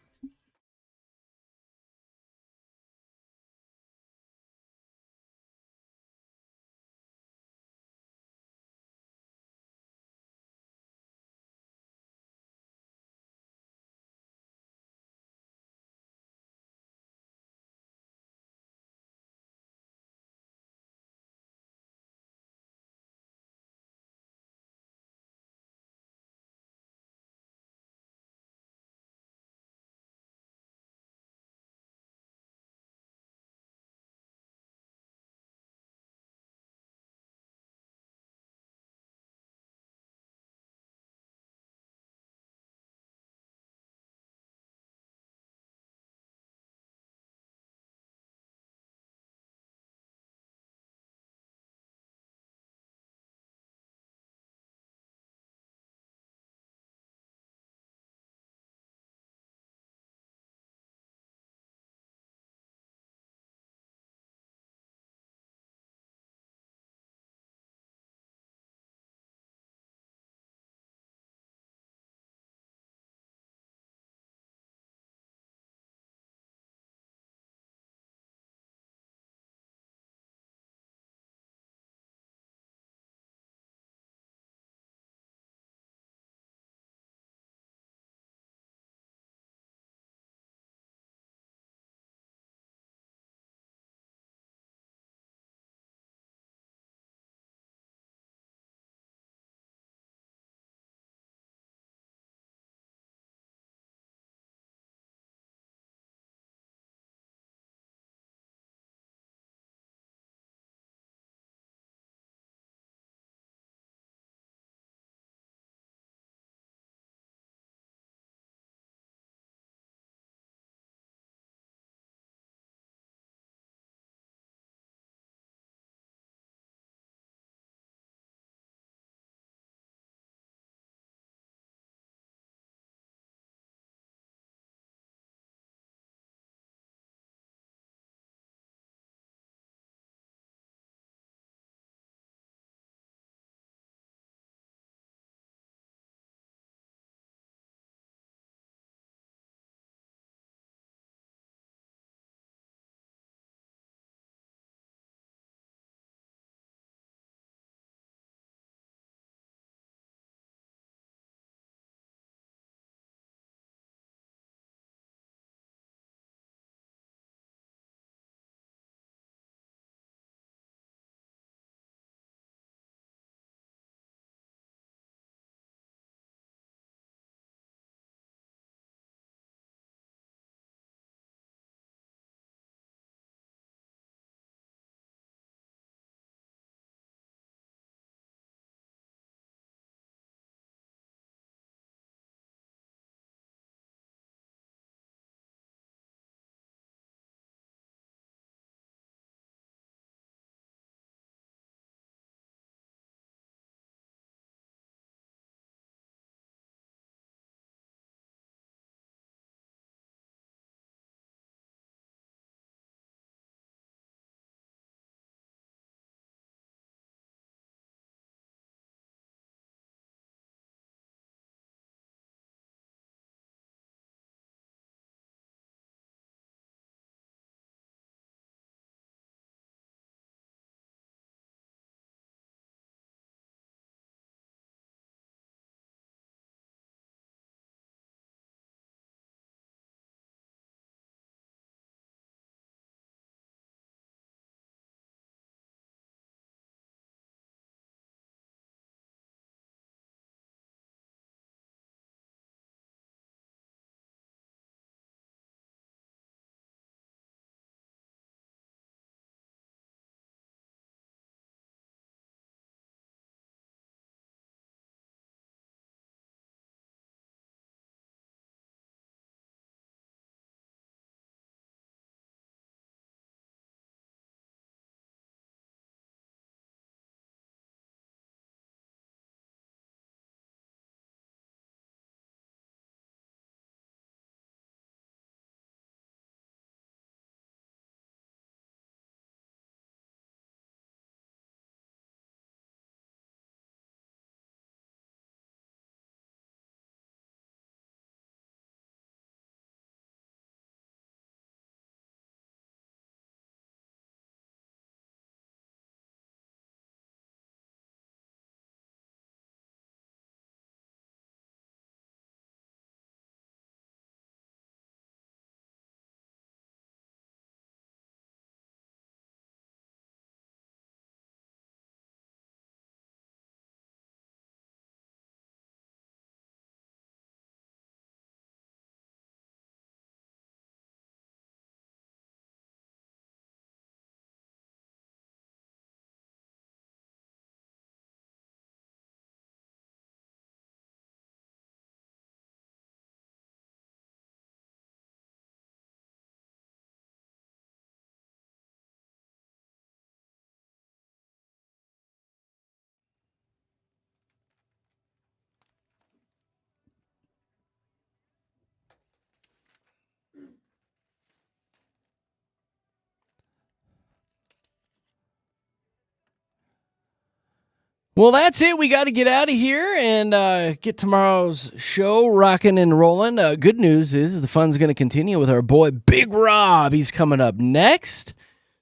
Well, that's it. We got to get out of here and get tomorrow's show rocking and rolling. Good news is the fun's going to continue with our boy Big Rob. He's coming up next.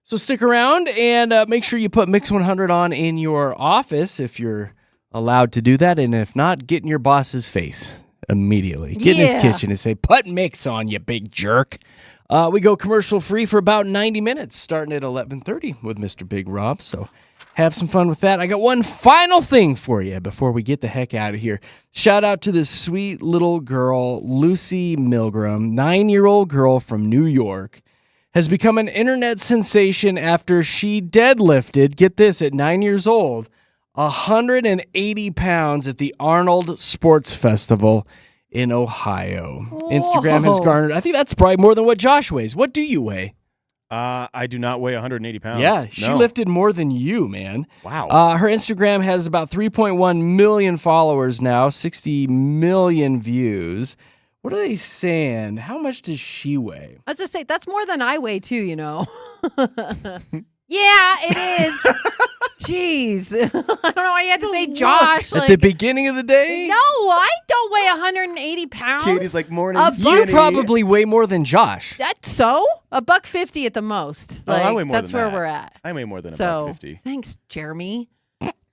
So stick around and make sure you put Mix 100 on in your office if you're allowed to do that. And if not, get in your boss's face immediately. Get in his kitchen and say, put Mix on, you big jerk. We go commercial free for about 90 minutes, starting at 11:30 with Mr. Big Rob. So have some fun with that. I got one final thing for you before we get the heck out of here. Shout out to this sweet little girl, Lucy Milgram, 9-year-old girl from New York, has become an internet sensation after she deadlifted, get this, at 9 years old, 180 pounds at the Arnold Sports Festival in Ohio. Whoa. Instagram has garnered, I think that's probably more than what Josh weighs. What do you weigh? I do not weigh 180 pounds. Yeah, she lifted more than you, man. Wow. Her Instagram has about 3.1 million followers now, 60 million views. What are they saying? How much does she weigh? I was just say that's more than I weigh too, you know. Yeah, it is. Jeez. I don't know why you had to say Josh. At the beginning of the day? No, I don't weigh 180 pounds. Katie's like, morning. You probably weigh more than Josh. That's so? $150 at the most. Oh, I weigh more that's than where that. we're at. I weigh more than So, $150. thanks, Jeremy.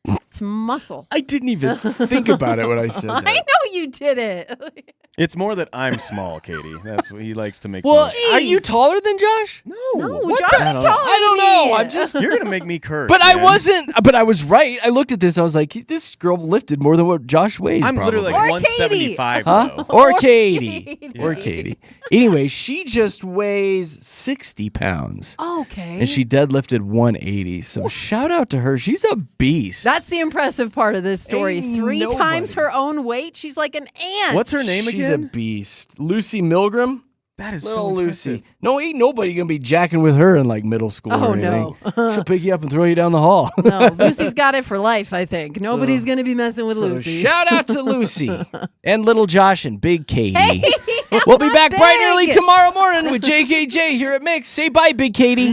It's muscle. I didn't even think about it when I said that. I know you did it. It's more that I'm small, Katie. That's what he likes to make. Well, fun are you taller than Josh? of. No, What Josh the- is taller I don't than know. me. I'm just. You're gonna make me curse. But I man. wasn't. But I was right. I looked at this. I was like, this girl lifted more than what Josh weighs. I'm probably. literally Or like 175 Huh? though. Or Katie. Or Katie. Anyway, she just weighs 60 pounds. Okay. And she deadlifted 180. So shout out to her. She's a beast. That's the impressive part of this story. Ain't 3 nobody. times her own weight. She's like an ant. What's her name She's a again? beast. Lucy Milgram. That is Little so Lucy. impressive. No, ain't nobody going to be jacking with her in like middle school Oh, or anything. no. She'll pick you up and throw you down the hall. No, Lucy's got it for life, I think. Nobody's going to be messing with So Lucy. shout out to Lucy and little Josh and Big Katie. Hey, We'll be back bright and early big. tomorrow morning with JKJ here at Mix. Say bye, Big Katie.